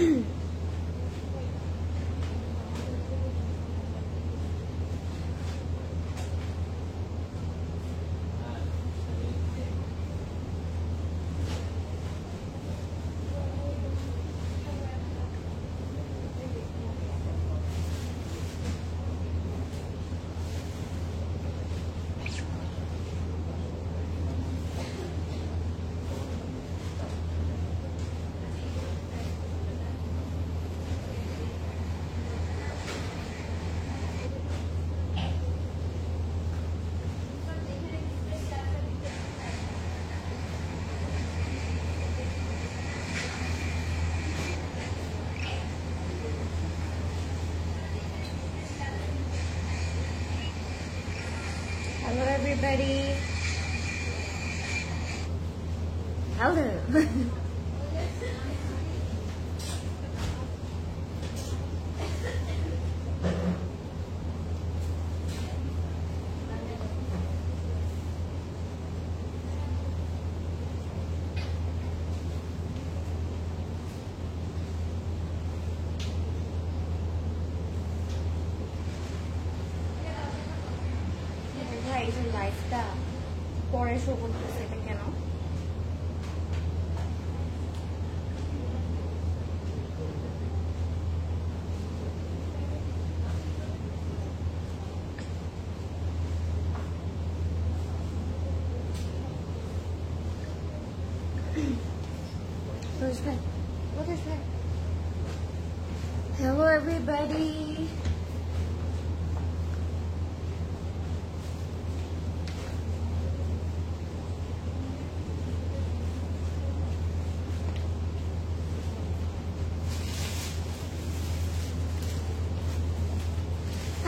Hello everybody. Hello. লাইফটা পরে show করতেছে এটা কেন? What is that? Hello everybody.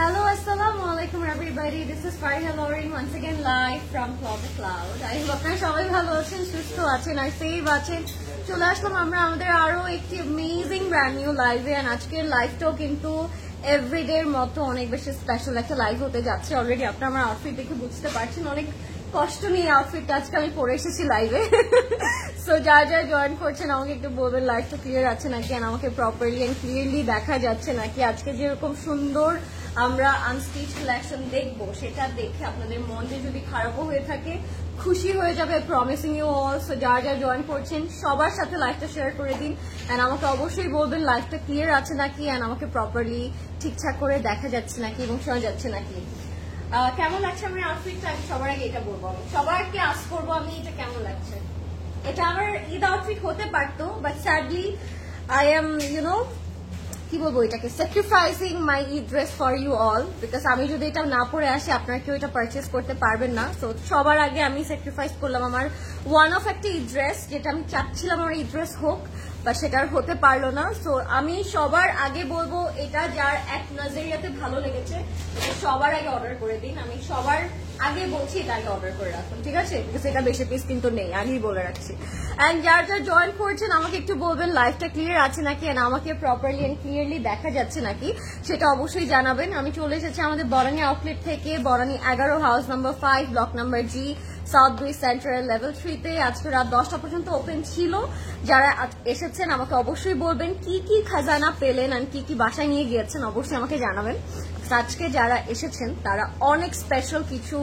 Hello, assalamu alaikum everybody. This is Fariha Lauren once again live from Cloud the Cloud. I hope আপনারা সবাই ভালো আছেন, সুস্থ আছেন আর সেফ আছেন। চলে আসলাম আমরা আমাদের আরো একটি অ্যামেজিং ব্র্যান্ড নিউ লাইভে। আর আজকের লাইভটাও কিন্তু এভরিডের মতো অনেক বেশি স্পেশাল একটা লাইভ হতে যাচ্ছে। অলরেডি আপনারা আমার আউটফিট দেখে বুঝতে পারছেন, অনেক কষ্ট নিয়ে আউটফিটটা আজকে আমি পরে এসেছি লাইভে। সো যারা যারা জয়েন করছেন আমাকে একটু বলবেন লাইভটা ক্লিয়ার আছে নাকি, আর আমাকে প্রপারলি এন্ড ক্লিয়ারলি দেখা যাচ্ছে নাকি। আজকে যেরকম সুন্দর আমরা আনস্টিচ কালেকশন দেখবো, সেটা দেখে আপনাদের মনটা যদি খারাপও হয়ে থাকে খুশি হয়ে যাবে, প্রমিসিং ইউ অল। সো যারা যারা জয়েন করছেন সবার সাথে লাইভটা শেয়ার করে দিন, এন্ড আমাকে অবশ্যই বলবেন লাইভটা ক্লিয়ার আছে নাকি, এন্ড আমাকে প্রপারলি ঠিকঠাক করে দেখা যাচ্ছে নাকি এবং শোনা যাচ্ছে নাকি। কেমন লাগছে আমার আউটফিটটা, আমি সবার আগে এটা বলবো, আমি সবাইকে আস্ক করবো আমি এটা কেমন লাগছে। এটা আমার ঈদ আউটফিট হতে পারতো, বাট স্যাডলি আই এম কি বলবো এটাকে, sacrificing my Eid dress for you all, because আমি যদি এটা না পরে আসি আপনারা কেউ এটা পারচেস করতে পারবেন না। তো সবার আগে আমি স্যাক্রিফাইস করলাম আমার ওয়ান অফ একটা ঈদ ড্রেস, যেটা আমি চাচ্ছিলাম আমার ঈদ ড্রেস হোক, বা সেটার হতে পারলো না। সো আমি সবার আগে বলবো এটা যার এক নজরিয়াতে ভালো লেগেছে সবার আগে অর্ডার করে দিন। আমি সবার আগে বলছি এটা আগে অর্ডার করে রাখুন, ঠিক আছে, বিকজ এটা বেশি পিস কিন্তু নেই, আগেই বলে রাখছি। এন্ড যারা যারা জয়েন করছেন আমাকে একটু বলবেন লাইভটা ক্লিয়ার আছে নাকি, এন্ড আমাকে প্রপারলি এন্ড ক্লিয়ারলি দেখা যাচ্ছে নাকি, সেটা অবশ্যই জানাবেন। আমি চলে এসেছি আমাদের বরানি আউটলেট থেকে, বরানি 11 হাউস নাম্বার 5 ব্লক নাম্বার জি, সাউথ দুই সেন্ট্রাল লেভেল 3-তে। আজকে রাত 10টা পর্যন্ত ওপেন ছিল। যারা এসেছেন আমাকে অবশ্যই বলবেন কি কি খাজানা পেলেন আর কি কি বাসায় নিয়ে গিয়েছেন, অবশ্যই আমাকে জানাবেন। আজকে যারা এসেছেন তারা অনেক স্পেশাল কিছু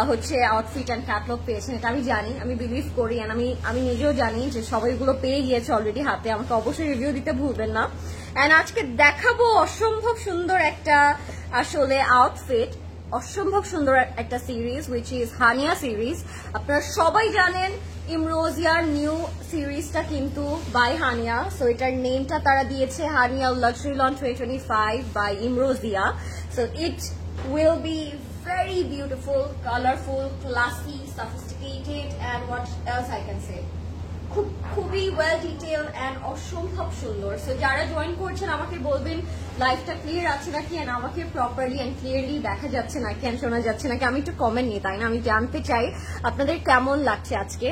হচ্ছে আউটফিট অ্যান্ড ক্যাটলগ পেয়েছেন, এটা আমি জানি, আমি বিলিভ করি, এন্ড আমি নিজেও জানি যে সবাইগুলো পেয়ে গিয়েছে অলরেডি হাতে। আমাকে অবশ্যই রিভিউ দিতে ভুলবেন না। এন্ড আজকে দেখাবো অসম্ভব সুন্দর একটা আসলে আউটফিট, অসম্ভব সুন্দর একটা series, which is Hania series. আপনারা সবাই জানেন ইমরোজিয়ার নিউ সিরিজটা কিন্তু বাই হানিয়া। সো এটার নেমটা তারা দিয়েছে Hania luxury lawn 2025 by Imrozia. So it will be very beautiful, colorful, classy, sophisticated, and what else I can say, খুবই ওয়েল ডিটেইলড এন্ড অসম্ভব সুন্দর। সো যারা জয়েন করছেন আমাকে বলবেন লাইভটা ক্লিয়ার আছে নাকি, এন্ড আমাকে প্রপারলি এন্ড ক্লিয়ারলি দেখা যাচ্ছে নাকি, এন্ড শোনা যাচ্ছে নাকি। আমি একটু কমেন্ট নিই, তাই না, আমি জানতে চাই আপনাদের কেমন লাগছে আজকে।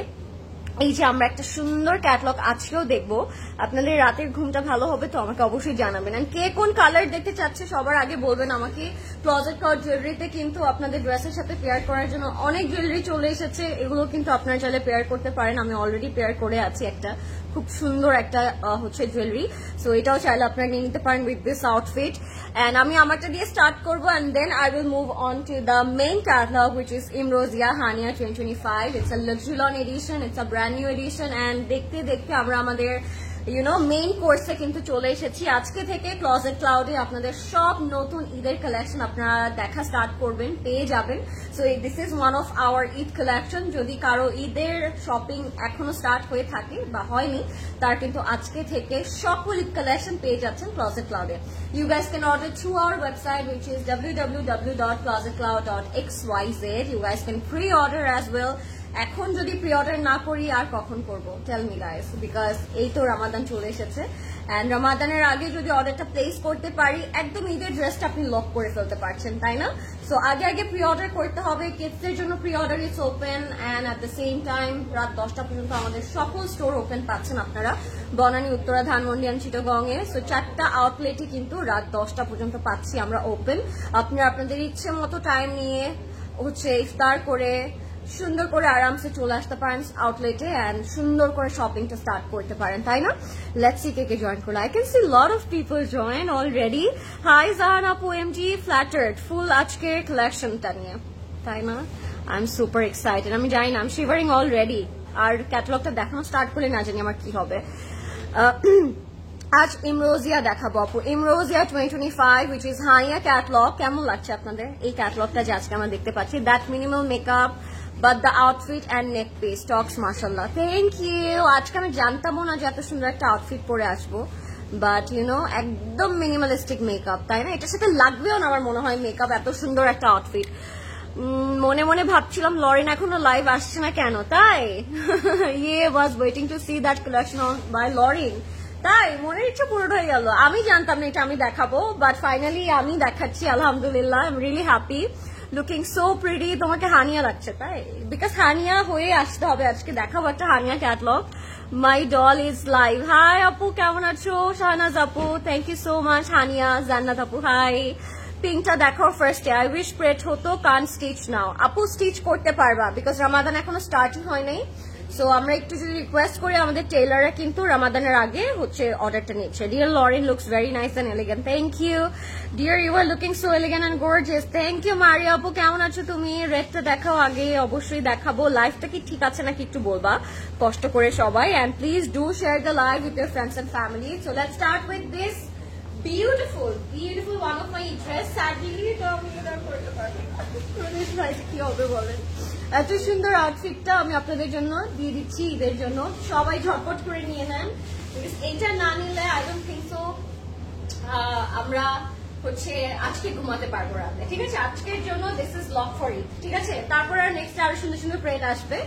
এই যে আমরা একটা সুন্দর ক্যাটালগ আজকেও দেখবো, আপনাদের রাতের ঘুমটা ভালো হবে তো আমাকে অবশ্যই জানাবেন। আর কে কোন কালার দেখতে চাচ্ছে সবার আগে বলবেন আমাকে। ক্লোজেট ক্লাউড জুয়েলারিতে কিন্তু আপনাদের ড্রেসের সাথে পেয়ার করার জন্য অনেক জুয়েলারি চলে এসেছে, এগুলো কিন্তু আপনারা চাইলে পেয়ার করতে পারেন। আমি অলরেডি পেয়ার করে আছি একটা খুব সুন্দর একটা হচ্ছে জুয়েলারি, সো এটাও চাইলে আপনারা নিয়ে নিতে পারেন উইথ দিস আউটফিট। And আমি আমারটা দিয়ে স্টার্ট করবো, and then I will move on to the main catalog, which is Imrosia Hania 2025. It's a luxury lawn edition, it's a brand new edition, and দেখতে দেখতে আমরা আমাদের মেইন কোর্সে কিন্তু চলে এসেছি। আজকে থেকে ক্লোজেট ক্লাউডে আপনাদের সব নতুন ঈদের কালেকশন আপনারা দেখা স্টার্ট করবেন, পেয়ে যাবেন। So this is one of our Eid collection. যদি কারো ঈদের শপিং এখনো স্টার্ট হয়ে থাকে বা হয়নি, তার কিন্তু আজকে থেকে সকল ঈদ কালেকশন পেয়ে যাচ্ছেন closet ক্লাউডে। You guys can order through our website, which is www.closetcloud.xyz. You guys can pre-order as well. এখন যদি প্রি অর্ডার না করি আর কখন করব, টেল মি গাইস, বিকজ এই তো রমাদান চলে এসেছে, এন্ড রমাদানের আগে যদি অর্ডারটা প্লেস করতে পারি একদম ঈদের ড্রেসটা আপনি লক করে ফেলতে পারছেন, তাই না? সো আগে আগে প্রি অর্ডার করতে হবে। কিডসদের জন্য pre order is open, and at the same time রাত 10টা পর্যন্ত আমাদের সকল স্টোর ওপেন পাচ্ছেন আপনারা বনানী, উত্তরা, ধানমন্ডি এন্ড চিটাগং এ। সো 4টা আউটলেটই কিন্তু রাত 10টা পর্যন্ত পাচ্ছি আমরা ওপেন। আপনারা আপনাদের ইচ্ছে মতো টাইম নিয়ে হচ্ছে ইফতার করে সুন্দর করে আরামসে চলে আসতে পারেন আউটলেটে, এন্ড সুন্দর করে শপিংটা স্টার্ট করতে পারেন, তাই না? লেটস সি কে কে জয়েন করলো। I can see lot of people join already. Hi Jahan আপু, এমজি ফ্ল্যাটার্ড ফুল আজকের কালেকশনটা নিয়ে, তাই না? I am super excited. আমি জানি না, আই এম শিভারিং অলরেডি। আর ক্যাটালগটা দেখানো স্টার্ট করলে না জানি আমার কি হবে। আজ ইমরোজিয়া দেখাবো আপু, ইমরোজিয়া 2025, which is হানিয়া ক্যাটালগ। কেমন লাগছে আপনাদের এই ক্যাটালগটা যে আজকে আমরা দেখতে পাচ্ছি? That minimal makeup, but the outfit and neck piece talks mashallah. Thank you. আজকে আমি জানতামও না যে এত সুন্দর একটা আউটফিট পরে আসবো, বাট একদম মিনিমালিস্টিক মেকআপ, তাই না? এটার সাথে লাগবেও না আমার মনে হয় মেকআপ, এত সুন্দর একটা আউটফিট। মনে মনে ভাবছিলাম লরেন এখনো লাইভ আসছে না কেন, তাই was waiting to see that collection by Lauren, তাই মনের ইচ্ছা পূরণ হয়ে গেল। আমি জানতাম না এটা আমি দেখাবো, বাট ফাইনালি আমি দেখাচ্ছি, আলহামদুলিল্লাহ। I am really happy, looking so pretty. তোমাকে হানিয়া লাগছে, তাই? বিকজ হানিয়া হয়ে আসতে হবে আজকে, দেখাবো একটা Hania catalogue. My doll is live. Hi আপু, কেমন আছো? শাহনাজ আপু, thank you so much. Hania, Jannat আপু, হাই। পিঙ্কটা দেখো ফার্স্টে। আই উইশ প্রেট হতো, কান স্টিচ নাও। আপু স্টিচ করতে পারবা, বিকজ রামাদান এখনো স্টার্টই হয় নাই। সো আমরা একটু যদি রিকোয়েস্ট করি, আমাদের টেইলাররা কিন্তু রামাদানের আগে হচ্ছে অর্ডারটা নিচ্ছে। Dear Lauren looks very nice and elegant, thank you. Dear you are looking so elegant and gorgeous, thank you. Maria আপু, কেমন আছো তুমি? রেডটা দেখাও আগে, অবশ্যই দেখাবো। লাইভটা কি ঠিক আছে নাকি একটু বলবা কষ্ট করে সবাই, and please do share the live with your friends and family. So let's start with this beautiful one of my dress. Sadly তো আমি এটা করতে পারবো না, কি হবে বলেন? এত সুন্দর আউটফিটটা আমি আপনাদের জন্য দিয়ে দিচ্ছি ঈদের জন্য, সবাই ঝটপট করে নিয়ে নেন। এইটা না নিলে আই ডোন্ট থিঙ্ক সো আমরা হচ্ছে আজকে ঘুমাতে পারবো রাতে, ঠিক আছে? আজকের জন্য this is lock for it, ঠিক আছে? তারপর আর নেক্সট আরো সুন্দর সুন্দর প্রেট আসবে।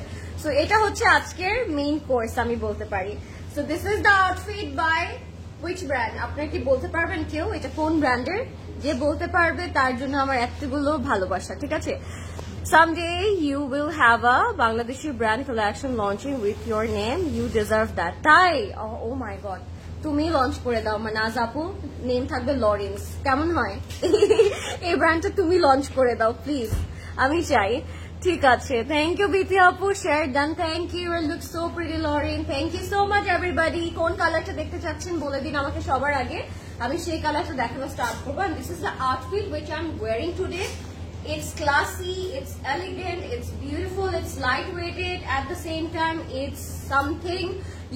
সো এটা হচ্ছে আজকের মেইন কোর্স আমি বলতে পারি। So this is the outfit by which brand? আপনারা কি বলতে পারবেন কেউ এটা কোন ব্র্যান্ডের? যে বলতে পারবে তার জন্য আমার এতগুলো ভালোবাসা, ঠিক আছে? Someday you will have a Bangladeshi brand collection launching with your name. You deserve that. তাই? Oh my god. তুমি লঞ্চ করে দাও, মানাজ আপু, নেম থাকবে লরেন্স, কেমন হয়? এই ব্র্যান্ডটা তুমি লঞ্চ করে দাও প্লিজ, আমি চাই। ঠিক আছে, থ্যাংক ইউ বিথি আপু, share done, thank you. Look so pretty Lauren, thank you so much everybody. কোন কালারটা দেখতে চাচ্ছেন বলে দিন আমাকে সবার আগে, আমি সেই কালারটা দেখানো স্টার্ট করবো। And this is the outfit which I'm wearing today. It's classy, it's elegant, it's beautiful, it's lightweighted. At the same time, it's something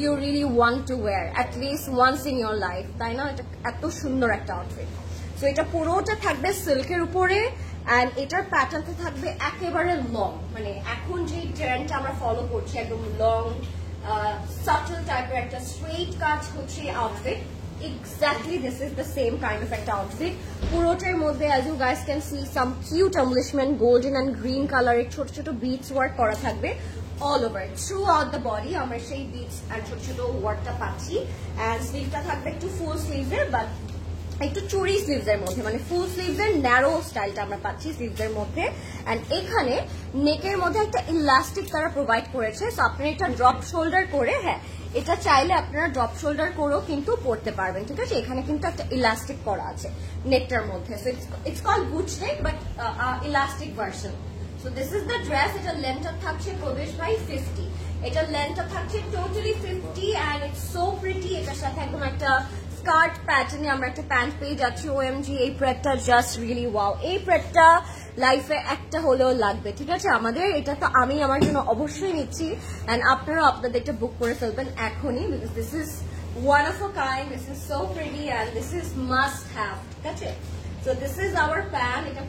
you really want to wear at least once in your life, তাই না? এটা এত সুন্দর একটা outfit. So এটা পুরোটা থাকবে সিল্কের উপরে, এন্ড এটার প্যাটার্নটা থাকবে একেবারে লং, মানে এখন যে ট্রেন্ডটা আমরা ফলো করছি একদম লং সাটল টাইপের একটা স্ট্রেট কাট হচ্ছে outfit. Exactly, this is the same kind of একটা outfit. পুরোটার মধ্যে as you guys can see some cute embellishment, golden and green color এর ছোট ছোট beads work করা থাকবে all over throughout the body। আমরা সেই beads and ছোট ছোট ওয়ার্কটা পাচ্ছি, and স্লিভটা থাকবে একটু ফুল স্লিভের, বাট একটু চুরি স্লিভস এর মধ্যে, মানে ফুল স্লিভস এর ন্যারো স্টাইলটা আমরা পাচ্ছি স্লিভস এর মধ্যে। এন্ড এখানে নেকের মধ্যে একটা ইলাস্টিক তারা প্রোভাইড করেছে, সো আপনারা এটা ড্রপ শোল্ডার করে, হ্যাঁ এটা চাইলে আপনারা ড্রপ শোল্ডার করেও কিন্তু পরতে পারবেন, ঠিক আছে। এখানে কিন্তু একটা ইলাস্টিক করা আছে নেকটার মধ্যে, so it's called boat neck but elastic version. So this is the dress. এটা লেন্থটা থাকছে প্রবেশ ভাই 50, এটা লেন্থটা থাকছে totally 50 and it's so pretty. এটার সাথে একদম একটা স্কার্ট প্যাটার্নে আমরা একটা প্যান্ট পেয়ে যাচ্ছি। ওএমজি, এই প্রেটটা জাস্ট রিয়েলি ওয়াও। এই প্রেটটা লাইফে একটা হলেও লাগবে, ঠিক আছে আমাদের। এটা তো আমি আমার জন্য অবশ্যই নিচ্ছি এন্ড আপনারাও আপনাদেরটা বুক করে ফেলবেন এখনই, because this is one of a kind, this is so pretty and this is must have, ঠিক আছে। So this is our pant. এটা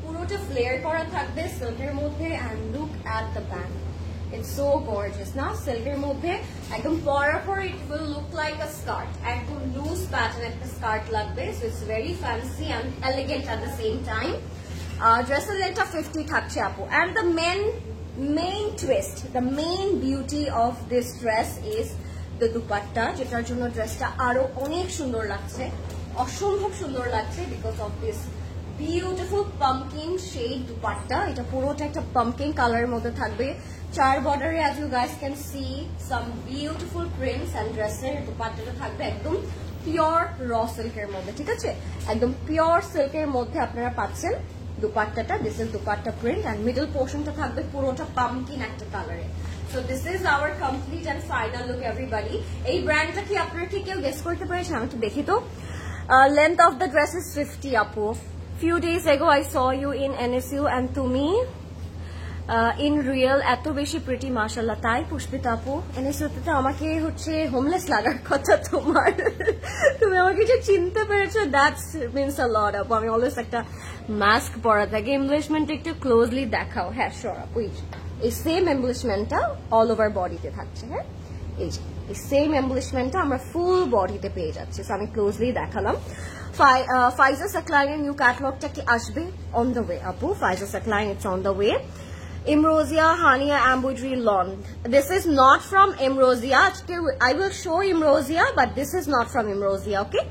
পুরোটা ফ্লেয়ার করা থাকবে সিল্কের মধ্যে and look at the pant, it's so gorgeous না সিল্কের মধ্যে একদম পরার পর it will look like a skirt, একদম লুজ প্যাটার্ন একটা স্কার্ট লাগবে। so it's very fancy and elegant at the same time. ড্রেসের লেন্থটা 50 থাকছে আপু। and the main twist, the main beauty of this dress is the dupatta, যেটার জন্য ড্রেসটা আরো অনেক সুন্দর লাগছে, অসম্ভব সুন্দর লাগছে because of this beautiful pumpkin shade dupatta. এটা পুরোটা একটা pumpkin কালারের মধ্যে থাকবে, 4 বর্ডারে, as you guys can see some beautiful prints and ড্রেসের দুপাট্টাটা থাকবে একদম পিওর র সিল্কের মধ্যে, ঠিক আছে একদম পিওর সিল্কের মধ্যে আপনারা পাচ্ছেন দুপাট্টাটা। This is dupatta print and middle পোর্শনটা থাকবে পুরোটা পাম্পকিন একটা কালারে। So this is our complete and final look everybody. এই ব্র্যান্ডটা কি আপনারা কি কেউ গেস করতে পেরেছেন? আমি একটু দেখি তো। Length of the dress is 50 আপু। few days ago I saw you in NSU and তুমি ইন রিয়েল এত বেশি প্রিটি মাশাআল্লাহ। তাই পুষ্পিতা আপু, এনএসইউতে আমাকে হচ্ছে হোমলেস লাগার কথা তোমার, তুমি আমাকে যে চিনতে পেরেছো, দ্যাটস মিনস আ লট আপু। আমি অলওয়েজ একটা মাস্ক পরা থাকি। এমব্লিশমেন্টটা একটু ক্লোজলি দেখাও। হ্যাঁ শিওর আপু, এই সেম এমব্লিশমেন্টটা অল ওভার বডিতে থাকছে। হ্যাঁ এই সেম এমব্লিশমেন্টটা আমরা ফুল বডিতে পেয়ে যাচ্ছি। আমি ক্লোজলি দেখালাম। ফাইজা সাকলাইনের নিউ ক্যাটালগটা কি আসবে? অন দ্য ওয়ে আপু, ফাইজা Saqlain it's on the way. Imrosia Hania Embroidery Lawn. This is not from Imrosia. I will show Imrosia, but this is not from Imrosia, okay?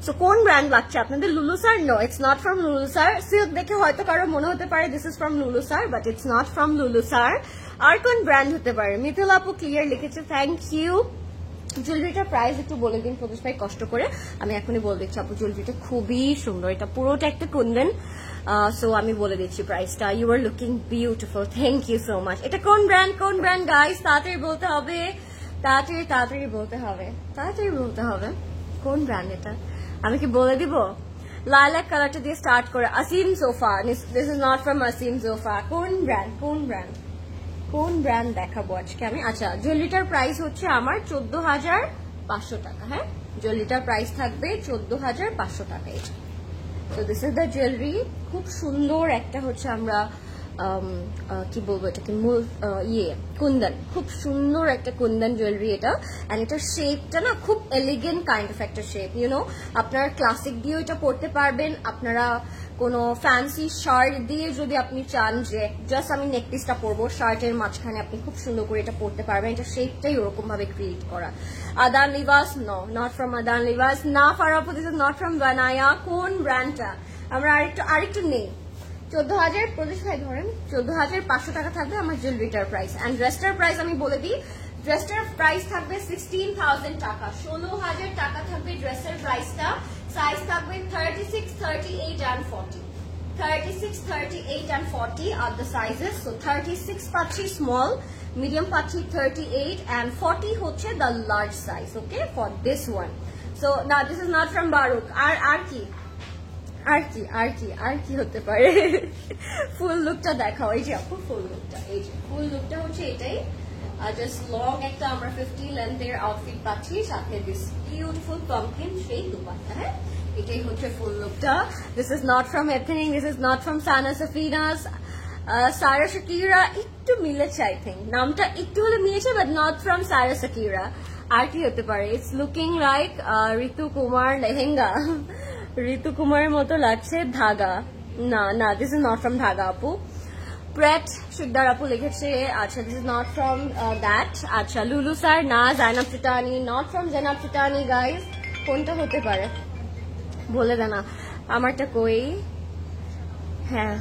So, কোন ব্র্যান্ড লাগছে আপনাদের? Lulusar? No, it's not from Lulusar. সিল্ক দেখে হয়তো কারো মনে হতে পারে this is from লুলুসার, but it's not from লুলুসার. আর কোন ব্র্যান্ড হতে পারে? মিথিল আপু ক্লিয়ার লিখেছে, থ্যাংক ইউ। জুয়েলারিটার প্রাইস একটু বলে দিন প্রদেশ ভাই কষ্ট করে। আমি এখনই বলে দিচ্ছি আপু, জুয়েলারিটা খুবই সুন্দর, এটা পুরোটা একটা কুন্দন। সো আমি বলে দিচ্ছি প্রাইসটা। You are looking beautiful, thank you so much. এটা কোন ব্র্যান্ড গাইস? তাড়াতাড়ি বলতে হবে, তাড়াতাড়ি বলতে হবে কোন ব্র্যান্ড এটা। আমি কি বলে দিব? লাইলাক কালারটা দিয়ে স্টার্ট করে Asim sofa. This is not from Asim sofa. কোন ব্র্যান্ড দেখাবো আজকে আমি? আচ্ছা, জুয়েলারিটার প্রাইস হচ্ছে আমার 14,500 টাকা। হ্যাঁ, জুয়েলারিটার প্রাইস থাকবে 14,500 টাকা। তো দিস ইজ দ্য জুয়েলারি। খুব সুন্দর একটা হচ্ছে আমরা কি বলবো এটাকে, কুন্দন, খুব সুন্দর একটা কুন্দন জুয়েলারি এটা। এন্ড এটার শেপটা না খুব এলিগেন্ট কাইন্ড অফ একটা শেপ, ইউনো। আপনার ক্লাসিক দিয়েও এটা পড়তে পারবেন, আপনারা কোনো ফ্যান্সি শার্ট দিয়ে যদি আপনি চান যে জাস্ট আমি নেকপিসটা পরবো, শার্টের মাঝখানে আপনি খুব সুন্দর করে এটা পরতে পারবেন। এটা শেপটাই ওরকম ভাবে ক্রিয়েট করা। আদান লিভাস? নো, নট ফ্রম আদান লিভাস। না ফারাপু, দিস ইজ নট ফ্রম বানায়া। কোন ব্র্যান্ডটা? আমরা আরেকটু নেই। 14,000 প্রদেশ ভাই ধরেন 14,500 টাকা থাকবে আমার জুয়েলারিটার প্রাইস। এন্ড ড্রেসটার প্রাইস আমি বলে দিই, ড্রেসটার প্রাইস থাকবে 16,000 টাকা। 16,000 টাকা থাকবে ড্রেসের প্রাইসটা। সাইজ থাকবে 36, 38 and 40। 36, 38 and 40 are the sizes. So 36 পাচ্ছি স্মল, মিডিয়াম পাচ্ছি 38 and 40 হচ্ছে the large size, okay, for this one. So now this is not from Baruk. আর কি হতে পারে? ফুল লুকটা দেখাও। এই যে আপু ফুল লুকটা, এই যে ফুল লুকটা হচ্ছে এটাই। জাস্ট লং একটা আমরা 50 লেন্থের আউটফিট পাচ্ছি, সাথে দিস বিউটিফুল পাম্পকিন সেই দুপাট্টা। হ্যাঁ, এটাই হচ্ছে ফুল লুকটা। This is not from ethnic, this is not from Sana Safinaz. Sara Shakira একটু মিলেছে, আই থিঙ্ক নামটা একটু হলে মিলেছে, but not from Sara Shakira. আর কি হতে পারে? It's looking like Ritu Kumar lehenga, Ritu কুমারের মতো লাগছে। ধাগা? না, this is not from Dhaga আপু। প্রেট শিকদার আপু লিখেছে, আচ্ছা this is not from that. আচ্ছা লুলু স্যার? না। Zainab Chottani? Not from Zainab চিটানি guys. কোনটা হতে পারে? বলে দে না আমারটা কই। হ্যাঁ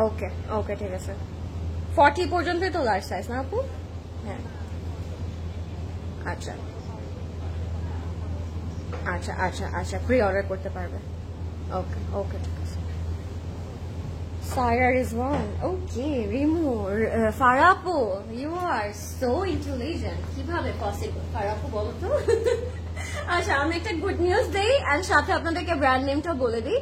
ওকে ওকে ঠিক আছে 40 পর্যন্তই তো লার্জ সাইজ না আপু? হ্যাঁ আচ্ছা আচ্ছা আচ্ছা আচ্ছা প্রি অর্ডার করতে পারবে। ওকে ওকে ঠিক আছে। Saira Rizwan. Okay, Rimu. Farapo, you are so intelligent. কিভাবে possible? Farapo বলো তো। আচ্ছা আমি একটা গুড নিউজ দেই এন্ড সাথে আপনাদেরকে ব্র্যান্ড নেমটা বলে দিই।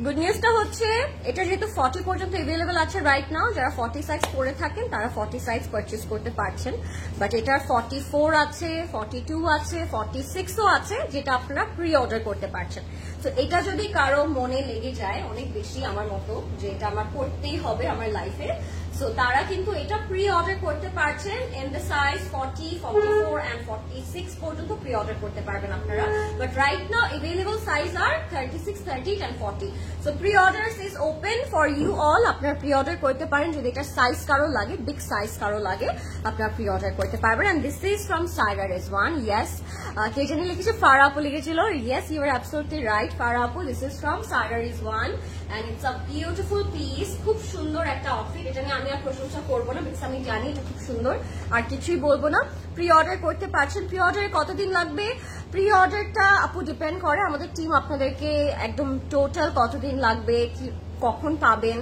গুড নিউজটা হচ্ছে এটা যেহেতু 40 পর্যন্ত अवेलेबल আছে রাইট নাও, যারা 40 সাইজ পরে থাকেন তারা 40 সাইজ পারচেজ করতে পারছেন, বাট এটার 44 আছে, 42 আছে, 46 ও আছে, যেটা আপনারা প্রি অর্ডার করতে পারছেন। তো এটা যদি কারো মনে লেগে যায় অনেক বেশি আমার মতো যে এটা আমার করতেই হবে আমার লাইফে, সো তারা কিন্তু এটা প্রি অর্ডার করতে পারছেন ইন দ্য সাইজ 40, 44 এন্ড 46 পর্যন্ত প্রি অর্ডার করতে পারবেন আপনারা, but right now available size are 36, 30 and 40। So pre orders is open for you all. আপনারা প্রি অর্ডার করতে পারেন, যদি এটা সাইজ কারো লাগে, বিগ সাইজ কারো লাগে, আপনারা প্রি অর্ডার করতে পারবেন। And this is from Saira Rizwan। Yes, কে জানি লিখেছে ফারা আপু লিখেছিল। Yes, you are absolutely right Farah আপু, this is from Saira Rizwan and it's a beautiful piece. খুব সুন্দর একটা আউটফিট, এটা নিয়ে আমি আর প্রশংসা করবো না বিকজ আমি জানি এটা খুব সুন্দর, আর কিছুই বলবো না। প্রি অর্ডার করতে পারছেন। প্রি অর্ডারে কতদিন লাগবে? প্রি অর্ডারটা আপু ডিপেন্ড করে, আমাদের টিম আপনাদেরকে একদম টোটাল কতদিন লাগবে, কি কখন পাবেন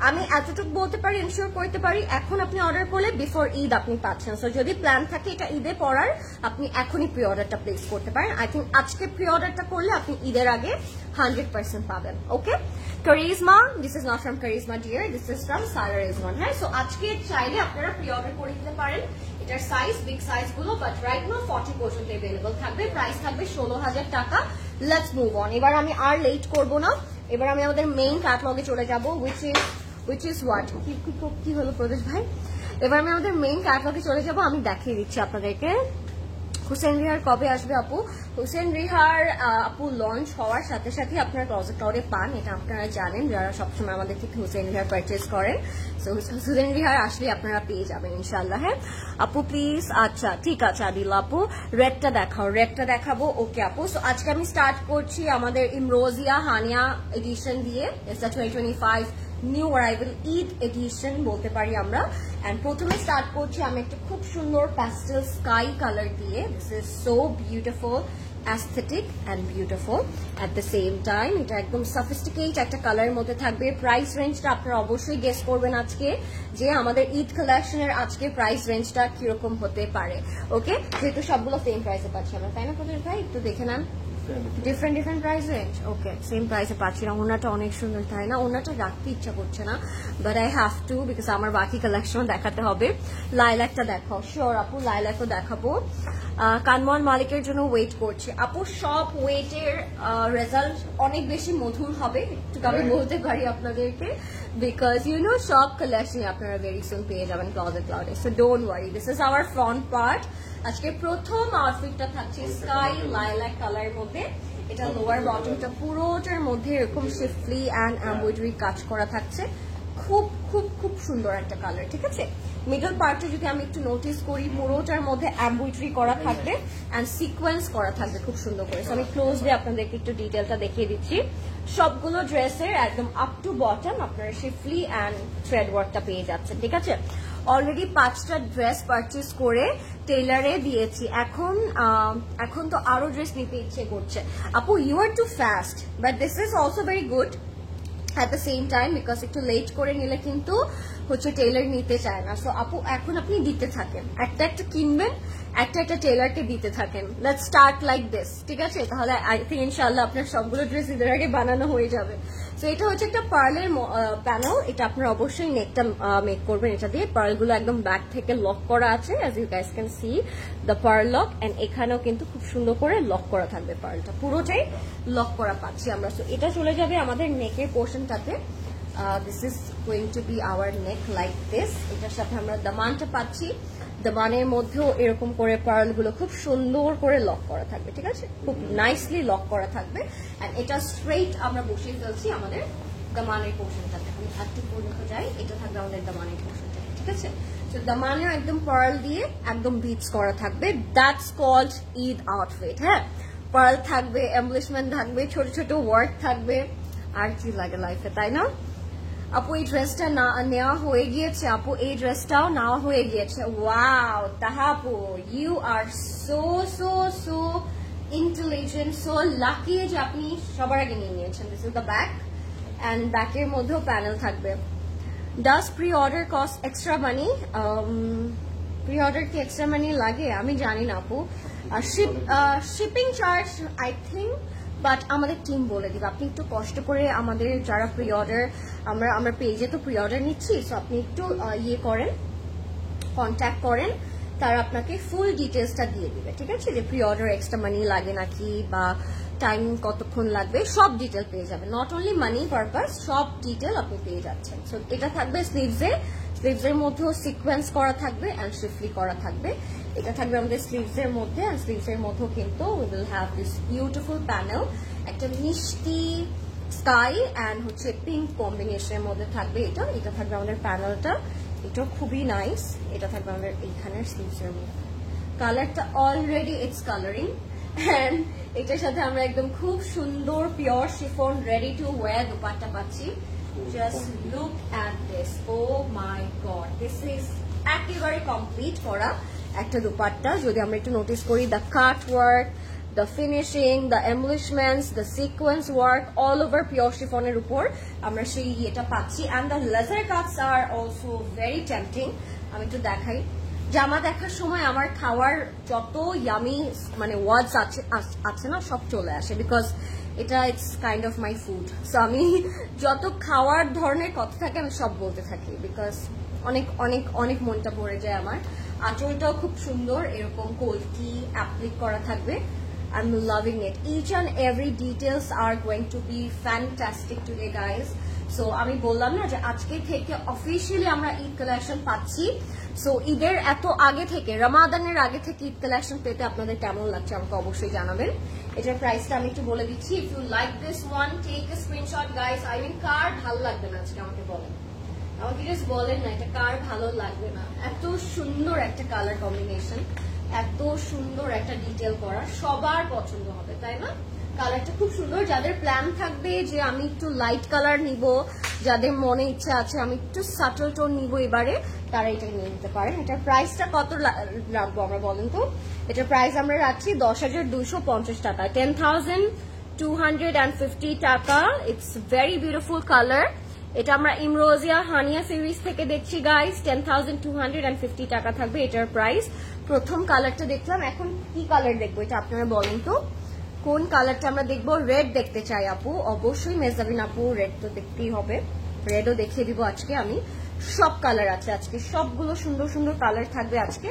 আমি এতটুকু বলতে পারি, এনশিওর করতে পারি। এখন আপনি অর্ডার করলে বিফোর ঈদ আপনি পাচ্ছেন। সো যদি প্ল্যান থাকে এটা ঈদে পড়ার, আপনি এখনই প্রি অর্ডারটা প্লেস করতে পারেন। আই থিঙ্ক আজকে প্রি অর্ডারটা করলে আপনি ঈদের আগে 100% পাবেন। Okay, Charizma, this is not from Charizma dear, this is from Saira Rizwan। হ্যাঁ, সো আজকে চাইলে আপনারা প্রি অর্ডার করে দিতে পারেন এটার সাইজ, বিগ সাইজ গুলো, বাট রাইট নাও 40 পর্যন্ত अवेलेबल থাকবে, প্রাইস থাকবে 16,000 টাকা। Let's move on. এবার আমি আর লেট করব না, এবার আমি আমাদের মেইন ক্যাটালগে চলে যাব, which is what কি হলো প্রদেশ ভাই। এবার আমি আমাদের মেইন ক্যাটালগে চলে যাব, আমি দেখিয়ে দিচ্ছি আপনাদেরকে। হুসেন রিহার কবে আসবে আপু? হুসেন রিহার আপু লঞ্চ হওয়ার সাথে সাথে আপনারা ক্লোজেট ক্লাউডে পান, এটা আপনারা জানেন যারা সবসময় আমাদের থেকে হুসেন রিহার পারচেজ করেন। সো হুসেন রিহার আসলে আপনারা পেয়ে যাবেন ইনশাল্লাহ। হ্যাঁ আপু প্লিজ। আচ্ছা ঠিক আছে আদিল আপু, রেডটা দেখাও, রেডটা দেখাবো। ওকে আপু, সো আজকে আমি স্টার্ট করছি আমাদের ইমরোজিয়া হানিয়া এডিশন দিয়ে। It's 2025 new arrival Eid edition বলতে পারি আমরা। এন্ড প্রথমে স্টার্ট করছি আমি একটা খুব সুন্দর প্যাস্টেল স্কাই কালার দিয়ে। This is so beautiful, aesthetic and beautiful at the same time. এটা একদম সফিস্টিকেট একটা কালারের মধ্যে থাকবে। প্রাইস রেঞ্জটা আপনারা অবশ্যই গেস করবেন আজকে যে আমাদের ঈদ কালেকশনের আজকে প্রাইস রেঞ্জটা কিরকম হতে পারে। ওকে, যেহেতু সবগুলো সেম প্রাইসে পাচ্ছি আমরা, তাই না প্রদেশ ভাই? একটু দেখে নেন, ডিফারেন্ট প্রাইস রেঞ্জ। ওকে, সেম প্রাইসে পাচ্ছি না। ওনাটা অনেক সুন্দর, তাই না? ওনাটা রাখতে ইচ্ছা করছে না, but I have to because আমার বাকি কালেকশন দেখাতে হবে। লাইলাকটা দেখাও। শিওর আপু, লাইলাকও দেখাবো। কানমন মালিকের জন্য ওয়েট করছি আপু। সব ওয়েটের রেজাল্ট অনেক বেশি মধুর হবে, একটু আমি বলতে পারি আপনাদেরকে, বিকজ ইউ নো সব কালেকশন আপনারা ভেরি সুন পেয়ে যাবেন ক্লোজেট ক্লাউডে। So don't worry, this is our front part. আজকে প্রথম আউটফিটটা থাকছে স্কাই লাইলাক কালারের মধ্যে। এটা লোয়ার বটমটা পুরোটার মধ্যে এরকম শিফলি অ্যান্ড এমব্রয়ডারি কাজ করা থাকছে। খুব খুব খুব সুন্দর একটা কালার, ঠিক আছে? মিডল পার্টে যদি আমি একটু নোটিস করি, পুরোটার মধ্যে এমব্রয়ডারি করা থাকবে অ্যান্ড সিকোয়েন্স করা থাকবে খুব সুন্দর করে। আমি ক্লোজলি আপনাদেরকে একটু ডিটেলটা দেখিয়ে দিচ্ছি। সবগুলো ড্রেসের একদম আপ টু বটম আপনারা শিফলি অ্যান্ড থ্রেড ওয়ার্কটা পেয়ে যাচ্ছেন, ঠিক আছে? অলরেডি 5টা ড্রেস পারচেজ করে টেইলারে দিয়েছি। এখন তো আরো ড্রেস নিতে ইচ্ছে করছে আপু। You are too fast, but this is also very good at the same time because একটু লেট করে নিলে কিন্তু হচ্ছে টেইলার নিতে চায় না। সো আপু এখন আপনি দিতে থাকেন, একটা একটা কিনবেন, একটা একটা টেইলারকে দিতে থাকেন। লেটস স্টার্ট লাইক দিস, ঠিক আছে? তাহলে আই থিঙ্ক ইনশাআল্লাহ আপনার সবগুলো ড্রেস ঈদের আগে বানানো হয়ে যাবে। সো এটা হচ্ছে একটা পার্লের প্যানেল, এটা আপনারা অবশ্যই নেকটা মেক করবেন এটা দিয়ে। পার্লগুলো একদম ব্যাক থেকে লক করা আছে, as you guys can see the pearl lock, and এখানেও কিন্তু খুব সুন্দর করে লক করা থাকবে। পার্লটা পুরোটাই লক করা পাচ্ছি আমরা। সো এটা চলে যাবে আমাদের নেকের পোর্শনটাতে। This is going to be our neck like this. এটার সাথে আমরা দামানটা পাচ্ছি। দামানের মধ্যেও এরকম করে পার্লগুলো খুব সুন্দর করে লক করা থাকবে, ঠিক আছে? খুব নাইসলি লক করা থাকবে। এন্ড এটা স্ট্রেইট আমরা বসিয়ে ফেলছি আমাদের দামানের পোর্শনটাতে। আমি একটু পর্যন্ত যাই, এটা থাকবে আমাদের দামানের পোর্শনটাতে, ঠিক আছে? সো দামানেও একদম পার্ল দিয়ে একদম বিটস করা থাকবে, দ্যাটস কল্ড ঈদ আউটফিট। হ্যাঁ, পার্ল থাকবে, এমব্লিশমেন্ট থাকবে, ছোট ছোট ওয়ার্ক থাকবে, আর কি লাগে লাইফে, তাই না? আপু এই ড্রেসটা নেওয়া হয়ে গিয়েছে, আপু এই ড্রেসটাও নেওয়া হয়ে গিয়েছে। ওয়াও তাহা আপু, you are so so so intelligent, so lucky যে আপনি সবার আগে নিয়ে নিয়েছেন। This is the back, and ব্যাকের মধ্যেও প্যানেল থাকবে। Does pre order cost extra money? Pre order কি এক্সট্রা মানি লাগে আমি জানি না আপু। Shipping charge I think, but আমাদের টিম বলে দিবে। আপনি একটু কষ্ট করে আমাদের যারা প্রি অর্ডার, আমরা পেজে তো প্রি অর্ডার নিচ্ছি, সো আপনি একটু ইয়ে করেন, কন্ট্যাক্ট করেন, তারা আপনাকে ফুল ডিটেলসটা দিয়ে দিবে, ঠিক আছে? যে প্রি অর্ডার এক্সট্রা মানি লাগে নাকি, বা টাইম কতক্ষণ লাগবে, সব ডিটেল পেয়ে যাবেন। নট অনলি মানি পারপাস, সব ডিটেল আপনি পেয়ে যাচ্ছেন। সো এটা থাকবে স্লিভসের মধ্যেও সিকোয়েন্স করা থাকবে অ্যান্ড শিফলি করা থাকবে। এটা থাকবে আমাদের স্লিভসের মধ্যে, অ্যান্ড স্লিভসের মধ্যেও কিন্তু we will have this beautiful panel, একটা মিষ্টি স্কাই অ্যান্ড হচ্ছে পিঙ্ক কম্বিনেশনের মধ্যে থাকবে। এটা থাকবে আমাদের প্যানেলটা, এটা খুবই নাইস। এটা থাকবে আমাদের এইখানের স্লিভসের মধ্যে, কালারটা অলরেডি ইটস কালারিং, অ্যান্ড এটার সাথে আমরা একদম খুব সুন্দর pure chiffon ready to wear dupatta পাচ্ছি। Just look at this, oh my god, this is একেবারে কমপ্লিট করা একটা দুপাট্টা। যদি আমরা একটু নোটিস করি, the cut work, the finishing, the embellishments, the sequence work, all over pure chiffon এর উপর আমরা সেই এটা পাচ্ছি, and the leather cuts are also very tempting. আমি একটু দেখাই, জামা দেখার সময় আমার খাওয়ার যত ইয়ামি মানে ওয়ার্ডস আছে না, সব চলে আসে, বিকজ এটা it's kind of my food. So আমি যত খাওয়ার ধরনের কথা থাকে আমি সব বলতে থাকি, বিকজ অনেক অনেক অনেক মনটা ভরে যায় আমার। আঁচলটাও খুব সুন্দর, এরকম কলকি অ্যাপ্লিক করা থাকবে। I'm loving it. Each and every details are going to be fantastic today, guys. So আমি বললাম না যে আজকে থেকে অফিশিয়ালি আমরা ঈদ কালেকশন পাচ্ছি। সো ঈদের এত আগে থেকে, রমাদানের আগে থেকে ঈদ কালেকশন পেতে আপনাদের কেমন লাগছে আমাকে অবশ্যই জানাবেন। এটার প্রাইসটা আমি একটু বলে দিচ্ছি। If you like this one, take a screenshot guys. I mean কার ভালো লাগবে না আজকে আমাকে বলেন, আমাকে জাস্ট বলেন না এটা কার ভালো লাগবে না। এত সুন্দর একটা কালার কম্বিনেশন, এত সুন্দর একটা ডিটেল করা, সবার পছন্দ হবে, তাই না? কালারটা খুব সুন্দর। যাদের প্ল্যান থাকবে যে আমি একটু লাইট কালার নিব, যাদের মনে ইচ্ছা আছে আমি একটু সাটল টোন নিব এবারে, তারা এটা নিয়ে নিতে পারেন। এটার প্রাইসটা কত রাখবো আমরা বলেন তো? এটার প্রাইস আমরা রাখছি 10,250 টাকা, 10,250 টাকা। It's very beautiful colour. এটা আমরা ইমরোজিয়া হানিয়া সিরিজ থেকে দেখছি গাইস, 10,250 টাকা থাকবে এটার প্রাইস। প্রথম কালারটা দেখলাম, এখন কি কালার দেখবো এটা আপনারা বলেন তো? কোন কালারটা আমরা দেখবো? রেড দেখতে চাই আপু, অবশ্যই মেজাবিন আপু, রেড তো দেখতেই হবে। রেডও দেখিয়ে দিব আজকে আমি। সব কালার আছে আজকে, সবগুলো সুন্দর সুন্দর কালার থাকবে আজকে।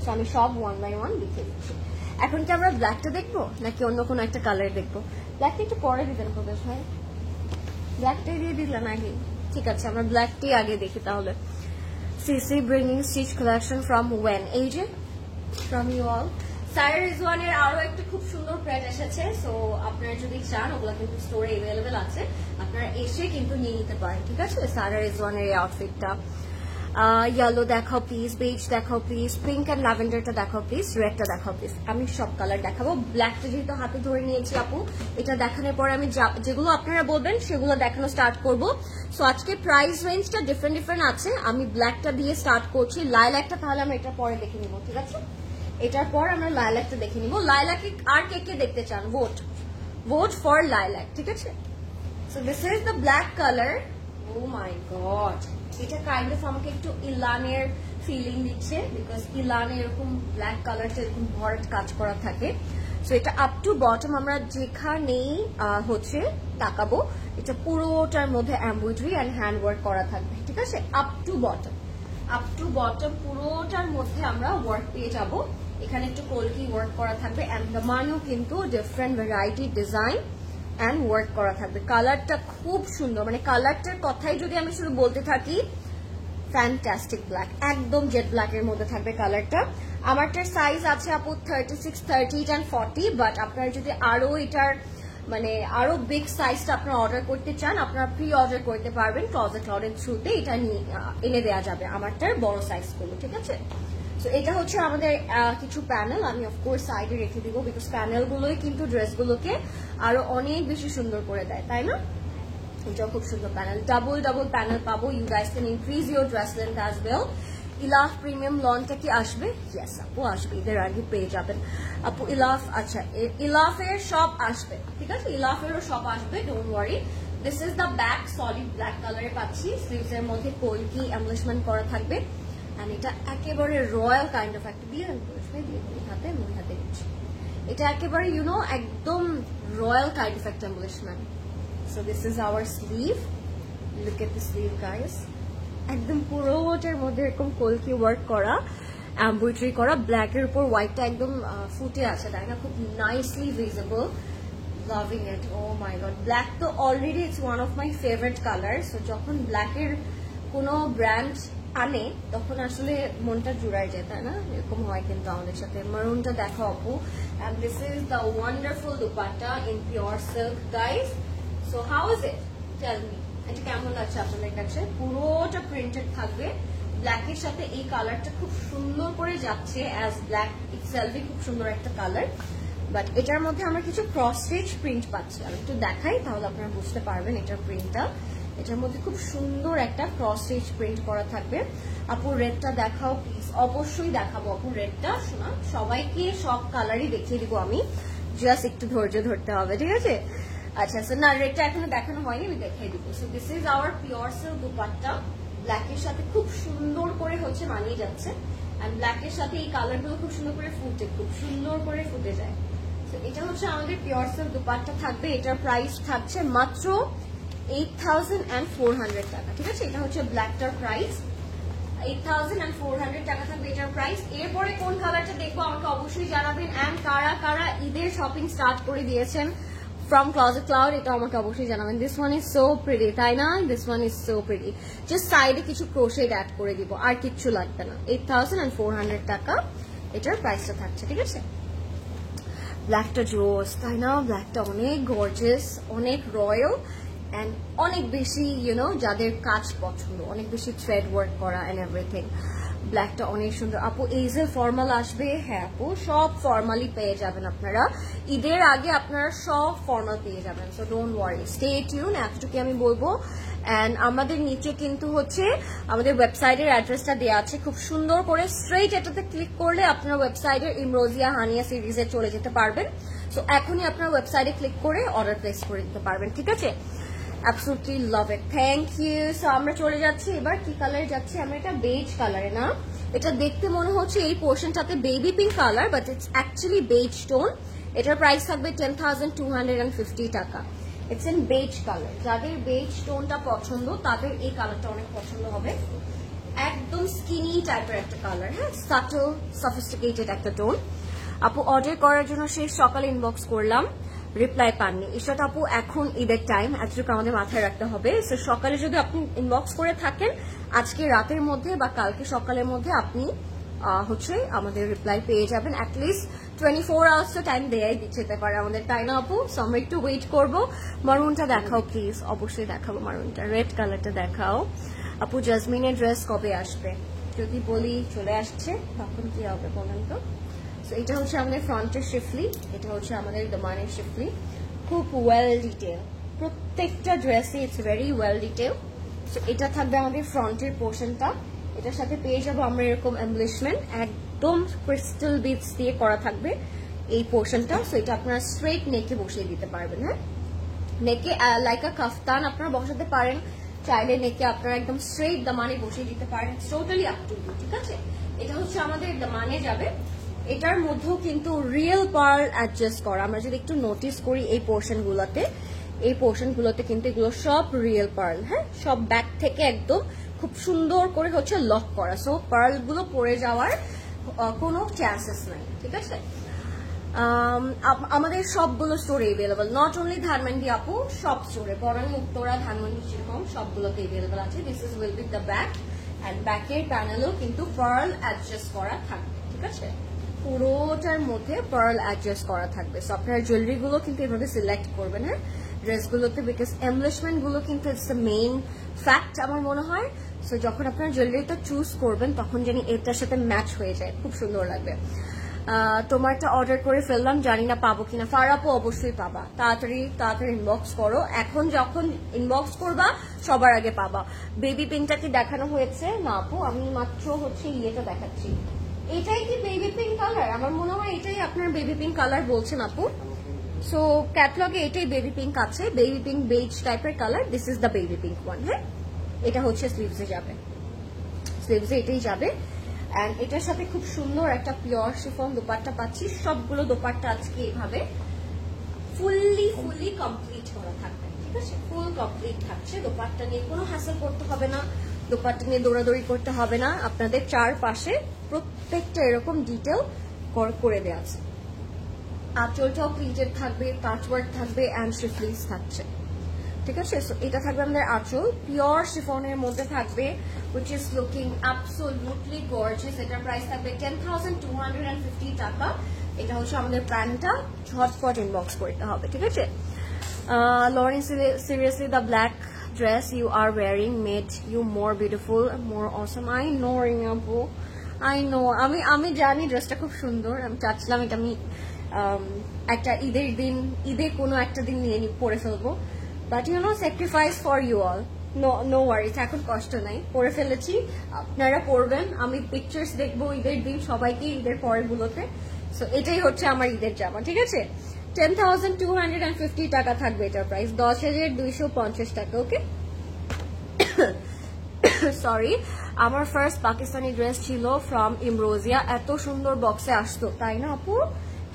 সো আমি সব ওয়ান বাই ওয়ান দেখিয়ে দিচ্ছি। এখন কি আমরা ব্ল্যাকটা দেখবো নাকি অন্য কোনো একটা কালার দেখবো? ব্ল্যাকটা একটু পরে দিতেন প্রবেশ ভাই, ব্ল্যাকটাই দিয়ে দিলাম আগে। ঠিক আছে, আমরা ব্ল্যাকটাই আগে দেখি তাহলে। CC bringing stitch collection from when? এই যে from you all. সারা রিজওয়ানের আরো একটা খুব সুন্দর প্রিন্ট এসেছে। সো আপনারা যদি চান ওগুলো কিন্তু স্টোরে अवेलेबल আছে, আপনারা এসে কিন্তু নিয়ে নিতে পারেন, ঠিক আছে? সারা রিজওয়ানের এই আউটফিটটা येलो দেখাও প্লিজ, বেজ দেখাও প্লিজ, পিঙ্ক এন্ড ল্যাভেন্ডারটা দেখাও প্লিজ, রেডটা দেখাও প্লিজ। আমি সব কালার দেখাবো। ব্ল্যাকটা যেহেতু হাতে ধরে নিয়েছি আপু, এটা দেখানোর পরে আমি যেগুলো আপনারা বলবেন সেগুলো দেখানো স্টার্ট করব। সো আজকে প্রাইস রেঞ্জটা ডিফারেন্ট আছে। আমি ব্ল্যাকটা দিয়ে স্টার্ট করছি। লাইলাকটা তাহলে আমরা এটা পরে দেখে নিব, ঠিক আছে? এটার পর আমরা লাইলাকটা দেখে নিব। লাইলাকে আর কে দেখতে চান? ভোট ফর লাইলাক, ঠিক আছে? So this is the black colour. Oh my god, এটা কাইন্ড অফ আমাকে একটু ইলানের ফিলিং দিচ্ছে, বিকজ ইলানে এরকম ব্ল্যাক কালারটা এরকম ভরাট কাজ করা থাকে। সো এটা আপ টু বটম আমরা যেখানেই হচ্ছে তাকাবো, এটা পুরোটার মধ্যে এমব্রয়ডারি অ্যান্ড হ্যান্ড ওয়ার্ক করা থাকবে, ঠিক আছে? আপ টু বটম পুরোটার মধ্যে আমরা ওয়ার্ক পেয়ে যাব। এখানে একটু কলকি ওয়ার্ক করা থাকবে, অ্যান্ড দামানেও কিন্তু different variety design and work করা থাকবে। কালারটা খুব সুন্দর, মানে কালারটার কথাই যদি আমি শুধু বলতে থাকি, ফ্যান্টাস্টিক ব্ল্যাক, একদম জেড ব্ল্যাকের মধ্যে থাকবে কালারটা। আমারটার সাইজ আছে আপু 36, 30 and 40, বাট আপনারা যদি আরো এটার মানে আরো বিগ সাইজটা আপনারা অর্ডার করতে চান, আপনারা প্রি অর্ডার করতে পারবেন ক্লজেট ক্লাউডের থ্রুতে, এটা এনে দেওয়া যাবে আমারটার বড় সাইজগুলো, ঠিক আছে। সো এটা হচ্ছে আমাদের কিছু প্যানেল, আমি অফকোর্স সাইডে রেখে দিব, বিকজ প্যানেলগুলোই কিন্তু ড্রেসগুলোকে আরো অনেক বেশি সুন্দর করে দেয়, তাই না? এটাও খুব সুন্দর প্যানেল, ডাবল প্যানেল পাবো। You guys can increase your dress length as well. Elaf premium লনটা কি আসবে? ইয়েস আপু আসবে, এদের আগে পেয়ে যাবেন আপু ইলাফ। আচ্ছা ইলাফের সব আসবে, ঠিক আছে, ইলাফেরও সব আসবে, don't worry. This is the back, solid black কালারে পাচ্ছি, স্লিভস এর মধ্যে কলকি এমব্লিশমেন্ট করা থাকবে। এন্ড এটা একেবারে রয়্যাল কাইন্ড অফ একটা দিয়ে হাতে মুই হাতে দিচ্ছি, এটা একেবারে ইউনো একদম রয়্যাল কাইন্ড অফ একটা embellishment. So this is our sleeve, look at the sleeve guys, একদম পুরোটার মধ্যে এরকম কলকি ওয়ার্ক করা, এমব্রয়ডারি করা, ব্ল্যাক এর উপর হোয়াইটটা একদম ফুটে আছে, তাই না? খুব nicely visible, loving it. Oh my God, black তো already it's one of my favourite colour. So যখন ব্ল্যাকের কোনো ব্র্যান্ড আনে তখন আসলে মনটা জুড়াই যায়, তাই না? এরকম হয় কিন্তু আমাদের সাথে। মারুনটা দেখো আপু, and this is the wonderful dupatta in pure silk guys. So how is it? Tell me, এটা কেমন লাগছে আপনাদের কাছে? পুরোটা প্রিন্টেড থাকবে, ব্ল্যাকের সাথে এই কালারটা খুব সুন্দর করে যাচ্ছে, অ্যাজ ব্ল্যাক ইটসেলফই খুব সুন্দর একটা কালার। বাট এটার মধ্যে আমরা কিছু ক্রস স্টিচ প্রিন্ট পাচ্ছি, আমি একটু দেখাই তাহলে আপনারা বুঝতে পারবেন এটার প্রিন্টটা। এটার মধ্যে খুব সুন্দর একটা ক্রস স্টিচ প্রিন্ট করা থাকবে। আপু রেডটা দেখাও প্লিজ। অবশ্যই দেখাবো আপু রেডটা, শোনা সবাইকে সব কালারই দেখিয়ে দিব আমি, জাস্ট একটু ধৈর্য ধরতে হবে, ঠিক আছে? আচ্ছা সো না, রেডটা এখনো দেখানো হয়নি, আমি দেখিয়ে দিব। So this is hour pure silk dupatta, ব্ল্যাকের সাথে খুব সুন্দর করে হচ্ছে মানিয়ে যাচ্ছে, এন্ড ব্ল্যাকের সাথে এই কালারগুলো খুব সুন্দর করে ফুটে, খুব সুন্দর করে ফুটে যায়। সো এটা হচ্ছে আমাদের পিওর সিল্ক দুপাট্টা থাকবে, এটার প্রাইস থাকছে মাত্র 8,400 টাকা, ঠিক আছে? এটা হচ্ছে ব্ল্যাকটার প্রাইস, 8,400 টাকা থাকবে এটার প্রাইস। এরপরে কোন কালারটা দেখবো আমাকে অবশ্যই জানাবেন, এন্ড কারা কারা ঈদের শপিং স্টার্ট করে দিয়েছেন ফ্রম ক্লজেট ক্লাউড, এটা আমাকে অবশ্যই জানাবেন। This one is so pretty, তাই না? This one is so pretty, just সাইডে কিছু ক্রোশেড অ্যাড করে দিব, আর কিচ্ছু লাগবে না। 8,400 টাকা এটার প্রাইসটা থাকছে, ঠিক আছে? ব্ল্যাকটা জোস, তাই না? ব্ল্যাকটা অনেক গর্জিয়াস, অনেক রয়্যাল, অ্যান্ড অনেক বেশি ইউনো যাদের কাজ পছন্দ, অনেক বেশি থ্রেড ওয়ার্ক করা অ্যান্ড এভরিথিং। ব্ল্যাকটা অনেক সুন্দর। আপু এই যে ফর্মাল আসবে, হ্যাঁ আপু সব ফর্মালি পেয়ে যাবেন আপনারা, ঈদের আগে আপনারা সব ফর্মাল পেয়ে যাবেন। So don't worry, stay tune, এতটুকু আমি বলবো। অ্যান্ড আমাদের নিচে কিন্তু হচ্ছে আমাদের ওয়েবসাইটের অ্যাড্রেসটা দেওয়া আছে, খুব সুন্দর করে স্ট্রেইট এটাতে ক্লিক করলে আপনারা ওয়েবসাইটের ইমরোজিয়া হানিয়া সিরিজে চলে যেতে পারবেন। সো এখনই আপনারা ওয়েবসাইটে ক্লিক করে অর্ডার প্লেস করে দিতে পারবেন, ঠিক আছে? Absolutely love it, thank you. So আমরা চলে যাচ্ছি এবার কি কালারে যাচ্ছি আমরা, এটা বেজ কালারে না, এটা দেখতে মনে হচ্ছে এই পোর্শনটাতে baby pink colour, but it's actually beige tone. এটার প্রাইস থাকবে 10,250 টাকা। ইটস ইন বেজ কালার, যাদের বেজ টোনটা পছন্দ তাদের এই কালারটা অনেক পছন্দ হবে, একদম স্কিনি টাইপের একটা কালার, হ্যাঁ, সাটল সফিস্টিকেটেড একটা টোন। আপু অর্ডার করার জন্য শেষ সকালে ইনবক্স করলাম, রিপ্লাই পাননি। ঈশ্বর আপু এখন ঈদের টাইম, এতটুকু আমাদের মাথায় রাখতে হবে। সো সকালে যদি আপনি ইনবক্স করে থাকেন, আজকে রাতের মধ্যে বা কালকে সকালের মধ্যে আপনি হচ্ছে আমাদের রিপ্লাই পেয়ে যাবেন। অ্যাটলিস্ট 24 আওয়ার্স তো টাইম দেয়াই যেতে পারে আমাদের, তাই না আপু? সো আমরা একটু ওয়েট করবো। মারুনটা দেখাও প্লিজ, অবশ্যই দেখাবো মারুনটা, রেড কালারটা দেখাও। আপু জাসমিনের ড্রেস কবে আসবে? যদি বলি চলে আসছে, তখন কি হবে বলেন তো? এটা হচ্ছে আমাদের ফ্রন্টের শিফলি, এটা হচ্ছে আমাদের দমানের শিফলি, খুব ওয়েল ডিটেল, প্রত্যেকটা ড্রেসে it's very well detail. So এটা থাকবে আমাদের ফ্রন্টের পোর্শনটা, এটার সাথে পেয়ে যাবো আমরা এরকম এমব্লিশমেন্ট, একদম ক্রিস্টাল বিটস দিয়ে করা থাকবে এই পোর্শনটা। সো এটা আপনারা স্ট্রেট নেকে বসিয়ে দিতে পারবেন, হ্যাঁ, নেকে লাইক আ কাফতান আপনারা বসাতে পারেন, চাইলে নেকে আপনারা একদম স্ট্রেট দামানে বসিয়ে দিতে পারেন, টোটালি আপ টু ইউ, ঠিক আছে? এটা হচ্ছে আমাদের দামানে যাবে, এটার মধ্যেও কিন্তু রিয়েল পার্ল অ্যাডজাস্ট করা। আমরা যদি একটু নোটিস করি এই পোর্শনগুলোতে কিন্তু এগুলো সব রিয়েল পার্ল, হ্যাঁ, সব ব্যাক থেকে একদম খুব সুন্দর করে হচ্ছে লক করা। সো পার্লগুলো পড়ে যাওয়ার কোনো চান্সেস নাই, ঠিক আছে? আমাদের সবগুলো স্টোরে এভেলেবল, নট অনলি ধানমন্ডি আপু, সব স্টোরে, বনানী, উত্তরা, ধানমন্ডি, সেরকম সবগুলোতে এভেলেবল আছে। This is will be the back, and ব্যাকের প্যানেলও কিন্তু পার্ল অ্যাডজাস্ট করা থাকবে, ঠিক আছে? পুরোটার মধ্যে পার্ল অ্যাডজাস্ট করা থাকবে। সো আপনার জুয়েলারি গুলো কিন্তু এভাবে সিলেক্ট করবেন, হ্যাঁ, ড্রেসগুলোতে, বিকজ এমব্লিশমেন্ট গুলো কিন্তু ইটস দ্য মেইন ফ্যাক্ট আমার মনে হয়। সো যখন আপনার জুয়েলারিটা চুজ করবেন তখন যেন এটার সাথে ম্যাচ হয়ে যায়, খুব সুন্দর লাগবে। তোমারটা অর্ডার করে ফেললাম, জানি না পাবো কিনা। ফারাপো অবশ্যই পাবা, তাড়াতাড়ি তাড়াতাড়ি ইনবক্স করো। এখন যখন ইনবক্স করবা সবার আগে পাবা। বেবি পিঙ্কটা কি দেখানো হয়েছে? না আপু, আমি মাত্র হচ্ছে ইয়েটা দেখাচ্ছি। এটাই কি বেবি পিঙ্ক কালার? আমার মনে হয় এটাই আপনার বেবি পিঙ্ক কালার বলছেন আপু। সো ক্যাটলগে এটাই বেবি পিঙ্ক আছে, বেবি পিঙ্ক বেজ টাইপের colour. This is the baby pink one. হ্যাঁ, এটা হচ্ছে স্লিভসে যাবে, স্লিভসে এটাই যাবে। এন্ড এটার সাথে খুব সুন্দর একটা পিওর শিফন দোপাট্টা পাচ্ছি। সবগুলো দোপাট্টা আজকে এভাবে ফুললি কমপ্লিট করা থাকবে, ঠিক আছে? ফুল কমপ্লিট থাকছে। দোপাট্টা নিয়ে কোনো হ্যাসেল করতে হবে না, দোপাট্টা নিয়ে দৌড়াদৌড়ি করতে হবে না। আপনাদের চারপাশে প্রত্যেকটা এরকম ডিটেল করে দেওয়া আছে। আঁচলটাও প্রিন্টেড থাকবে, কাটওয়ার্ক থাকবে এন্ড শিফলিস থাকছে, ঠিক আছে? সো এটা থাকবে আমাদের আঁচল, পিওর শিফনের মধ্যে থাকবে, which is looking absolutely gorgeous. এটার প্রাইস থাকবে 10,250 টাকা। এটা হচ্ছে আমাদের প্ল্যানটা, ঝটপট ইনবক্স করতে হবে, ঠিক আছে? Lauren, seriously, the black dress you are wearing made you more beautiful, more awesome. I know, Ringapu, I know. আমি জানি ড্রেসটা খুব সুন্দর। আমি চাচ্ছিলাম এটা আমি একটা ঈদের কোনো একটা দিন নিয়ে পরে ফেলবো, but you know, sacrifice for you all. No worries, এখন কষ্ট নাই, পরে ফেলেছি, আপনারা পরবেন। আমি পিকচার্স দেখবো ঈদের দিন সবাইকে, ঈদের পরের গুলোতে। সো এটাই হচ্ছে আমার ঈদের জামা, ঠিক আছে? 10,250 টাকা থাকবে এটার প্রাইস, 10,250 টাকা। ওকে, সরি, আমার ফার্স্ট পাকিস্তানি ড্রেস ছিল ফ্রম ইমরোজিয়া। এত সুন্দর বক্সে আসতো, তাই না আপু?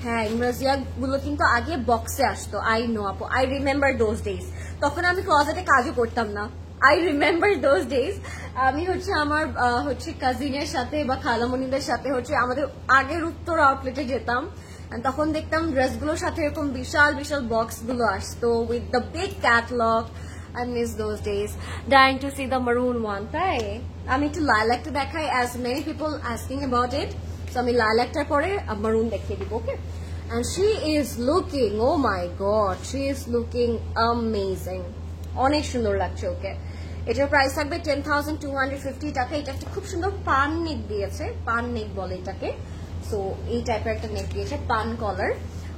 হ্যাঁ, ইমরোজিয়া গুলো কিন্তু আগে বক্সে আসতো। আই নো আপু, আই রিমেম্বার দোজ ডেজ। তখন আমি ক্লজেটে কাজও করতাম না। I remember those days. আমি হচ্ছে আমার হচ্ছে কাজিনের সাথে বা খালামণিদের সাথে হচ্ছে আমাদের আগের উত্তর আউটলেটে যেতাম, তখন দেখতাম ড্রেসগুলোর সাথে এরকম বিশাল বিশাল বক্স গুলো আসতো with the big catalogue. I miss those days. Dying to see the maroon one. তাই আমি একটু লাইলাকটা দেখাই, as many people asking about it. So আমি লাইলাকটার পরে maroon দেখিয়ে দিব, ওকে? And she is looking, oh my god, she is looking amazing. অনেক সুন্দর লাগছে ওকে। এটার প্রাইস থাকবে 10,250 টাকা। এটা একটা খুব সুন্দর পান নেক দিয়েছে, পান নেক বলে এটাকে। সো এই টাইপের একটা নেক দিয়েছে, পান কলার,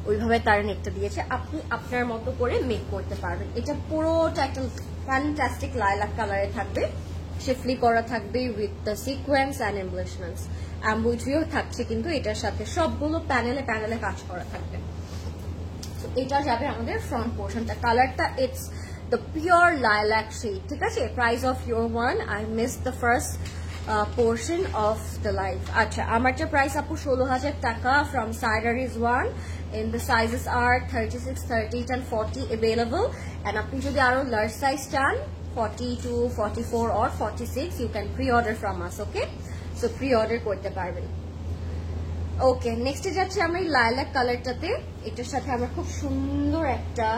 ওইভাবে তার নেকটা দিয়েছে। আপনি আপনার মতো করে মেক করতে পারবেন। এটা পুরোটা একটা ফ্যান্টাস্টিক লাইলাক কালারে থাকবে, শিফলি করা থাকবে উইথ দ্য সিকোয়েন্স অ্যান্ড এমব্লিশমেন্টস। অ্যাম্বুইট্রিও থাকছে কিন্তু এটার সাথে, সবগুলো প্যানেলে প্যানেলে কাজ করা থাকবে। তো এটা যাবে আমাদের ফ্রন্ট পোর্শনটা। কালারটা it's the pure lilac shade, ঠিক আছে? Price of your one, I miss the first portion of the life. আচ্ছা, আমার যে প্রাইস আপু 16,000 টাকা from Sideries one, and the sizes are 36, 38 and 40 available. And আপনি যদি আরো লার্জ সাইজ চান 42, 44 or 46, you can pre-order from us, okay? So pre-order করতে পারবেন। ওকে, নেক্সটে যাচ্ছে আমরা এই লাইলাক কালারটাতে। এটার সাথে আমরা খুব সুন্দর একটা,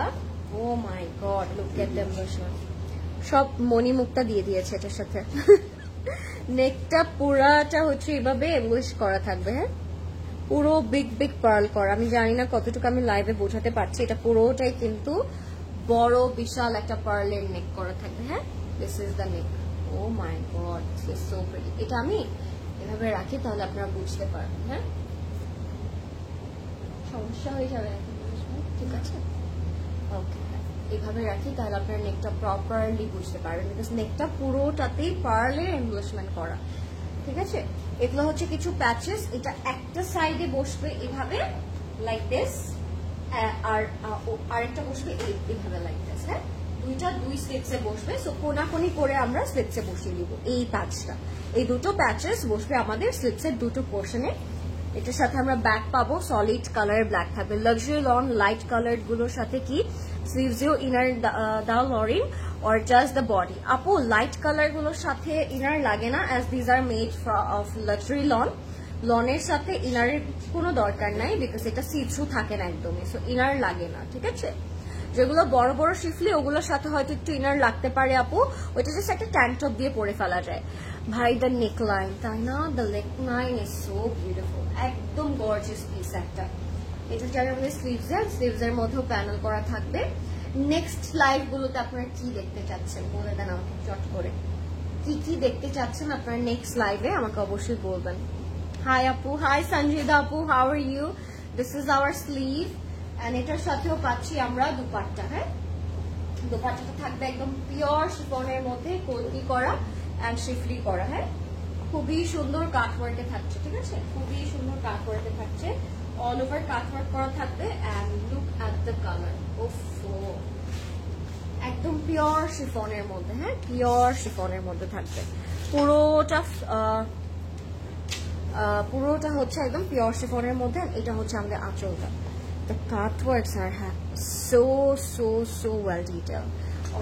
ও my god, look at them, সব মণিমুক্তা দিয়ে দিয়েছে এটার সাথে। নেকটা পুরাটা হচ্ছে এভাবে এমব্লিশ করা থাকবে, হ্যাঁ, পুরো বিগ বিগ পার্ল করা। আমি জানি না কতটুকু আমি লাইভে বোঝাতে পারছি, এটা পুরোটাই কিন্তু বড় বিশাল একটা পার্লের নেক করা থাকবে, হ্যাঁ। This is the neck, oh my god, this is so pretty. এটা আমি এভাবে রাখি, তাহলে আপনারা বুঝতে পারবেন, হ্যাঁ, সমস্যা হয়ে যাবে, ঠিক আছে? ওকে, এইভাবে রাখি, তাহলে আপনার নেকটা প্রপারলি বুঝতে পারবেন, বিকজ নেকটা পুরোটাতেই পার্লের এমব্লিশমেন্ট করা, ঠিক আছে? এগুলো হচ্ছে কিছু প্যাচেস। এটা একটা সাইডে বসবে এভাবে লাইক দিস, আর আরেকটা বসবে এইভাবে লাইক দিস, হ্যাঁ, দুইটা দুই স্লিপসে বসবে। সো কোনাকুনি করে আমরা স্লিপসে বসিয়ে দিব এই প্যাচটা। এই দুটো প্যাচেস বসবে আমাদের স্লিপসের দুটো পোর্শনে। এটার সাথে আমরা ব্যাক পাবো, সলিড কালারের ব্ল্যাক থাকবে। লাক্সারি লন লাইট কালার গুলোর সাথে কি স্লিভসেও ইনার দাও লরিং, or just the body? আপু, লাইট কালার গুলোর সাথে ইনার লাগে না, as these are made of luxury lawn. লনের সাথে ইনারের কোনো দরকার নাই, বিকজ এটা সি থ্রু থাকে না একদমই, সো ইনার লাগে না, ঠিক আছে? যেগুলো বড় বড় শিফলি ওগুলোর সাথে হয়তো একটু ইনার লাগতে পারে আপু, ওইটা জাস্ট একটা ট্যাঙ্ক টপ দিয়ে পরে ফেলা যায়। ভাই দ্য নেক লাইন, তাই না? The neck line is so beautiful, একদম গর্জিয়াস পিস একটা। এটা যারা আমাদের স্লিভস এর মধ্যেও প্যানেল করা থাকবে। নেক্সট লাইভ গুলোতে আপনারা কি দেখতে চাচ্ছেন বলে দেন আমাকে চট করে, কি কি দেখতে চাচ্ছেন আপনারা নেক্সট লাইভে আমাকে অবশ্যই বলবেন। হাই আপু, হাই সঞ্জিদা আপু, how are you? This is our sleeve and এটার সাথেও পাচ্ছি আমরা দুপাট্টা। হ্যাঁ, দুপাট্টাটা থাকবে একদম পিওর শিফনের মধ্যে কলকি করা এন্ড শিফলি করা। হ্যাঁ, খুবই সুন্দর কাটওয়ার্কে থাকছে, ঠিক আছে, খুবই সুন্দর কাটওয়ার্কে থাকছে, অল ওভার কাটওয়ার্ক করা থাকবে and look at the colour, ওফো একদম পিওর শিফনের মধ্যে। হ্যাঁ, পিওর শিফনের মধ্যে থাকবে পুরোটা হচ্ছে একদম পিওর শিফনের মধ্যে। এটা হচ্ছে আমাদের আঁচলটা। The cutworks are so so so well detail,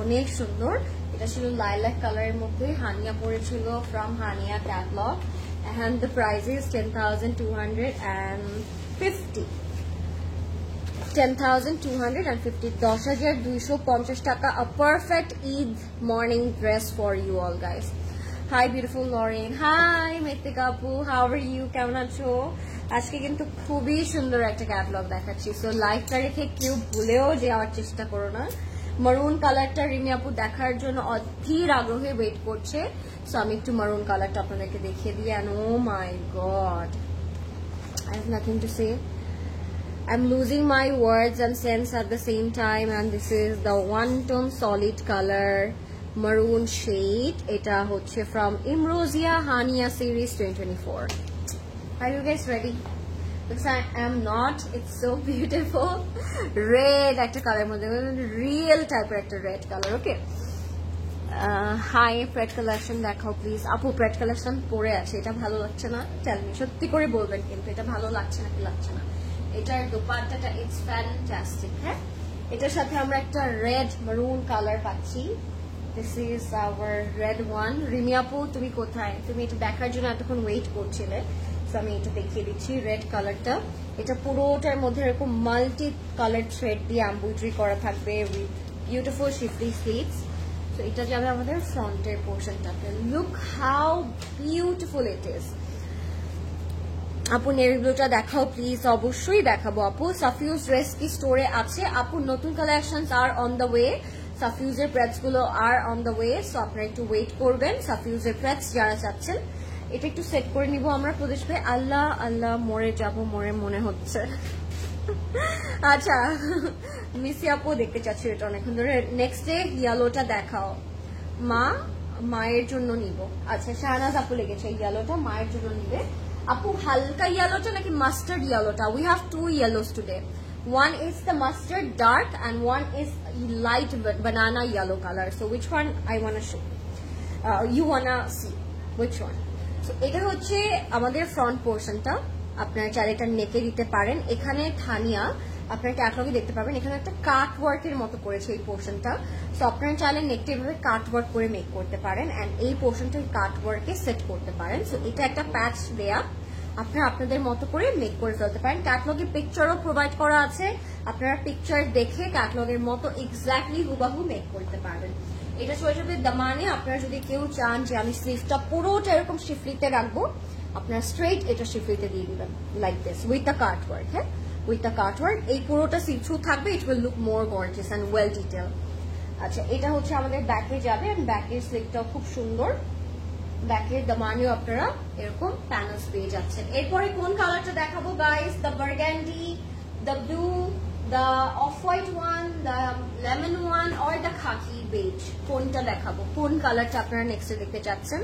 অনেক সুন্দর। এটা ছিল লাইলাক কালারের মধ্যে, হানিয়া পড়েছিল from Hania catalogue and the price is 10,250 10,250, 10,250 টাকা। A perfect Eid morning dress for you all guys. Hi beautiful Lauren, hi Metika Apu, how are you? কেমন আছো? আজকে কিন্তু খুবই সুন্দর একটা ক্যাটালগ দেখাচ্ছি, সো লাইভটা রেখে কেউ ভুলেও যাওয়ার চেষ্টা করো না। মারুন কালারটা রিমি আপু দেখার জন্য অধীর আগ্রহে ওয়েট করছে, সো আমি একটু মারুন কালারটা আপনাদেরকে দেখিয়ে দিই। and oh my god, I have nothing to say. I'm losing my words and sense at the same time, and this is the one tone solid color maroon shade. Eta hoche from Imrosia Hania series 2024. Are you guys ready? Because I am not. It's so beautiful. Red একটা colour মধ্যে, real type একটা red color. Okay. Hi Pret collection দেখাও please আপু। Pret collection পরে আছে, এটা ভালো লাগছে না? Tell me, সত্যি করে বলবেন কিন্তু এটা ভালো লাগছে নাকি লাগছে না। এটার দোপাট্টাটা ইটস ফ্যান্টাস্টিক। হ্যাঁ, এটার সাথে আমরা একটা রেড মারুন কালার পাচ্ছি। This is hour red one. Rimi আপু তুমি কোথায়? তুমি এটা দেখার জন্য এতক্ষণ ওয়েট করছিলে, সো আমি এটা দেখিয়ে দিচ্ছি রেড কালারটা। এটা পুরোটার মধ্যে এরকম মাল্টি কালার থ্রেড দিয়ে এমব্রয়ডারি করা থাকবে with beautiful schiffli sleeves. So এটা যাবে আমাদের ফ্রন্টের পোর্শনটাতে। Look how beautiful it is. আপু নেভি ব্লুটা দেখাও প্লিজ। অবশ্যই দেখাবো আপু। সাফিউজ ড্রেস কি স্টোরে আছে আপু? নতুন কালেকশনস আর অন দ্য ওয়ে, সাফিউজের প্রেটস গুলো আর অন দ্য ওয়ে, সো আপনারা একটু ওয়েট করবেন। সাফিউজের প্রেটস যারা চাচ্ছেন, এটা একটু সেট করে নিব আমরা প্রদেশ ভাই। আল্লাহ আল্লাহ মরে যাবো মরে মনে হচ্ছে। আচ্ছা মিসি আপু দেখতে চাচ্ছি এটা অনেকক্ষণ ধরে। নেক্সট ডে ইয়েলোটা দেখাও। মায়ের জন্য নিব। আচ্ছা শাহনাজ আপু লেগেছে ইয়েলোটা মায়ের জন্য নিবে আপু। হালকা ইয়েলোটা নাকি মাস্টার্ড ইয়েলোটা? We have two yellows today. One is the mustard dark and one is light banana yellow color. So which one I wanna show? You wanna see which one? So এটা হচ্ছে আমাদের ফ্রন্ট পোর্শনটা। আপনারা চাইলে এটা নেকে দিতে পারেন। এখানে থানিয়া আপনারা ক্যাটালগে দেখতে পাবেন, এখানে একটা কাট ওয়ার্কের মতো করেছে এই পোর্শনটা। সো আপনারা চাইলে নেকটা এভাবে কাট ওয়ার্ক করে মেক করতে পারেন এন্ড এই পোর্শনটা কাট ওয়ার্কে সেট করতে পারেন। সো এটা একটা প্যাচ দেয়া, আপনারা আপনাদের মতো করে মেক করে ফেলতে পারেন। ক্যাটালগে পিকচারও প্রোভাইড করা আছে, আপনারা পিকচার দেখে ক্যাটালগের মতো এক্স্যাক্টলি হুবাহু মেক করতে পারবেন। এটা চলে যাবে দামানে। আপনারা যদি কেউ চান যে আমি স্লিভটা পুরোটা এরকম শিফলিতে রাখবো, আপনারা স্ট্রেট এটা শিফলিতে দিয়ে দিবেন like this with the cut work. হ্যাঁ, উইথ দ্য কাট ওয়ার্ক এই পুরোটা সি থ্রু থাকবে। It will look more gorgeous and well detail. আচ্ছা এটা হচ্ছে আমাদের ব্যাকে যাবে এন্ড ব্যাকের স্লিভটাও খুব সুন্দর। ব্যাকের দামানেও আপনারা এরকম প্যানেলস পেয়ে যাচ্ছেন। এরপরে কোন কালারটা দেখাবো guys? The burgundy, the blue, the off white one, the lemon one or the khaki beige, কোনটা দেখাবো? কোন কালারটা আপনারা নেক্সটে দেখতে চাচ্ছেন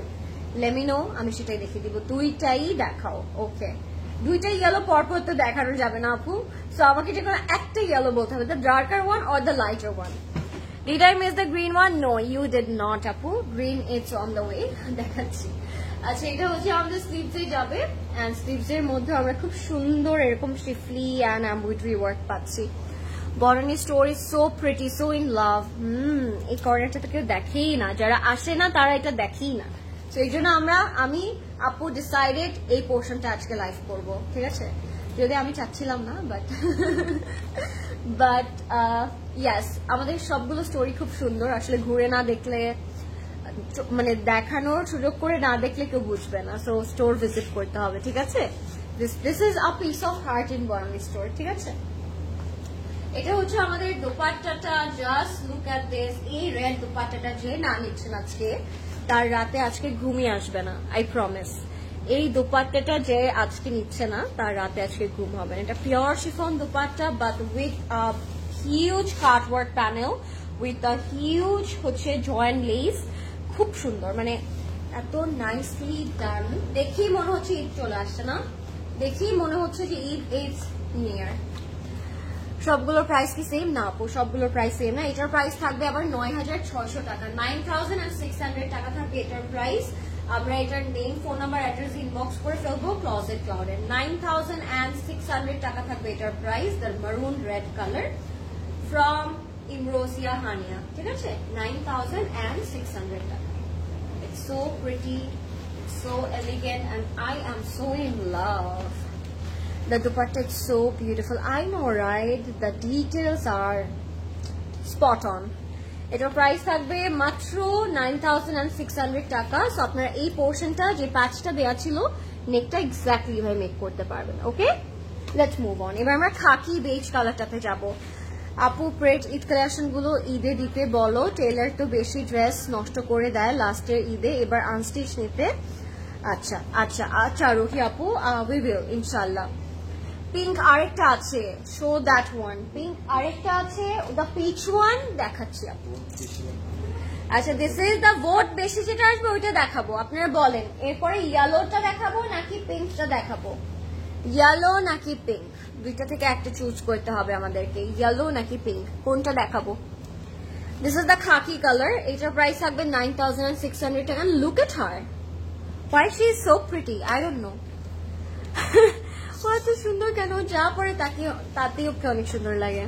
লেমিনো, আমি সেটাই দেখিয়ে দিব। দুইটাই দেখাও। ওকে, দুইটাই ইয়েলো পরপর তো দেখানো যাবে না আপু, সো আমাকে যে কোনো একটা ইয়েলো বলতে হবে, the darker one or the lighter one. Did I miss the green one? No, you did not, Apu. Green is on the way. দেখাচ্ছি। আচ্ছা এটা হচ্ছে আমাদের স্লিভসে যাবে এন্ড স্লিভসের মধ্যে আমরা খুব সুন্দর এরকম শিফলি এন্ড এমব্রয়ডারি ওয়ার্ক পাচ্ছি। বরনি store is so pretty, so in love. এই কর্নারটা তো কেউ দেখেই না, যারা আসে না তারা এটা দেখেই না। তো এই জন্য আমি আপু ডিসাইডেড এই পোর্শনটা আজকে লাইভ করব, ঠিক আছে? যদি আমি চাচ্ছিলাম না, বাট বাট ইয়াস, আমাদের সবগুলো স্টোরি খুব সুন্দর। আসলে ঘুরে না দেখলে, মানে দেখানোর সুযোগ করে না দেখলে কেউ বুঝবে না। সো স্টোর ভিজিট করতে হবে, ঠিক আছে? This is a piece of heart in Banani store, ঠিক আছে? এটা হচ্ছে আমাদের দোপাট্টাটা। Just look at this. এই রেড দোপাট্টাটা যে না নিচ্ছেন আজকে, তার রাতে আজকে ঘুমিয়ে আসবে না, আই প্রমিস। এই দোপাট্টাটা যে আজকে নিচ্ছে না, তার রাতে আজকে ঘুম হবে না। এটা pure chiffon dupatta, but with a huge cutwork panel, with a huge হচ্ছে জয়েন্ট লেস। খুব সুন্দর, মানে এত নাইসলি ডান। দেখেই মনে হচ্ছে ঈদ চলে আসছে না? দেখেই মনে হচ্ছে যে ঈদ ইজ নিয়ার। সবগুলোর প্রাইস কি সেম? না আপু, সবগুলোর প্রাইস সেম না। এটার প্রাইস থাকবে আবার 9600 টাকা, 9600 টাকা থাকবে এটার প্রাইস। আমরা এটার name, phone number, address inbox করে ফেলবো ক্লজেট ক্লাউডে। 9600 টাকা থাকবে এটার প্রাইস। দ্য মারুন রেড কালার ফ্রম ইমরোজিয়া হানিয়া, ঠিক আছে? 9600 টাকা। It's so pretty, so elegant, and I am so in love. The dupatta is so beautiful. I know, right? The details are spot on. এটার প্রাইস থাকবে মাত্র 9600 টাকা। সো আপনারা এই পোর্শনটা, যে প্যাচটা দেওয়া ছিল, নেকটা এক্স্যাক্টলি ভাবে মেক করতে পারবেন। ওকে, লেটস মুভ অন। এবার আমরা খাকি বেজ কালারটাতে যাব। আপু প্রেট ঈদ কালেকশন গুলো ঈদে দিতে বলো, টেলার তো বেশি ড্রেস নষ্ট করে দেয় লাস্টের ঈদে, এবার আনস্টিচ নিতে। আচ্ছা আচ্ছা আচ্ছা রুহি আপু, উই উইল ইনশাআল্লাহ। পিঙ্ক আরেকটা আছে, শো দ্যাট ওয়ান। পিঙ্ক আরেকটা আছে, দ্য পিচ ওয়ান দেখাচ্ছি আপু। আচ্ছা, দিস ইজ দ্য ভোট। বেশি যেটা আসবে ওইটা দেখাবো, আপনারা বলেন। এরপরে ইয়েলোটা দেখাবো নাকি পিঙ্কটা দেখাবো? ইয়েলো নাকি পিঙ্ক, দুইটা থেকে একটা চুজ করতে হবে আমাদেরকে। ইয়েলো নাকি পিঙ্ক, কোনটা দেখাবো? This is the khaki colour. এটার প্রাইস থাকবে 9600 টাকা। Look at her, why she is so pretty, I don't know. ও এত সুন্দর কেন, যা পরে তাতেই ওকে অনেক সুন্দর লাগে।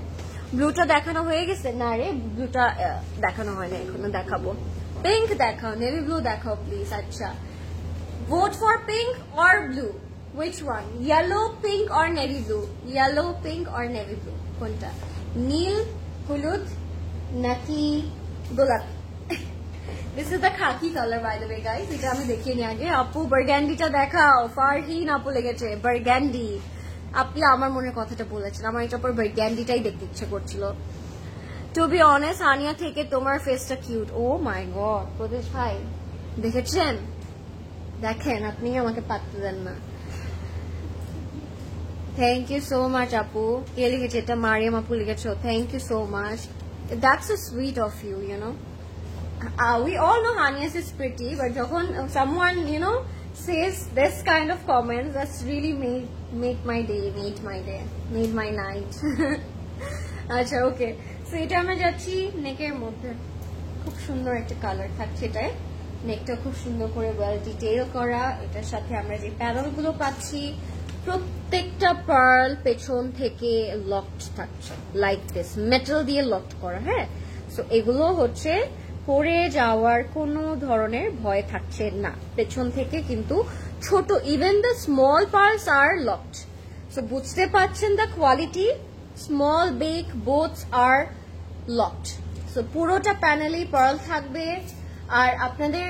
ব্লুটা দেখানো হয়ে গেছে? না রে, ব্লুটা দেখানো হয়নি এখনো, দেখাবো। পিঙ্ক দেখাও, নেভি ব্লু দেখাও প্লিজ। আচ্ছা, vote for pink or blue, which one? Yellow, pink or navy blue? Yellow, pink or navy blue, কোনটা? নীল, হলুদ নাকি গোলাপি? This is the khaki color, by the way, guys. এটা আমি দেখিয়ে নিই আগে। আপু বার্গান্ডিটা দেখাও। ফারহিন আপু লেগেছে বার্গান্ডি। আপনি আমার মনের কথাটা বলেছেন, আমার এটা পর বার্গান্ডিটাই দেখতে ইচ্ছে করছিল। টু বি অনেস্ট, হানিয়া থেকে তোমার ফেসটা কিউট। ও মাই গড, প্রদেশ ভাই দেখেছেন? দেখেন, আপনি আমাকে পাত্তা দেন না। থ্যাংক ইউ সো মাচ আপু। কে লিখেছে এটা? মারিয়াম আপু লিখেছো, thank you so much. That's so sweet of you, you know. We all know Hania is pretty, but যখন someone, you know, says this kind of comments, that's really made my day, made my night. আচ্ছা, ওকে। So এটা আমরা যাচ্ছি নেকের মধ্যে। খুব সুন্দর একটা কালার থাকছে এটায়। নেকটা খুব সুন্দর করে ওয়েল ডিটেইল করা। এটার সাথে আমরা যে প্যানেল গুলো পাচ্ছি, প্রত্যেকটা পার্ল পেছন থেকে লকড থাকছে, লাইক দিস, মেটাল দিয়ে লকড করা। হ্যাঁ, সো এগুলো হচ্ছে পরে যাওয়ার কোনো ধরনের ভয় থাকছে না পেছন থেকে, কিন্তু ছোট, even the small pearls are locked. So বুঝতে পারছেন the quality, small big both are locked. So পুরোটা প্যানেলই পার্ল থাকবে। আর আপনাদের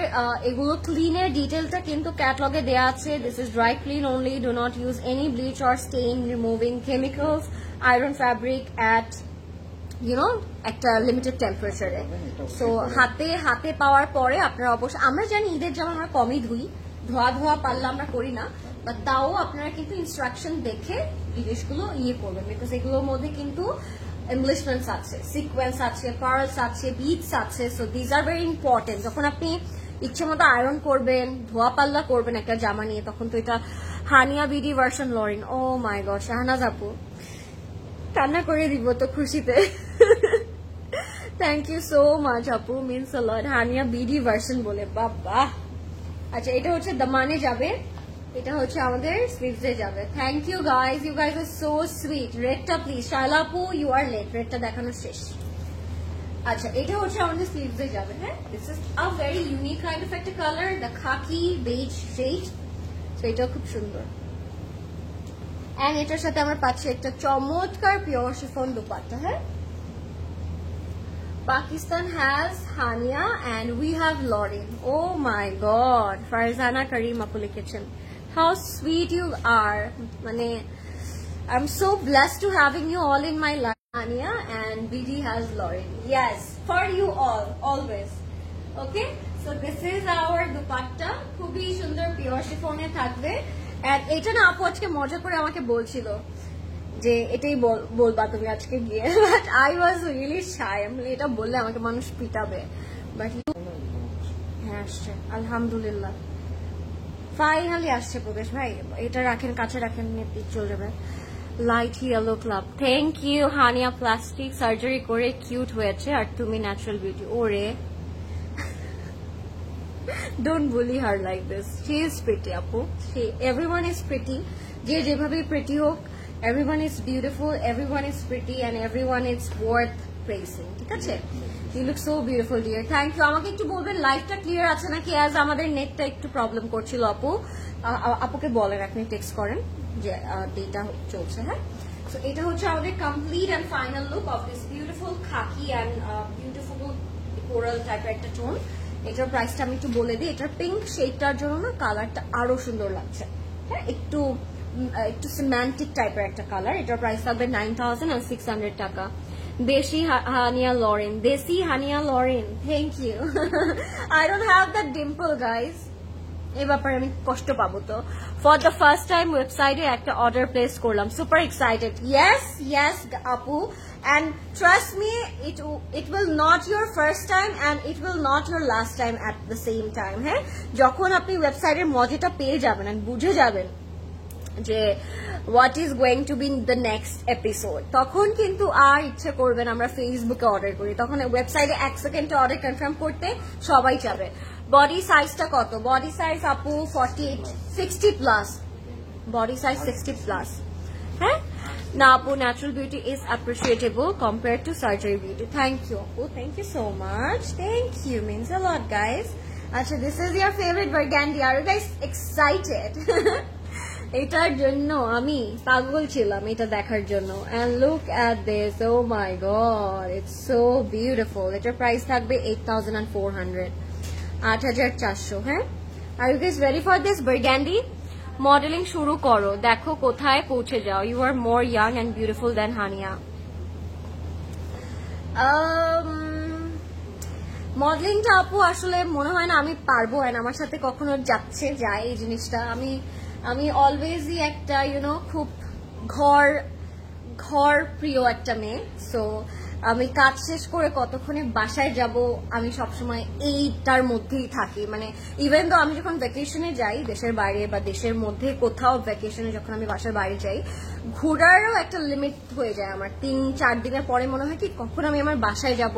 এগুলো ক্লিনের ডিটেলটা কিন্তু ক্যাটালগে দেওয়া আছে। This is dry clean only, do not use any bleach or stain removing chemicals, iron fabric at you know একটা লিমিটেড টেম্পারেচারে। সো হাতে পাওয়ার পরে আপনারা অবশ্যই, আমরা জানি ঈদের যেমন আমরা কমই ধোয়া পারলে আমরা করি না, বাট তাও আপনারা কিন্তু ইনস্ট্রাকশন দেখে জিনিসগুলো করবেন, বিকজ এগুলোর মধ্যে কিন্তু এমব্লিশমেন্টস আছে, সিকোয়েন্স আছে, পার্লস আছে, বিটস আছে। So these are very important. যখন আপনি ইচ্ছে মতো আয়রন করবেন, ধোয়া পাল্লা করবেন একটা জামা নিয়ে, তখন তো এটা Hania BD version Lauren. Oh my god, Shahnaz আপু কান্না করে দিব তো খুশিতে। থ্যাংক ইউ সো মাচ আপু, means a lot. Hania BD version বলে, বাবা। আচ্ছা, এটা হচ্ছে দামানে যাবে, এটা হচ্ছে আমাদের স্লিভসে যাবে। Thank you guys, you guys are so sweet. রেডটা প্লিজ, শায়লা আপু ইউ আর লেট, রেডটা দেখানো শেষ। আচ্ছা, এটা হচ্ছে আমাদের স্লিভসে যাবে। হ্যাঁ, this is a very unique kind of একটা colour, the khaki beige shade. So এটাও খুব সুন্দর। এন্ড এটার সাথে আমরা পাচ্ছি একটা চমৎকার পিওর শিফন দুপাট্টা হ্যাঁ Pakistan has Hania and we have Lauren. Oh my god. Farzana Kareem apu likhechen. How sweet you are. Mane I'm so blessed to having you all in my life. Hania and BD has Lauren. Yes, for you all always. Okay? So this is our dupatta. Khubhi sundar pure chiffon e thakbe. And eta na apu ajke moja kore amake bolchilo. যে এটাই বলবা তুমি আজকে গিয়ে but I was really শাই আমি এটা বললে আমাকে মানুষ পিটাবে বাট হ্যাঁ আসছে আলহামদুলিল্লাহ ফাইনালি আসছে প্রবেশ ভাই এটা রাখেন কাছে রাখেন পিক চলে যাবে light yellow club thank you Hania plastic surgery করে কিউট হয়েছে আর তুমি ন্যাচারাল বিউটি ওরে don't bully her like this she is pretty আপু এভরিওয়ান ইজ প্রিটি যে যেভাবে প্রিটি হোক everyone is beautiful, everyone is pretty and everyone is worth praising ঠিক আছে you look so beautiful dear thank you আমাকে একটু বলবেন লাইভটা ক্লিয়ার আছে নাকি আজ আমাদের নেটটা একটু প্রবলেম করছিল আপু আপুকে বলেন আপনি টেক্সট করেন যে ডেটা চলছে হ্যাঁ সো এটা হচ্ছে আমাদের complete and final look of this beautiful khaki and beautiful coral টাইপের একটা টোন এটার প্রাইসটা আমি একটু বলে দিই এটার পিঙ্ক শেডটার জন্য না কালারটা আরো সুন্দর লাগছে হ্যাঁ একটু সিমেন্টিক টাইপের একটা কালার এটার প্রাইস থাকবে 9600 টাকা দেশি Hania Lauren desi Hania Lauren thank you I don't have that dimple guys এই ব্যাপারে আমি কষ্ট পাবো তো ফর দ্য ফার্স্ট টাইম ওয়েবসাইটে একটা অর্ডার প্লেস করলাম সুপার এক্সাইটেড ইয়েস আপু and trust me it will not your first time and it will not your last time at the same time হ্যাঁ যখন আপনি ওয়েবসাইটের মজাটা পেয়ে যাবেন and বুঝে যাবেন যে what is going to be the next episode তখন কিন্তু আর ইচ্ছে করবেন আমরা ফেসবুকে অর্ডার করি তখন ওয়েবসাইটে 1 সেকেন্ডে অর্ডার কনফার্ম করতে সবাই যাবে বডি সাইজটা কত বডি সাইজ আপু 60 প্লাস বডি সাইজ 60 প্লাস হ্যাঁ না আপু natural beauty is appreciatable compared to surgery beauty thank you আপু thank you so much thank you means a lot guys আচ্ছা this is your favourite burgundy are you guys excited এটার জন্য আমি পাগল ছিলাম এটা দেখার জন্য and look at this oh my god it's so beautiful এটার প্রাইস থাকবে 8400 8400 হ্যাঁ are you guys ready for this burgundy modelling শুরু করো দেখো কোথায় পৌঁছে যাও you are more young and beautiful than Hania মডেলিংটা আপু আসলে মনে হয় না আমি পারবো and আমার সাথে কখনো যায় এই জিনিসটা আমি অলওয়েজই একটা খুব ঘর প্রিয় একটা মেয়ে সো আমি কাজ শেষ করে কতক্ষণে বাসায় যাব আমি সবসময় এইটার মধ্যেই থাকি মানে ইভেন তো আমি যখন ভ্যাকেশনে যাই দেশের বাইরে বা দেশের মধ্যে কোথাও ভ্যাকেশনে যখন আমি বাসার বাইরে যাই ঘোরারও একটা লিমিট হয়ে যায় আমার 3-4 দিনের পরে মনে হয় কি কখন আমি আমার বাসায় যাব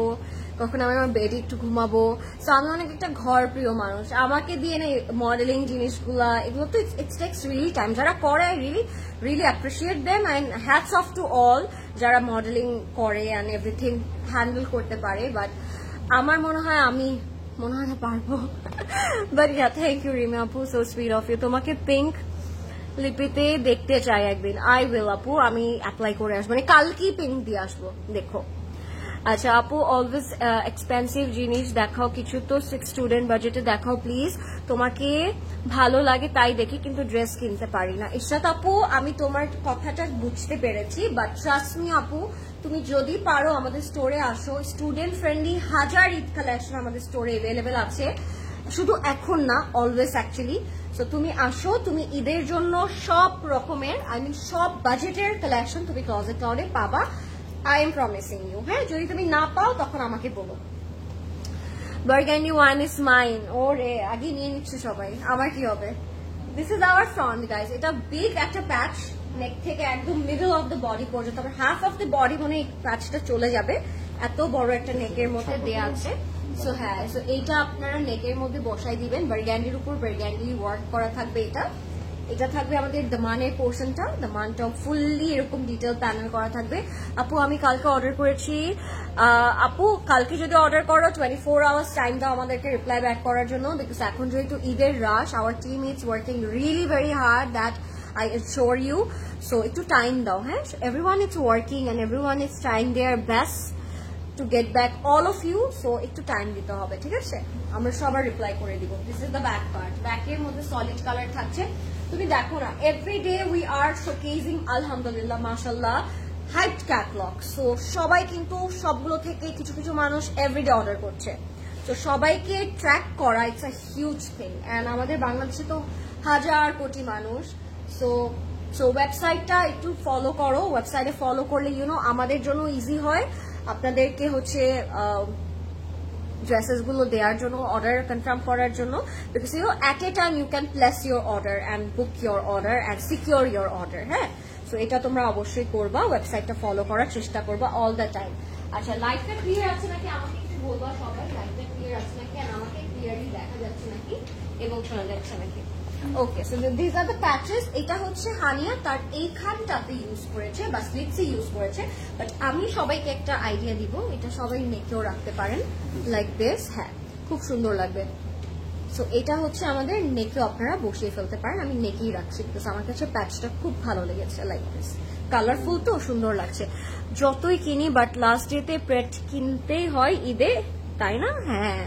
কখন আমি আমার বেডে একটু ঘুমাবো সো আমি অনেক একটা ঘর প্রিয় মানুষ আমাকে দিয়ে না মডেলিং জিনিসগুলা এগুলো তো ইটস টেক্স রিয়েলি টাইম যারা করে I really appreciate them and hats off to all যারা মডেলিং করে অ্যান্ড এভরিথিং হ্যান্ডেল করতে পারে বাট আমার মনে হয় না পারবো but yeah thank you Rima আপু সো সুইট অফ ইউ তোমাকে পিঙ্ক লিপিতে দেখতে চাই একদিন আই উইল আপু আমি অ্যাপ্লাই করে আসবো মানে কালকেই পিঙ্ক দিয়ে আসবো দেখো আচ্ছা আপু অলওয়েজ এক্সপেন্সিভ জিনিস দেখাও কিছু তো স্টুডেন্ট বাজেটে দেখাও প্লিজ তোমাকে ভালো লাগে তাই দেখি কিন্তু ড্রেস কিনতে পারি না ইশরাত আপু আমি তোমার কথাটা বুঝতে পেরেছি বাট ট্রাস্ট মি আপু তুমি যদি পারো আমাদের স্টোরে আসো স্টুডেন্ট ফ্রেন্ডলি হাজার ঈদ কালেকশন আমাদের স্টোরে অ্যাভেলেবেল আছে শুধু এখন না অলওয়েজ অ্যাকচুয়ালি সো তুমি আসো তুমি ঈদের জন্য সব রকমের সব বাজেটের কালেকশন তুমি ক্লোজেট ক্লাউডে পাবা I am promising you হ্যাঁ যদি তুমি না পাও তখন আমাকে বলো Burgundy one is mine ওরে আগে নিয়ে নিচ্ছে সবাই আমার কি হবে this is our front guys এটা বিগ একটা প্যাচ নেক থেকে একদম মিডল অফ দ্য বডি পর্যন্ত আবার হাফ অফ দ্য বডি মানে এই প্যাচটা চলে যাবে এত বড় একটা নেকের মধ্যে দেয়া আছে সো হ্যাঁ সো এইটা আপনারা নেকের মধ্যে বসাই দিবেন বার্গান্ডির উপর বার্গান্ডি ওয়ার্ক করা থাকবে এটা থাকবে আমাদের দামানের পোর্শনটা দামানটা ফুললি এরকম ডিটেল প্যানেল করা থাকবে আপু আমি কালকে অর্ডার করেছি আপু কালকে যদি অর্ডার করো 24 আওয়ার্স টাইম দাও আমাদেরকে রিপ্লাই ব্যাক করার জন্য বিকজ এখন যেহেতু ঈদের rush our team is working really very hard that I assure you so একটু টাইম দাও, হ্যাঁ? Everyone is working and everyone is trying their best to get back all of you, so একটু time দিতে হবে, ঠিক আছে? আমরা সবার রিপ্লাই করে দিব। This is the back part, ব্যাকের মধ্যে সলিড কালার থাকছে। তুমি দেখো না, এভরিডে উই আর শোকেজিং আলহামদুলিল্লাহ মাশাআল্লাহ হাইট ক্যাটলগ। সো সবাই কিন্তু সবগুলো থেকে কিছু কিছু মানুষ এভরিডে অর্ডার করছে, তো সবাইকে ট্র্যাক করা it's a huge thing. And আমাদের বাংলাদেশে তো হাজার কোটি মানুষ, সো ওয়েবসাইটটা একটু ফলো করো। ওয়েবসাইটে ফলো করলে আমাদের জন্য ইজি হয় আপনাদেরকে হচ্ছে ড্রেসেস গুলো দেওয়ার জন্য, অর্ডার কনফার্ম করার জন্য, because at a time you can place your order and book your order and secure your order, হ্যাঁ? সো এটা তোমরা অবশ্যই করবা, ওয়েবসাইটটা ফলো করার চেষ্টা করবা অল দ্য টাইম। আচ্ছা, লাইটটা ক্লিয়ার আছে নাকি আমাকে একটু বলবা সবাই, লাইটটা ক্লিয়ার আছে নাকি আর আমাকে ক্লিয়ারলি দেখা যাচ্ছে নাকি এবং শোনা যাচ্ছে নাকি? Okay, so this are the patches. এটা হচ্ছে হানিয়া তার এইখানটাতে ইউজ করেছে বা স্লিটসে ইউজ করেছে, বাট আমি সবাইকে একটা আইডিয়া দিব, এটা সবাই নেকেও রাখতে পারেন লাইক দিস, হ্যাঁ খুব সুন্দর লাগবে। সো এটা হচ্ছে আমাদের নেকেও আপনারা বসিয়ে ফেলতে পারেন, আমি নেকেই রাখছি বিকজ আমার কাছে প্যাচটা খুব ভালো লেগেছে, লাইক দিস কালারফুল তো সুন্দর লাগছে। যতই কিনি বাট লাস্ট ডেতে প্রেট কিনতেই হয় ঈদে, তাই না? হ্যাঁ,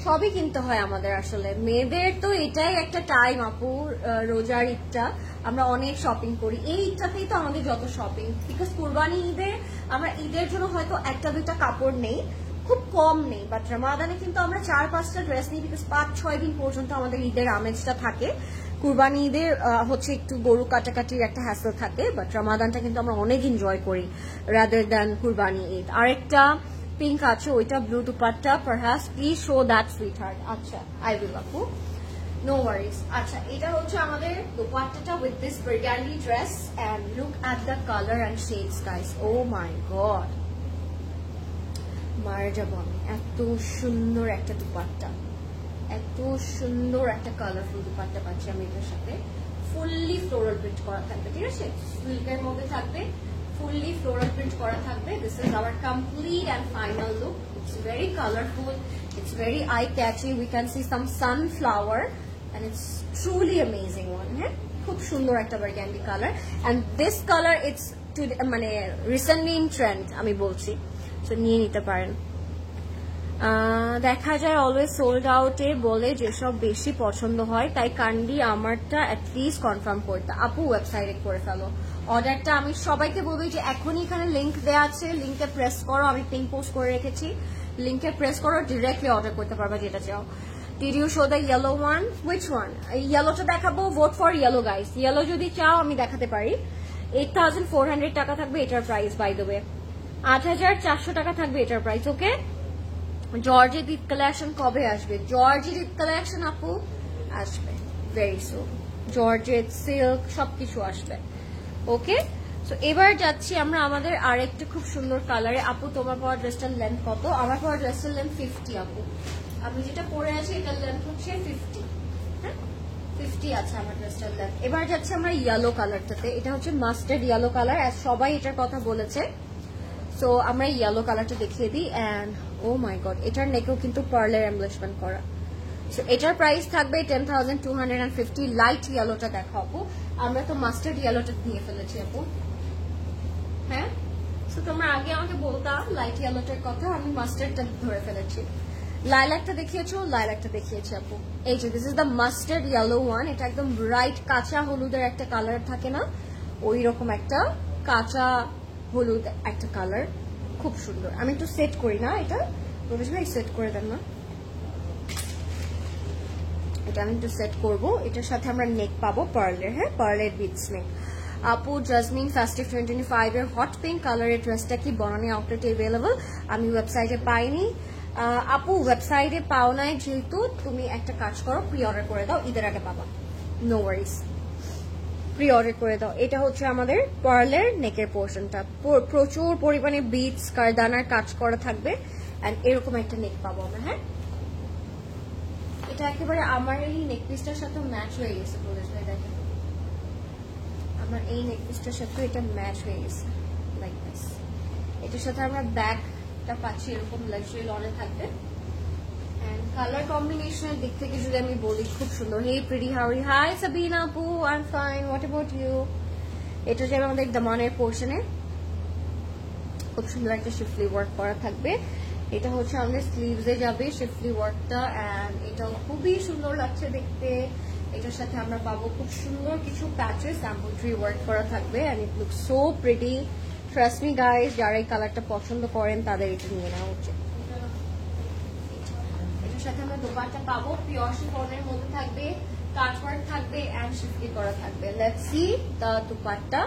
সবই কিনতে হয় আমাদের, আসলে মেয়েদের তো এটাই একটা টাইম আপু, রোজার ঈদটা আমরা অনেক শপিং করি, এই ঈদটাতেই তো আমাদের যত শপিং, বিকজ কুরবানি ঈদে আমরা ঈদের জন্য হয়তো একটা দুইটা কাপড় নেই, খুব কম নেই, বাট রমাদানে কিন্তু আমরা 4-5টা ড্রেস নিই, বিকজ 5-6 দিন পর্যন্ত আমাদের ঈদের আমেজটা থাকে। কুরবানি ঈদের হচ্ছে একটু গরু কাটাকাটির একটা হ্যাসেল থাকে, বাট রমাদানটা কিন্তু আমরা অনেক এনজয় করি রাদার দ্যান কুরবানি ঈদ। আরেকটা পিঙ্ক আছে, ওইটা blue dupatta, perhaps please show that sweet heart. আচ্ছা, আই উইল আপু, নো ওয়ারিজ। আচ্ছা, এটা হচ্ছে আমাদের দুপাট্টাটা with this burgundy dress and look at the colour and shades guys, oh my God, মারা যাবো আমি, এত সুন্দর একটা দুপাট্টা, এত সুন্দর একটা কালারফুল দুপাট্টা পাচ্ছি আমি এটার সাথে। ফুললি ফ্লোরাল প্রিন্ট করা থাকবে, ঠিক আছে? সিল্কের মধ্যে থাকবে, fully floral print করা থাকবে। This is our complete and final look. It's very colorful, it's very eye catchy, we can see some sunflower and it's truly amazing one, হ্যাঁ? খুব সুন্দর একটা burgundy colour, and this color it's মানে recently in trend আমি বলছি, so নিয়ে নিতে পারেন। দেখা যায় অলওয়েজ সোল্ড আউটে বলে যেসব বেশি পছন্দ হয়, তাই কাইন্ডলি আমারটা অ্যাটলিস্ট কনফার্ম করতে। আপু ওয়েবসাইটে করে ফেলো অর্ডারটা, আমি সবাইকে বলবো যে এখনই এখানে লিঙ্ক দেওয়া আছে, লিঙ্কে প্রেস করো, আমি পিন পোস্ট করে রেখেছি, লিঙ্কে প্রেস করো, ডিরেক্টলি অর্ডার করতে পারবা যেটা চাও। Did you show the yellow one? Which one? ইয়েলোটা দেখাবো, vote for yellow guys, yellow যদি চাও আমি দেখাতে পারি। 8400 টাকা থাকবে এটার প্রাইস, বাই দ্য ওয়ে 8400 টাকা থাকবে এটার প্রাইস। ওকে, জর্জেট ঈদ কালেকশন কবে আসবে? জর্জেট ঈদ কালেকশন আপু আসবে ভেরি সুন, জর্জেট সিল্ক সবকিছু আসবে। ওকে, সো এবার যাচ্ছি আমরা আমাদের আরেকটা খুব সুন্দর কালারে। আপু তোমার পাওয়ার ড্রেসটার লেন্থ কত? আমার পাওয়ার ড্রেসটার লেন্থ 50 আপু, আমি যেটা পরে আছি এটার লেন্থ হচ্ছে 50, হ্যাঁ 50 আছে আমার ড্রেসটার লেন্থ। এবার যাচ্ছি আমরা ইয়েলো কালারটাতে, এটা হচ্ছে মাস্টার্ড ইয়েলো কালার, আর সবাই এটার কথা বলেছে, সো আমরা ইয়েলো কালারটা দেখিয়ে দিই। অ্যান্ড ও মাই গড, এটার নেকেও কিন্তু পার্লের এমব্লিশমেন্ট করা। সো এটার প্রাইস থাকবে 10,250। লাইট ইয়েলোটা দেখো আপু, আমরা তো মাস্টার্ড ইয়েলোটা নিয়ে ফেলেছি আপু, হ্যাঁ? সো তোমরা আগে আমাকে বলতাম লাইট ইয়েলোটার কথা, আমি মাস্টার্ডটা ধরে ফেলেছি। লাইলাকটা দেখিয়েছো? লাইলাকটা দেখিয়েছি আপু, এই যে this is the mustard yellow one, এটা একদম ব্রাইট কাঁচা হলুদের একটা কালার থাকে না, ওই রকম একটা কাঁচা হলুদ একটা কালার, খুব সুন্দর। আমি একটু সেট করি না এটা, রমেশ ভাই সেট করে দেন না, এটা আমি একটু সেট করবো। এটার সাথে আমরা নেক পাবো পার্লের, হ্যাঁ পার্লের বিটস নেক। আপু জাসমিন ফেস্টিভ 2025 এর হট পিঙ্ক কালারের ড্রেসটা কি বনানী আউটলেটে অ্যাভেলেবল? আমি ওয়েবসাইটে পাইনি আপু, ওয়েবসাইটে পাও নাই যেহেতু তুমি একটা কাজ করো, প্রি অর্ডার করে দাও, ঈদের আগে পাবা, নো ওয়ারিজ, প্রি অর্ডার করে দাও। এটা হচ্ছে আমাদের পার্লের নেকের পোর্শনটা, প্রচুর পরিমাণে বিটস কারদানার কাজ করা থাকবে, এন্ড এরকম একটা নেক পাবো আমরা, হ্যাঁ এটা একেবারে আমার এই নেকপিসটার সাথে ম্যাচ হয়ে গেছে, দেখেন আমার এই নেকপিসটার সাথে এটা ম্যাচ হয়ে গেছে লাইক দিস। এটার সাথে আমরা ব্যাকটা পাচ্ছি এরকম লাক্সারি লনে থাকবে, এন্ড কালার কম্বিনেশনের দিক থেকে যদি আমি বলি খুব সুন্দর। Hey pretty how are you? Hi Sabina আপু, I am fine, what about you? এটা যাবে আমাদের দামানের পোর্শনে, খুব সুন্দর একটা শিফলি ওয়ার্ক করা থাকবে। এটা হচ্ছে আমাদের স্লিভসে যাবে শিফলি ওয়ার্কটা, এন্ড এটাও খুবই সুন্দর লাগছে দেখতে। এটার সাথে আমরা পাবো খুব সুন্দর কিছু প্যাচেস এমব্রয়ডারি ওয়ার্ক করা থাকবে, and it looks so pretty. Trust me guys, যারা এই কালারটা পছন্দ করেন তাদের এটা নিয়ে নেওয়া উচিত। এটার সাথে আমরা দোপাট্টা পাবো, পিওর শিফনের মধ্যে থাকবে, কাটওয়ার্ক থাকবে এন্ড শিফলি করা থাকবে। লেটস সি দ্য দোপাট্টা,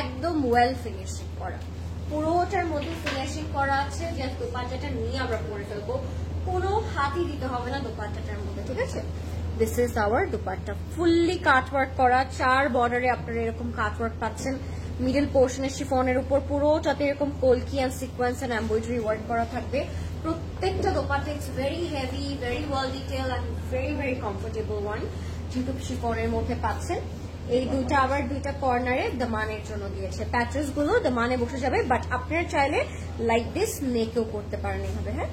একদম ওয়েল ফিনিশিং করা, পুরোটার মধ্যে ফিনিশিং করা আছে। জাস্ট দোপাট্টাটা নিয়ে আমরা পরে ফেলবো, কোনো হাতই দিতে হবে না দোপাট্টাটার মধ্যে, ঠিক আছে? This is our dupatta, fully cutwork করা, 4 বর্ডারে আপনারা এরকম কাটওয়ার্ক পাচ্ছেন। মিডল পোর্শনের শিফনের উপর পুরোটাতে এরকম কলকি and sequence and embroidery work করা থাকবে। প্রত্যেকটা dupatta it's very heavy, very well detail and very very comfortable one, যেহেতু শিফনের মধ্যে পাচ্ছেন। এই দুইটা আবার দুইটা কর্নারে দামানের জন্য দিয়েছে, প্যাচেস গুলো দামানে বসে যাবে, বাট আপনারা চাইলে লাইক দিস নেকেও করতে পারেন এইভাবে। হ্যাঁ,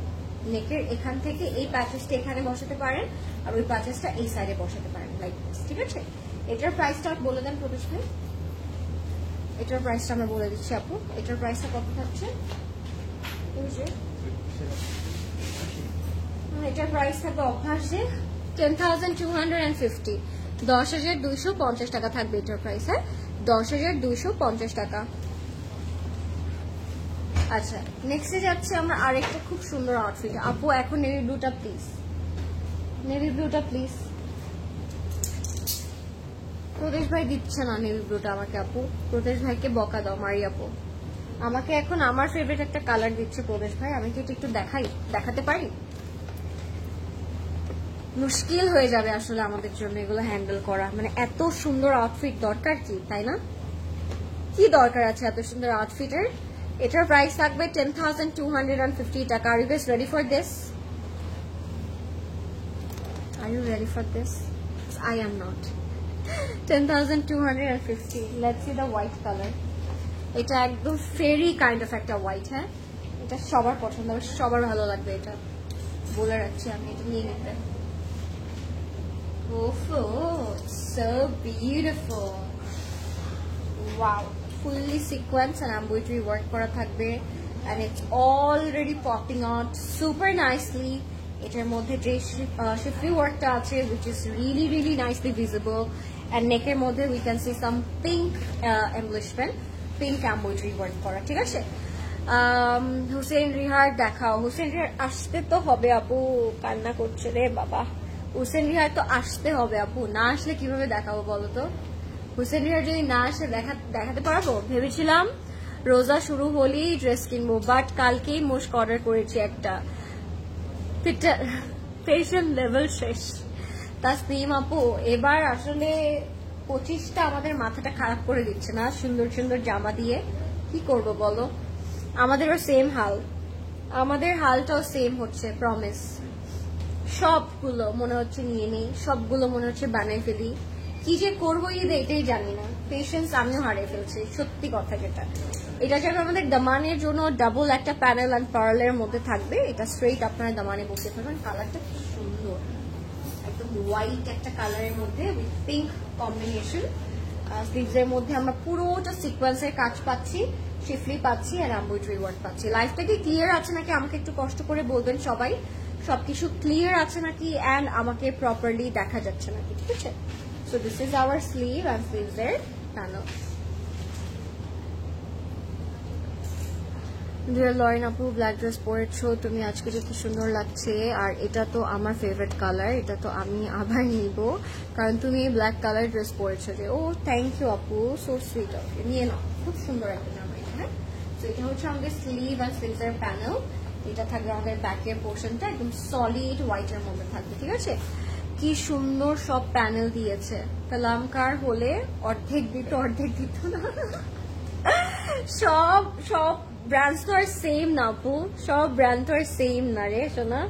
নেকের এখান থেকে এই প্যাচেসটা এখানে বসাতে পারেন, আর ওই প্যাচেসটা এই সাইডে বসাতে পারেন লাইক দিস, ঠিক আছে? এটার প্রাইসটা বলে দেন প্রবেশ ভাই। এটার প্রাইসটা আমরা বলে দিচ্ছি আপু, এটার প্রাইসটা কত থাকছে? এটার প্রাইস থাকবে অভ্যাসে 10,250, 10,250 টাকা থাকবে এটার প্রাইস। হ্যাঁ, 10,250 টাকা। আচ্ছা, নেক্সটে যাচ্ছে আমরা আরেকটা খুব সুন্দর আউটফিট। আপু এখন নেভি ব্লুটা প্লিজ, নেভি ব্লুটা প্লিজ। প্রদেশ ভাই দিচ্ছে না নেভি ব্লুটা আমাকে। আপু প্রদেশ ভাইকে বকা দাও, মারি আপু। আমাকে এখন আমার ফেভারিট একটা কালার দিচ্ছে প্রদেশ ভাই, আমি কি এটা একটু দেখাতে পারি? মুশকিল হয়ে যাবে আসলে আমাদের জন্য এগুলো হ্যান্ডেল করা, মানে এত সুন্দর আউটফিট দরকার কি, তাই না? কি দরকার আছে এত সুন্দর আউটফিটের? এটার প্রাইস থাকবে 10,250 টাকা। Are you guys ready for this? Are you ready for this? I am not. 10,250। Let's see the white colour. এটা একদম ফেরি কাইন্ড অফ একটা হোয়াইট। হ্যাঁ, এটা সবার পছন্দ হবে, সবার ভালো লাগবে, এটা বলে রাখছি আমি। এটা নিয়ে নিতে। Oh, so beautiful. Wow, fully sequence and embroidery work করা থাকবে, and it's already popping out super nicely. এটার মধ্যে যে শিফলি ওয়ার্কটা আছে which is really really nicely visible, and নেকের মধ্যে we can see some pink embellishment, pink embroidery work করা, ঠিক আছে? হুসেন রিহার দেখাও। হুসেন রিহার আসতে তো হবে আপু, কান্না করছে রে বাবা। হুসেন রিহার তো আসতে হবে আপু, না আসলে কিভাবে দেখাবো বলো তো? হুসেন রিহার যদি না আসে দেখাতে পারবো? ভেবেছিলাম রোজা শুরু হলেই ড্রেস কিনবো, বাট কালকেই মোস্ক অর্ডার করেছি একটা, পেশেন্ট লেভেল শেষ। তাসনিম আপু এবার আসলে 25টা আমাদের মাথাটা খারাপ করে দিচ্ছে না সুন্দর সুন্দর জামা দিয়ে, কি করব বলো? আমাদেরও সেম হাল, আমাদের হালটাও সেম হচ্ছে। প্রমিস সবগুলো মনে হচ্ছে নিয়ে নেই, সবগুলো মনে হচ্ছে বানাই ফেলি, কি যে করবো ঈদে এটাই জানি না। পেশেন্স আমিও হারিয়ে ফেলছি, সত্যি কথা যেটা। এটা যাবে আমাদের দামানের জন্য, ডাবল একটা প্যানেল অ্যান্ড পার্লের মধ্যে থাকবে। এটা স্ট্রেইট আপনারা দামানে বসে পাবেন। কালারটা খুব সুন্দর, একদম হোয়াইট একটা কালারের মধ্যে উইথ পিঙ্ক কম্বিনেশন। স্লিভসের মধ্যে আমরা পুরোটা সিকোয়েন্সের কাজ পাচ্ছি, শিফলি পাচ্ছি আর এমব্রয়ডারি ওয়ার্ক পাচ্ছি। লাইফটা কি ক্লিয়ার আছে নাকি আমাকে একটু কষ্ট করে বলবেন সবাই, সবকিছু ক্লিয়ার আছে নাকি অ্যান্ড আমাকে প্রপারলি দেখা যাচ্ছে নাকি, ঠিক আছে? So this is our sleeve and স্লিভসের প্যানেল। ডিয়ার লরেন আপু, ব্ল্যাক ড্রেস পরেছো তুমি আজকে, যে কি সুন্দর লাগছে। আর এটা তো আমার ফেভারিট কালার, এটা তো আমি আবার নিব কারণ তুমি ব্ল্যাক কালার ড্রেস পরেছো যে। ও থ্যাংক ইউ আপু, সো সুইট অফ ইউ। নিয়ে নাও, খুব সুন্দর একটা জামা এটা। হ্যাঁ, তো এটা হচ্ছে আমাদের স্লিভ আর স্লিভসের প্যানেল। এটা থাকবে আমাদের ব্যাকের পোর্শনটা একদম সলিড হোয়াইটের মধ্যে থাকবে, ঠিক আছে? কি সুন্দর সব প্যানেল দিয়েছে। কালামকার হলে অর্ধেক দিত অর্ধেক দিত না। সব ব্র্যান্ডস তো আর সেম না আপু, সব ব্র্যান্ড তো আর সেম না রে সোনা।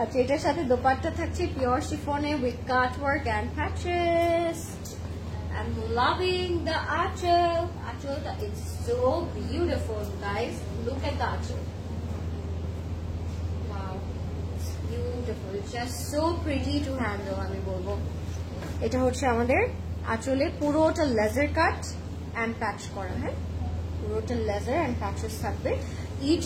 আচ্ছা, এটার সাথে দোপাট্টা থাকছে পিওর শিফনে with cut work and patches. I'm loving the achal. Achal is so beautiful, guys. Look at the achal. Wow, it's beautiful. It's just so pretty to handle. আমি বলবো এটা হচ্ছে আমাদের আঁচলে পুরোটা লেজার কাট অ্যান্ড প্যাচ করা, হ্যাঁ পুরোটা লেজার অ্যান্ড প্যাচেস থাকবে। Each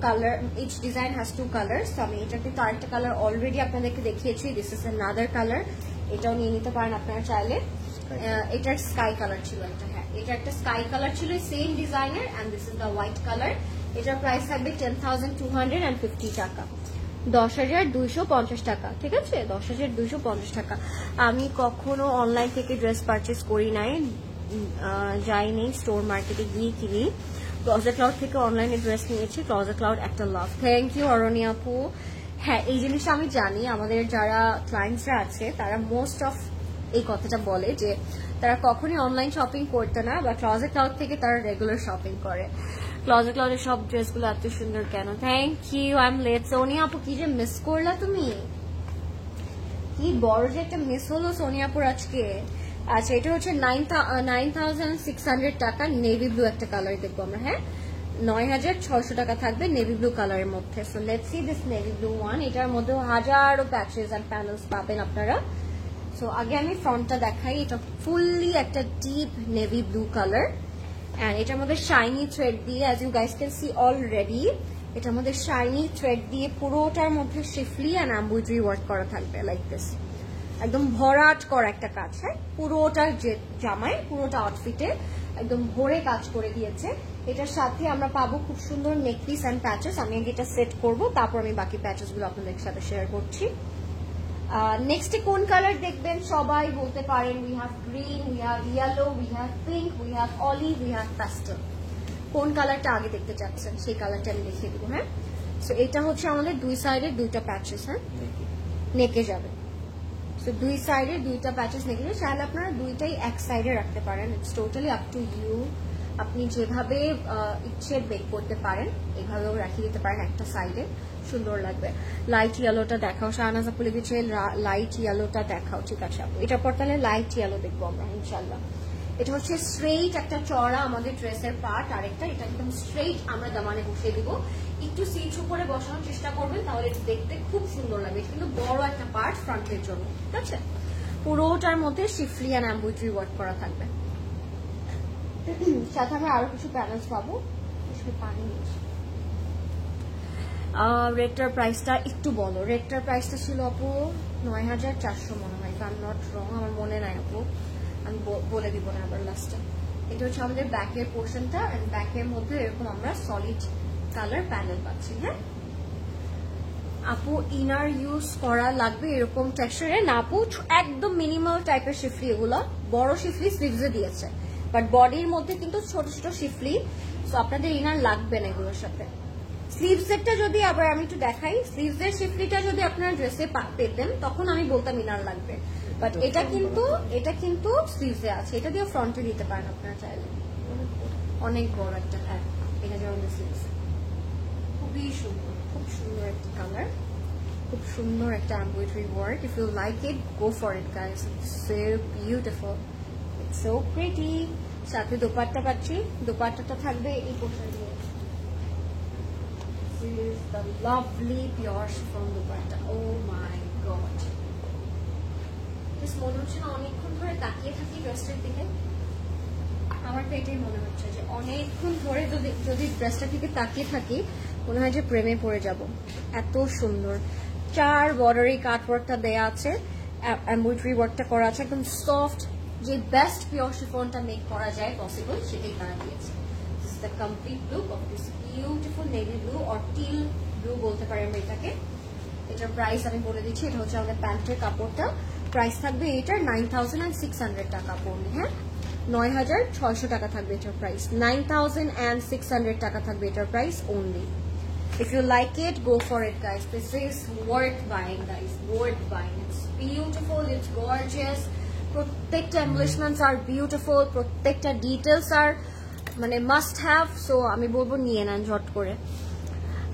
colour, each design has 2 colours. তো আমি এটা কিন্তু আরেকটা কালার অলরেডি আপনাদেরকে দেখিয়েছি, দিস ইজ অ্যানাদার কালার, এটাও নিয়ে নিতে পারেন আপনারা চাইলে। এটার স্কাই কালার ছিল একটা, হ্যাঁ এটা একটা স্কাই কালার ছিল সেম ডিজাইনের, and this is the white colour. এটার প্রাইস থাকবে 10,250 টাকা, 10,250 টাকা, ঠিক আছে 10,250 টাকা। আমি কখনো অনলাইন থেকে ড্রেস পারচেস করি নাই, যাইনি, স্টোর মার্কেটে গিয়ে কিনি। ক্লজেট ক্লাউড থেকে অনলাইনে ড্রেস নিয়েছি, ক্লজেট ক্লাউড একটা লাভ। থ্যাংক ইউ অরণি আপু। হ্যাঁ এই জিনিসটা আমি জানি, আমাদের যারা ক্লায়েন্টসরা আছে তারা মোস্ট অফ এই কথাটা বলে যে তারা কখনই অনলাইন শপিং করতে না, বা ক্লজেট ক্লাউড থেকে তারা রেগুলার শপিং করে। ক্লজেট ক্লাউডের সব ড্রেসগুলো এত সুন্দর কেন? Thank you, I am late. Sonia আপু কি যে মিস করলা তুমি, কি বড় যে একটা মিস হলো সোনিয়াপুর আজকে। আচ্ছা এটা হচ্ছে 9,600 টাকা, নেভি ব্লু একটা কালার দেখবো আমরা, হ্যাঁ 9,600 টাকা থাকবে নেভি ব্লু কালারের মধ্যে। So let's see this navy blue one. এটার মধ্যে হাজারো প্যাচেস অ্যান্ড প্যানেলস পাবেন আপনারা। সো আগে আমি ফ্রন্টটা দেখাই, এটা ফুললি একটা deep navy blue colour, and এটার মধ্যে শাইনি থ্রেড দিয়ে, as you guys can see already, এটার মধ্যে শাইনি থ্রেড দিয়ে পুরোটার মধ্যে শিফলি অ্যান্ড এমব্রয়ডারি ওয়ার্ক করা থাকবে লাইক দিস, একদম ভরাট করা একটা কাজ, হ্যাঁ পুরোটা যে জামায় পুরোটা আউটফিটে একদম ভরে কাজ করে দিয়েছে। এটার সাথে আমরা পাবো খুব সুন্দর নেক পিস অ্যান্ড প্যাচেস। আমি আগে এটা সেট করবো, তারপর আমি বাকি প্যাচেস গুলো আপনাদের সাথে শেয়ার করছি। নেক্সটে কোন কালার দেখবেন সবাই বলতে পারেন? We have green, we have yellow, we have pink, we have olive, we have pastel. কোন কালারটা আগে দেখতে চাচ্ছেন সেই কালারটা আমি দেখিয়ে দেবো, হ্যাঁ। সো এটা হচ্ছে আমাদের দুই সাইডের দুইটা প্যাচেস, হ্যাঁ নেকে যাবে। সো দুই সাইডের দুইটা প্যাচেস নেকে যাবে, চাইলে আপনারা দুইটাই এক সাইডে রাখতে পারেন, it's totally up to you. আপনি যেভাবে ইচ্ছে বেক করতে পারেন, এইভাবেও রাখিয়ে দিতে পারেন একটা সাইডে, সুন্দর লাগবে। লাইট ইয়েলোটা দেখাও, শাহনাজ আপু লিখেছে লাইট ইয়েলোটা দেখাও, ঠিক আছে আপু এটার পর তাহলে লাইট ইয়েলো দেখবো আমরা ইনশাল্লাহ। এটা হচ্ছে স্ট্রেইট একটা চড়া আমাদের ড্রেসের পার্ট, আরেকটা এটা একদম স্ট্রেইট আমরা দামানে বসিয়ে দিব। একটু সিট উপরে বসানোর চেষ্টা করবেন, তাহলে দেখতে খুব সুন্দর লাগবে। এটা কিন্তু বড় একটা পার্ট ফ্রন্টের জন্য, ঠিক আছে। পুরোটার মধ্যে শিফলি অ্যান্ড এমব্রয়ডারি ওয়ার্ক করা থাকবে, সাথে আমরা আরো কিছু প্যানেলস পাবো। পানি রেটটার প্রাইসটা একটু বলো, রেটটার প্রাইসটা ছিল আপু 9,400 মনে হয়, আই এম নট রং, আমার মনে নাই আপু, আমি বলে দিব না আবার লাস্টে। এটা হচ্ছে আমাদের ব্যাকের পোর্শনটা, এন্ড ব্যাকের মধ্যে এরকম আমরা সলিড কালার প্যানেল পাচ্ছি, হ্যাঁ। আপু ইনার ইউজ করা লাগবে এরকম টেক্সচারে? না আপু, একদম মিনিমাল টাইপের শিফলি, এগুলো বড় শিফলি স্লিভসে দিয়েছে, বাট বডির মধ্যে কিন্তু ছোট ছোট শিফলি, সো আপনাদের ইনার লাগবে না এগুলোর সাথে। স্লিভসেরটা যদি আবার আমি একটু দেখাই, স্লিভসের শিফলিটা যদি আপনারা ড্রেসে পেতেন তখন আমি বলতাম ইনার লাগবে, বাট এটা কিন্তু স্লিভসে আছে, এটা দিয়ে ফ্রন্টে দিতে পারেন আপনারা চাইলে। অনেক বড় একটা, হ্যাঁ এটা যেমন স্লিভস, খুবই সুন্দর, খুব সুন্দর একটা কালার, খুব সুন্দর একটা embroidery work. If you like it, go for it guys, it's so beautiful, it's so pretty. সাথে দোপাট্টা পাচ্ছি, দোপাট্টাটা থাকবে এই পোর্শন দিয়ে। This is the lovely pure chiffon dupatta. Oh my god! Just মনে হচ্ছে না অনেকক্ষণ ধরে তাকিয়ে থাকি ড্রেসটার দিকে, আমার তো এটাই মনে হচ্ছে যে অনেকক্ষণ ধরে যদি ড্রেসটার দিকে তাকিয়ে থাকি মনে হয় যে প্রেমে পড়ে যাব। এত সুন্দর 4 বর্ডারি কাট ওয়ার্কটা দেয়া আছে, এমব্রয়ডারি ওয়ার্কটা করা আছে, একদম সফট, যে বেস্ট পিওর শিফনটা মেক করা যায় পসিবল সেটাই তারা দিয়েছে। This is the complete look of this beautiful navy blue or teal blue বলতে পারেন এটাকে। এটার প্রাইস আমি বলে দিচ্ছি, এটা হচ্ছে আমাদের প্যান্টের কাপড়টা, প্রাইস থাকবে এটার 9,600 টাকা পড়বে, হ্যাঁ 9,600 টাকা থাকবে এটার প্রাইস, 9,600 টাকা থাকবে এটার price only. If you like it, go for it guys, this is worth buying guys, worth buying, it's beautiful, it's gorgeous, প্রত্যেকটা embellishments are beautiful, প্রত্যেকটা details are মানে মাস্ট হ্যাভ, সো আমি বলবো নিয়ে নেন ঝট করে।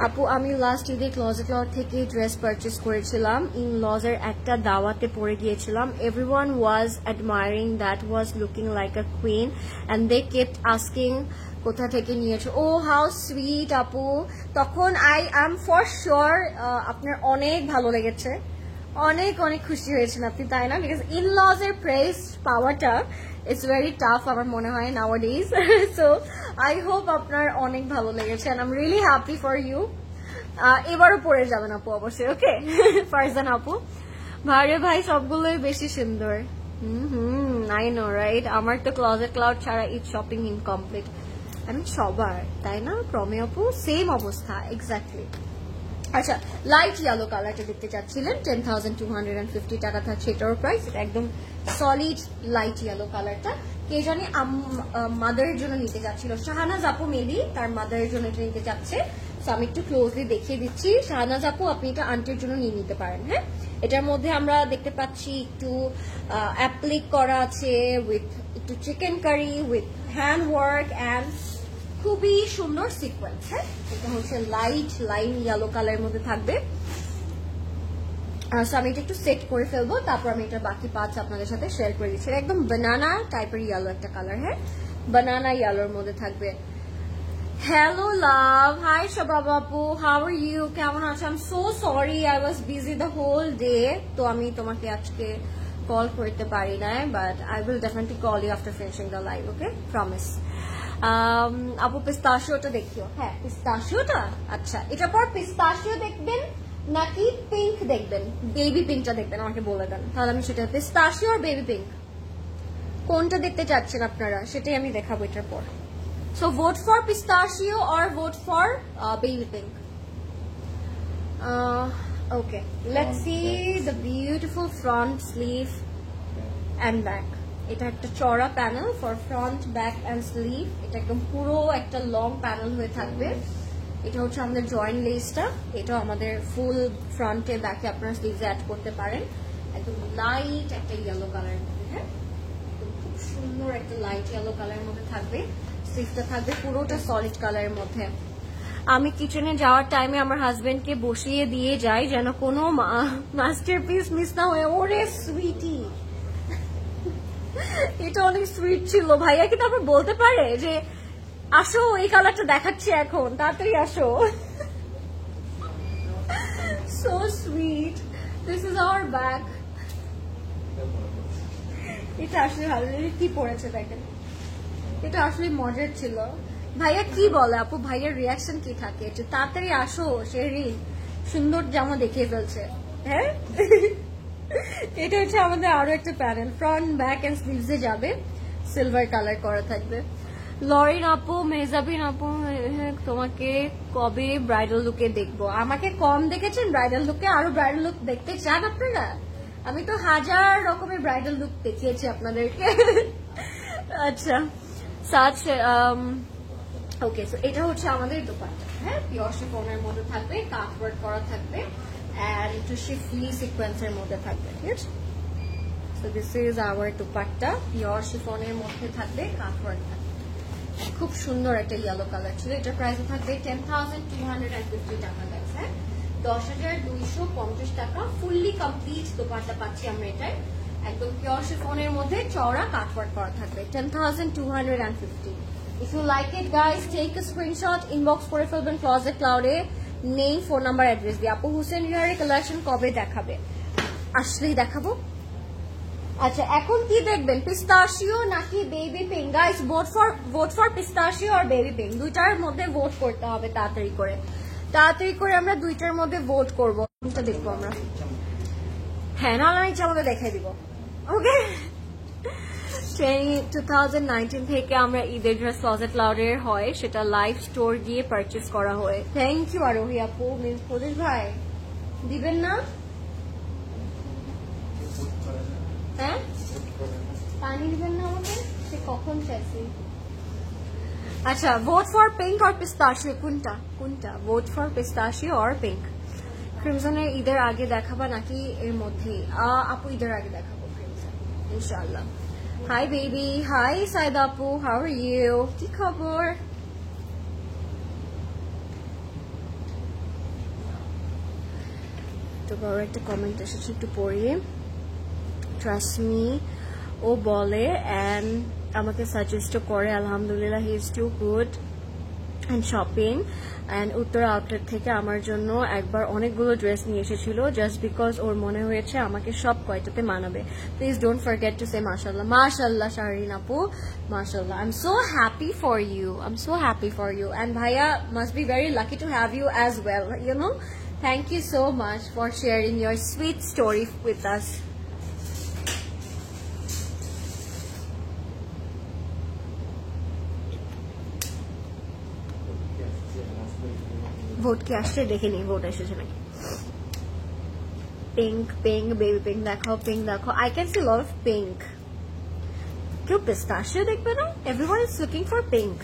আপু আমি লাস্ট ঈদে ক্লজেট ক্লাউড থেকে ড্রেস পারচেস করেছিলাম, ইন লজের একটা দাওয়াতে পরে গিয়েছিলাম, everyone was admiring, that was looking like a queen and they kept asking কোথা থেকে নিয়েছো। ও হাউ সুইট আপু, তখন আই এম ফর শিওর আপনার অনেক ভালো লেগেছে, অনেক অনেক খুশি হয়েছেন আপনি, তাই না? বিকজ ইন লজ এর প্রেস পাওয়াটা ইটস ভেরি টাফ আমার মনে হয় নাওয়াডেজ। সো আই হোপ আপনার অনেক ভালো লেগেছে, and I am really happy for you. এবারও পরে যাবেন আপু অবশ্যই, ওকে? ফারজান আপু, ভাইরে ভাই সবগুলোই বেশি সুন্দর। আই নো রাইট, আমার তো ক্লোজেট ক্লাউড ছাড়া ঈদ শপিং ইনকমপ্লিট। আমি সবার, তাই না প্রমি আপু? সেম অবস্থা এক্স্যাক্টলি। আচ্ছা, লাইট ইয়েলো কালারটা দেখতে চাচ্ছিলেন, 10,250 টাকা থাকছে এটার প্রাইস। এটা একদম সলিড লাইট ইয়েলো কালারটা। কে জানি মাদারের জন্য নিতে চাচ্ছিল, শাহানাজ আপু মেবি তার মাদারের জন্য এটা নিতে চাচ্ছে। সো আমি একটু ক্লোজলি দেখিয়ে দিচ্ছি। শাহানাজ আপু, আপনি এটা আন্টির জন্য নিয়ে নিতে পারেন। হ্যাঁ, এটার মধ্যে আমরা দেখতে পাচ্ছি একটু অ্যাপ্লিক করা আছে উইথ একটু chikankari with hand work and খুবই সুন্দর সিকোয়েন্স। হ্যাঁ, এটা হচ্ছে লাইট লাইন ইয়েলো কালারের মধ্যে থাকবে। সো আমি এটা একটু সেট করে ফেলবো, তারপর আমি এটা বাকি পার্টস আপনাদের সাথে শেয়ার করে দিচ্ছি। একদম বানানা টাইপের ইয়েলো একটা কালার। হ্যাঁ, বানানা ইয়েলোর মধ্যে থাকবে। হ্যালো লাভ, হাই শাবাব আপু, হাউ আর ইউ? কেমন আছো? I am so sorry, I was busy the whole day, তো আমি তোমাকে আজকে কল করতে পারি না, but I will definitely call you after finishing the live, okay? Promise. আপু পিস্তাশিওটা দেখিও। হ্যাঁ, পিস্তাশিওটা। আচ্ছা, এটা পর পিস্তাশিও দেখবেন নাকি পিঙ্ক দেখবেন? বেবি পিঙ্কটা দেখবেন, আমাকে বলে দেন, তাহলে আমি সেটা। পিস্তাশিও আর বেবি পিঙ্ক কোনটা দেখতে চাচ্ছেন আপনারা, সেটাই আমি দেখাবো এটার পর। So vote for pistachio or vote for baby pink. Okay, let's see the beautiful front sleeve and back. এটা একটা চড়া panel for front, back end sleeve. এটা একদম পুরো একটা লং প্যানেল হয়ে থাকবে। এটা হচ্ছে আমাদের জয়েন্ট লেসটা। এটাও আমাদের ফুল ফ্রন্টে ব্যাকে আপনারা স্লিভে অ্যাড করতে পারেন। একদম লাইট একটা ইয়েলো কালারের মধ্যে। হ্যাঁ, খুব সুন্দর একটা লাইট ইয়েলো কালারের মধ্যে থাকবে। স্লিভটা থাকবে পুরোটা সলিড কালারের মধ্যে। আমি কিচেনে যাওয়ার টাইমে আমার হাজবেন্ডকে বসিয়ে দিয়ে যাই যেন কোনো মাস্টারপিস মিস না হয়ে। ওরে সুইটি, এটা অনেক সুইট ছিল। ভাইয়া কি তারপর বলতে পারে যে আসো এই কালারটা দেখাচ্ছি এখন, তাড়াতাড়ি আসো। So sweet. This is hour bag. এটা আসলে ভালো কি পড়েছে দেখেন, এটা আসলে মজার ছিল। ভাইয়া কি বলে আপু, ভাইয়ার রিয়াকশন কি থাকে? যে তাড়াতাড়ি আসো শেরিন, সুন্দর জামা দেখিয়ে ফেলছে। হ্যাঁ, এটা হচ্ছে আমাদের আরো একটা প্যানেল, ফ্রন্ট ব্যাক এন্ড স্লিভসে যাবে, সিলভার কালার করা থাকবে। লরিন আপু, মেহজাবিন আপু, তোমাকে কবে ব্রাইডাল লুকে দেখবো? আমাকে কম দেখেছেন ব্রাইডাল লুকে, আরো ব্রাইডাল লুক দেখতে চান আপনারা? আমি তো হাজার রকমের ব্রাইডাল লুক দেখিয়েছি আপনাদেরকে। আচ্ছা, সাচ ওকে। সো এটা হচ্ছে আমাদের দোপাট্টা। হ্যাঁ, পিওর শিফনের মধ্যে থাকবে, কাট ওয়ার্ক করা থাকবে, আর একটু শিফলি সিকোয়েন্সের মধ্যে থাকবে। ঠিক আছে, so this is our dupatta, pure শিফনের মধ্যে থাকবে, কাট ওয়ার্ক থাকবে। খুব সুন্দর একটা ইয়েলো কালার ছিল। এটার প্রাইস থাকবে 10,250 টাকা। হ্যাঁ, 10,250 টাকা। ফুললি কমপ্লিট দোপাট্টা পাচ্ছি আমরা এটাই, একদম পিওর শিফনের মধ্যে চওড়া কাটওয়ার্ক করা থাকবে। 10,250। If you like it guys, take a screenshot, inbox করে ফেলবেন ক্লোজেট ক্লাউডে, নেম, ফোন নাম্বার, অ্যাড্রেস দিয়ে। আপু হুসেন রিহারের কালেকশন কবে দেখাবে? আসলেই দেখাবো। আচ্ছা, এখন কি দেখবেন, পিস্তাশিও নাকি baby pink? Guys, vote for pistachio আর বেবি পিঙ্ক, দুইটার মধ্যে ভোট করতে হবে তাড়াতাড়ি করে। আমরা দুইটার মধ্যে ভোট করবো। কোনটা দেখবো আমরা? হ্যাঁ, না আমাদের দেখাই দিব। ওকে, 2019 থেকে আমরা ঈদের ড্রেস ক্লোজেট ক্লাউডের হয়, সেটা লাইভ স্টোর গিয়ে পারচেস করা হয়। থ্যাংক ইউ আরোহী আপু। মিন্স প্রদীপ ভাই দিবেন না? হ্যাঁ, পানি দিবেন না আমাকে? সে কখন চাইছি। আচ্ছা, ভোট ফর পিঙ্ক আর পিস্তাশিও, কোনটা? ভোট ফর পিস্তাশিও আর পিঙ্ক। ক্রিমসনের ঈদের আগে দেখাবা নাকি এর মধ্যে? আপু ঈদের আগে দেখাবো ক্রিমসন ইনশাআল্লাহ। হাই বেবি, হাই সাইদা আপু, হাউ আর ইউ? কি খবর? তো বড় একটা কমেন্ট এসেছে, একটু পড়িয়ে। ট্রাস্ট মি, ও বলে অ্যান্ড আমাকে সাজেস্ট করে, আলহামদুলিল্লাহ he is too good. and shopping, and Uttara outlet থেকে আমার জন্য একবার অনেকগুলো ড্রেস নিয়ে এসেছিল জাস্ট বিকজ ওর মনে হয়েছে আমাকে সব কয়টাতে মানাবে। Please don't forget to say মাশাআল্লাহ। মাশাআল্লাহ শাহরিন আপু, মাশাআল্লাহ। I am so happy for you, I am so happy for you, and ভাইয়া must be very lucky to have you as well, you know. Thank you so much for sharing your sweet story with us. Vote কি আসছে দেখে নি, vote এসেছে নাকি। Pink pink baby pink দেখাও, pink দেখো। I can see lot of pink. কেউ পিস্তাশিও দেখবে না? Everyone is looking for pink.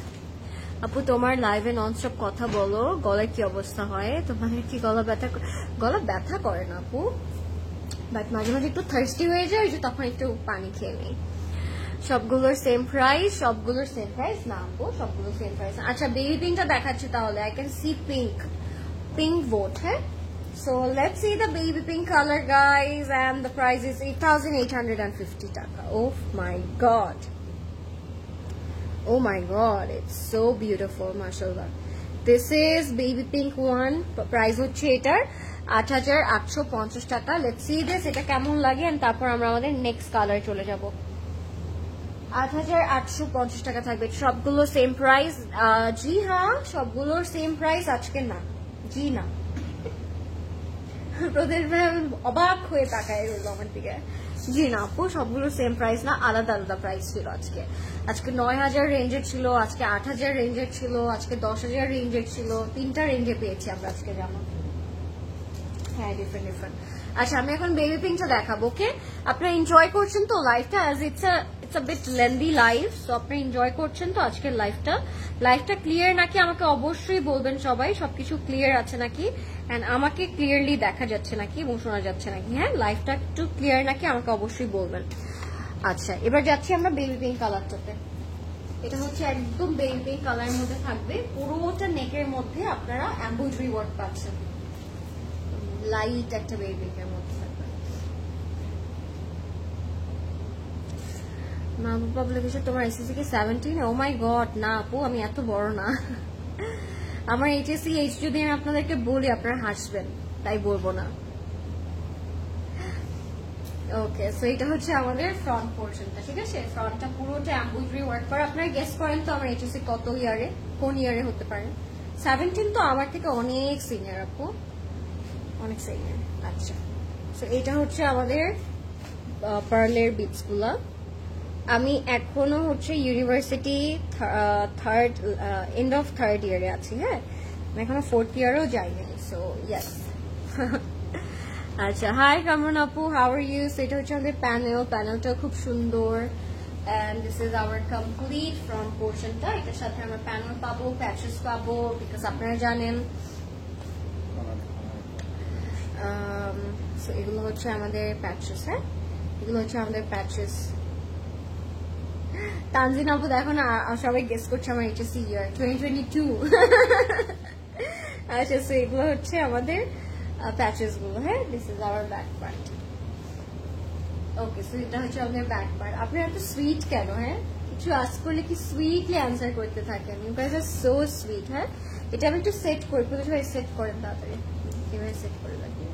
আপু তোমার লাইভে ননস্টপ কথা বলো, গলার কি অবস্থা হয়? তোমার কি গলা ব্যথা করে না আপু? বাট মাঝে মাঝে একটু থার্স্টি হয়ে যায়, ওই যে তখন একটু পানি খেয়ে নিই। সবগুলোর সেম প্রাইস? সবগুলোর সেম প্রাইস না আপু, সবগুলো সেম প্রাইস। আচ্ছা বেবি পিঙ্কটা দেখাচ্ছি তাহলে। I can C pink, pink vote. হ্যাঁ, so let's see the baby pink color guys, and the price is 8,850 taka. Oh my god, oh my god, it's so beautiful, mashallah. This is baby pink one. Price হচ্ছে এটার 8,850 টাকা। Let's see this, এটা কেমন লাগে, and তারপর আমরা আমাদের next কালারে চলে যাব। 8,850 টাকা থাকবে। সবগুলো সেম প্রাইস? জি হ্যাঁ, সবগুলোর সেম প্রাইস আজকে না। জি না, প্রদেশ ভাই অবাক হয়ে তাকায় রইল আমার দিকে। জি না আপু, সবগুলো সেম প্রাইস না, আলাদা আলাদা প্রাইস ছিল আজকে। আজকে 9,000 রেঞ্জের ছিল, আজকে 8,000 রেঞ্জের ছিল, আজকে 10,000 রেঞ্জের ছিল। 3টা রেঞ্জে পেয়েছি আমরা আজকে জামা। হ্যাঁ, ডিফারেন্ট ডিফারেন্ট। আচ্ছা আমি এখন বেবি পিঙ্কটা দেখাবো। ওকে, আপনারা এনজয় করছেন তো লাইভটা? As it's a bit lengthy live, so আপনারা এনজয় করছেন তো আজকের লাইভটা ক্লিয়ার নাকি আমাকে অবশ্যই বলবেন সবাই। সবকিছু ক্লিয়ার আছে নাকি, এন্ড আমাকে ক্লিয়ারলি দেখা যাচ্ছে নাকি এবং শোনা যাচ্ছে নাকি? হ্যাঁ, লাইভটা একটু ক্লিয়ার নাকি আমাকে অবশ্যই বলবেন। আচ্ছা এবার যাচ্ছি আমরা বেবি পিঙ্ক কালারটাতে। এটা হচ্ছে একদম বেবি পিঙ্ক কালারের মধ্যে থাকবে, পুরোটা নেকের মধ্যে আপনারা এমব্রয়ডারি ওয়ার্ক পাচ্ছেন, লাইট একটা বেবি পিঙ্কের মধ্যে থাকবে। মা বাবা লিখেছে তোমার এসএসসি কি 17? ও মাই গড, না আপু আমি এত বড় না। আমার এইচএসসি এইচ যদি আমি আপনাদেরকে বলি আপনারা হাসবেন, তাই বলবো না। ওকে, সো এটা হচ্ছে আমাদের ফ্রন্ট পোর্শনটা, ঠিক আছে? ফ্রন্টটা পুরোটা এমব্রয়ডারি ওয়ার্ক করা। আপনারা গেস করেন তো আমার এইচএসসি কত ইয়ারে, কোন ইয়ারে হতে পারে? 17 তো আমার থেকে অনেক সিনিয়র আপু, অনেক সিনিয়র। আচ্ছা, সো এটা হচ্ছে আমাদের পার্লের বিটস গুলা। আমি এখনো হচ্ছে university third end of third ইয়ারে আছি। হ্যাঁ, আমি এখনো 4th ইয়ারেও যাইনি, সো ইয়েস। আচ্ছা, হাই কামরুন আপু, হাউ আর ইউ? এটা হচ্ছে আমাদের প্যানেলটা খুব সুন্দর, and this is our complete front পোর্শনটা। এটার সাথে আমরা প্যানেল পাবো, প্যাচেস পাবো, বিকজ আপনারা জানেন। সো এগুলো হচ্ছে আমাদের প্যাচেস। হ্যাঁ, এগুলো হচ্ছে আমাদের প্যাচেস। তানজিন আপু দেখো না, সবাই গেস করছে আমার এইচএসসি ইয়ার 2022। আচ্ছা, সো এগুলো হচ্ছে আমাদের প্যাচেস গুলো। হ্যাঁ, this is hour back part. Okay, so এটা হচ্ছে আমাদের ব্যাক পার্ট। আপনি এত সুইট কেন? হ্যাঁ, কিছু আস্ক করলে কি সুইটলি অ্যান্সার করতে থাকেন। You guys are so sweet. হ্যাঁ, এটা আমি একটু সেট করি, পুরো সবাই সেট করেন তাড়াতাড়ি, এভাবে সেট করে রাখি।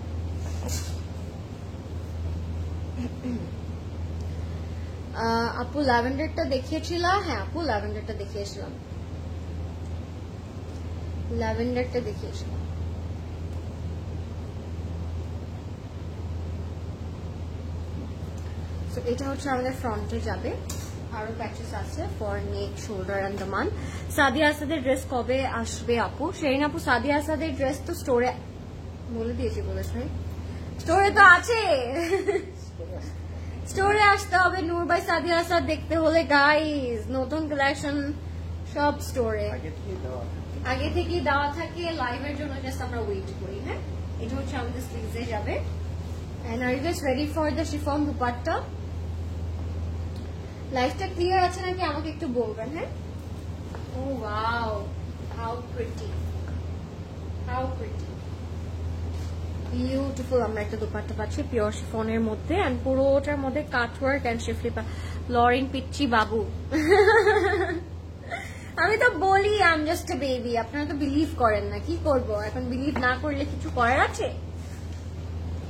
আপু ল্যাভেন্ডারটা দেখিয়েছিলাম? হ্যাঁ আপু ল্যাভেন্ডারটা দেখিয়েছিলাম, ল্যাভেন্ডারটা দেখিয়েছিলাম। সো এটা হচ্ছে আমাদের ফ্রন্টে যাবে, আরো প্যাচেস আছে for neck, shoulder and daman. Sadia আসাদের ড্রেস কবে আসবে আপু? সেরিন আপু সাদিয়া আসাদের ড্রেস তো স্টোরে বলে দিয়েছি, বলেছে স্টোরে তো আছে, স্টোরে আসতে হবে। নূর বাই সাদিয়া আসাদ দেখতে হলে গাইস, নতুন কালেকশন সব স্টোরে আগে থেকেই দেওয়া থাকে, লাইভের জন্য জাস্ট আমরা ওয়েট করি। হ্যাঁ, এটা হচ্ছে আমাদের স্লিভসে যাবে। And are you guys ready for the chiffon dupatta? লাইভটা ক্লিয়ার আছে নাকি আমাকে একটু বলবেন। হ্যাঁ, oh wow, how pretty, how pretty, beautiful. আমরা একটা দুপাট্টা পাচ্ছি পিওর শিফনের মধ্যে, এন্ড পুরোটার মধ্যে কাটওয়ার্ক এন্ড শিফলি। লরিন পিচ্চি বাবু, আমি তো বলি I am just a baby, আপনারা তো বিলিভ করেন না, কি করব এখন, বিলিভ না করলে কিছু করার আছে।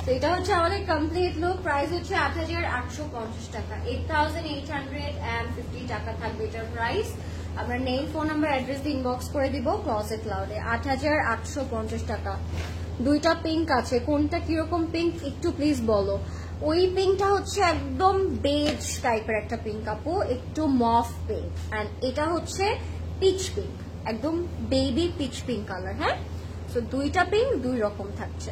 তো এটা হচ্ছে আমাদের কমপ্লিট লুক, প্রাইস হচ্ছে 8850 টাকা, 8850 টাকা থাকবে এটার প্রাইস। আমরা নেম, ফোন নাম্বার, অ্যাড্রেস দিয়ে ইনবক্স করে দিব ক্লজেট ক্লাউডে। 8850 টাকা। দুইটা পিঙ্ক আছে, কোনটা কিরকম পিঙ্ক একটু প্লিজ বলো। ওই পিঙ্কটা হচ্ছে একদম বেজ টাইপের একটা পিঙ্ক আপু, একটু মফ পিঙ্ক, এন্ড এটা হচ্ছে পিচ পিঙ্ক, একদম বেবি পিচ পিঙ্ক কালার। হ্যাঁ, তো দুইটা পিঙ্ক দুই রকম থাকছে।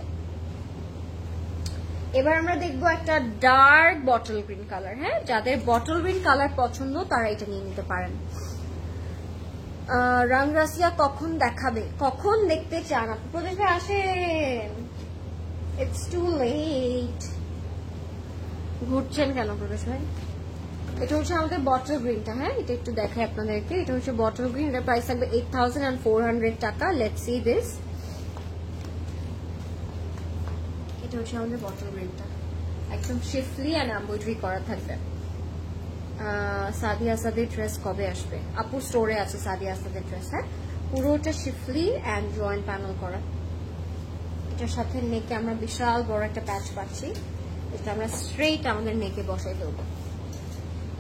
এবার আমরা দেখবো একটা ডার্ক বটল গ্রিন কালার। হ্যাঁ, যাদের বটল গ্রিন কালার পছন্দ তারা এটা নিয়ে নিতে পারেন। রাংরাসিয়া কখন দেখাবে, কখন দেখতে চান আপনি? প্রদেশ ভাই আসেন, ইটস টু লেট। ঘুরছেন কেন প্রদেশ ভাই? এটা হচ্ছে আমাদের বটল গ্রিনটা। হ্যাঁ, এটা একটু দেখাই আপনাদেরকে। এটা হচ্ছে বটল গ্রিন, এটার প্রাইস থাকবে 8400 টাকা। Let's see this. এটা হচ্ছে আমাদের বটল গ্রিনটা, একদম শিফলি এন্ড এমব্রয়ডারি করা থাকবে। সাদিয়া আসাদের ড্রেস কবে আসবে আপু? স্টোরে আছে সাদিয়া আসাদের ড্রেস। হ্যাঁ, পুরোটা শিফলি এন্ড জয়েন্ট প্যানেল করা। এটার সাথে নেকে আমরা বিশাল বড় একটা প্যাচ পাচ্ছি, এটা আমরা স্ট্রেট আমাদের নেকে বসাই দেবো।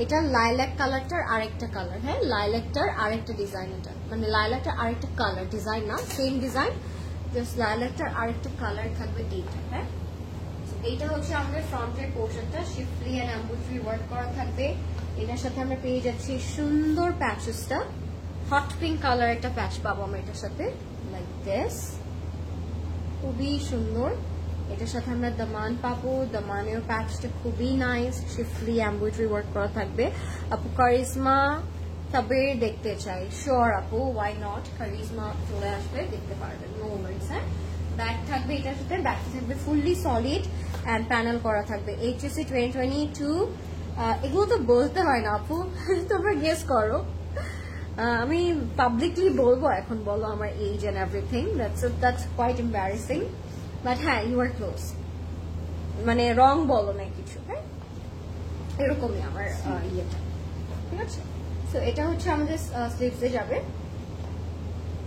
এটা লাইল্যাক কালারটার আরেকটা কালার। হ্যাঁ, লাইল্যাকটার আরেকটা ডিজাইন, এটা মানে লাইল্যাকটার আরেকটা কালার, ডিজাইন না, সেম ডিজাইন, জাস্ট লাইল্যাকটার আরেকটা কালার থাকবে এইটা। হ্যাঁ, এইটা হচ্ছে আমাদের ফ্রন্টের পোর্শনটা, শিফলি এন্ড এমব্রয়ডারি ওয়ার্ক করা থাকবে। এটার সাথে আমরা পেয়ে যাচ্ছি সুন্দর প্যাচেসটা, হট পিঙ্ক কালার একটা প্যাচ পাবো আমরা এটার সাথে, লাইক দিস, খুবই সুন্দর। এটার সাথে আমরা দামান পাবো, দামানের প্যাচটা খুবই নাইস, শিফলি এমব্রয়ডারি ওয়ার্ক করা থাকবে। আপু কারিজমা সাবের দেখতে চাই, শিওর আপু, ওয়াই নট, কারিজমা চলে আসবে, দেখতে পারবেন, নো ওয়ারিজ। হ্যাঁ, ব্যাগ থাকবে এটার সাথে, ব্যাগটা থাকবে ফুললি সলিড এন্ড প্যানেল করা থাকবে। HSC 2022। এগুলো তো বলতে হয় না আপু, তোমরা গেস করো। আমি পাবলিকলি বলবো এখন, বলো আমার age and everything, that's quite embarrassing, but হ্যাঁ, ইউ আর ক্লোজ, মানে রং বলো না কিছু। হ্যাঁ, এরকমই আমার ইয়েটা, ঠিক আছে। তো এটা হচ্ছে আমাদের স্লিভসে যাবে।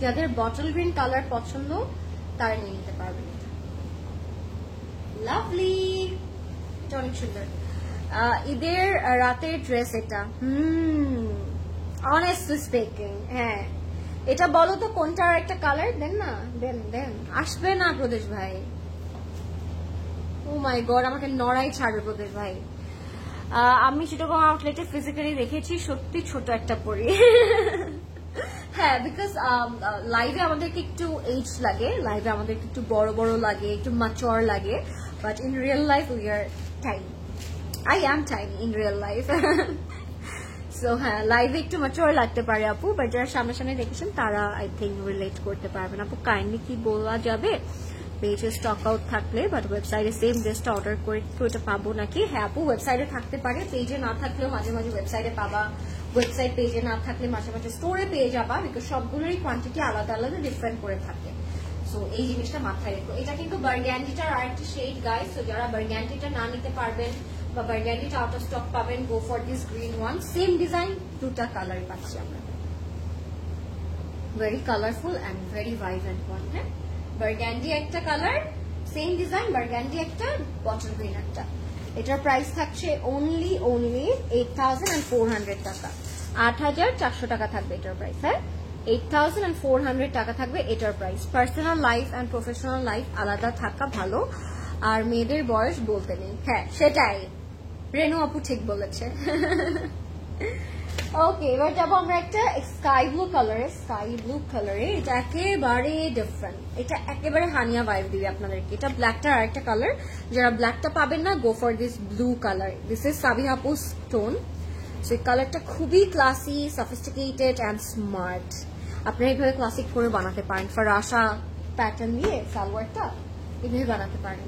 যাদের বটল গ্রিন কালার পছন্দ তারা নিয়ে নিতে পারবেন। লাভলি, এটা অনেক সুন্দর। ঈদের রাতের ড্রেস এটা, অনেস্টলি স্পিকিং। হ্যাঁ, এটা বলো তো কোনটা আর একটা কালার দেন না, দেন আসবে না প্রদেশ ভাই। ও মাই গড, আমাকে নড়াই ছাড়বে প্রদেশ ভাই। আমি চিটাগং আউটলেটে ফিজিক্যালি দেখেছি, সত্যি ছোট একটা পরি। হ্যাঁ, বিকজ লাইভে আমাদেরকে একটু এজ লাগে, লাইভে আমাদেরকে একটু বড় বড় লাগে, একটু ম্যাচিওর লাগে, but in real life we are tiny. I am tiny in real life. So হ্যাঁ, লাইভে একটু ম্যাচিওর লাগতে পারে আপু, বাট যারা সামনে দেখেছেন তারা আই থিঙ্ক রিলেট করতে পারবেন। আপু কাইন্ডলি কি বলা যাবে পেজে স্টক আউট থাকলে, বাট ওয়েবসাইটে সেম ড্রেসটা অর্ডার করে ওটা পাবো নাকি? হ্যাঁ আপু, ওয়েবসাইটে থাকতে পারে, পেজে না থাকলেও মাঝে মাঝে ওয়েবসাইটে পাবা, ওয়েবসাইট পেজে না থাকলে মাঝে মাঝে স্টোরে পেয়ে যাবা, বিকজ সবগুলোরই কোয়ান্টিটি আলাদা আলাদা ডিফারেন্ট করে থাকে। সো এই জিনিসটা মাথায় রেখো। এটা কিন্তু বার্গ্যান্ডিটার আরেকটা শেড গাইস, সো যারা বার্গ্যান্ডিটা না নিতে পারবেন বা বার্গ্যান্ডিটা আউট অফ স্টক পাবেন, গো for this green one. Same design, দুটা কালার পাচ্ছি আমরা, very colourful and very vibrant one. হ্যাঁ, বার্গ্যান্ডি একটা কালার, সেম ডিজাইন, বার্গ্যান্ডি একটা, বটল গ্রিন একটা। এটার প্রাইস থাকছে অনলি 8400 টাকা, 8400 টাকা থাকবে এটার প্রাইস। হ্যাঁ, 8400 টাকা থাকবে এটার price. Personal life and professional life আলাদা থাকা ভালো, আর মেয়েদের বয়স বলতে নেই। হ্যাঁ, সেটাই রেনু আপু ঠিক বলেছে। ওকে, এবার যাবো আমরা একটা স্কাই ব্লু কালারে। এটা একেবারে ডিফারেন্ট, এটা একেবারে হানিয়া ভাইব দিবে আপনাদেরকে। এটা ব্ল্যাকটার আরেকটা কালার, যারা ব্ল্যাকটা পাবেন না, go for this blue colour. This is সাবিহাপুস টোন। সো এই কালারটা খুবই ক্লাসি, সফিস্টিকেটেড অ্যান্ড স্মার্ট। আপনারা এইভাবে ক্লাসিক করে বানাতে পারেন, ফরাসা প্যাটার্ন দিয়ে সালোয়ারটা এইভাবে বানাতে পারেন।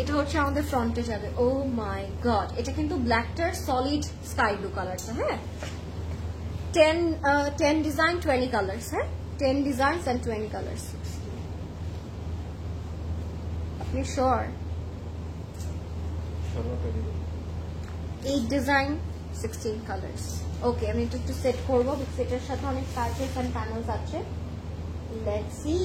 এটা হচ্ছে আমাদের ফ্রন্টে যাবে। ও মাই গড, এটা কিন্তু ব্ল্যাকটার সলিড স্কাই ব্লু কালারটা। হ্যাঁ, 10 ডিজাইন 20 কালার্স। হ্যাঁ, 10 ডিজাইনস এন্ড 20 কালার্স। আপনি শিওর? 8 design 16 colours. ওকে, আমি একটু সেট করবো, সেটের সাথে অনেক প্যাচেস এন্ড প্যানেলস আছে। Let's see.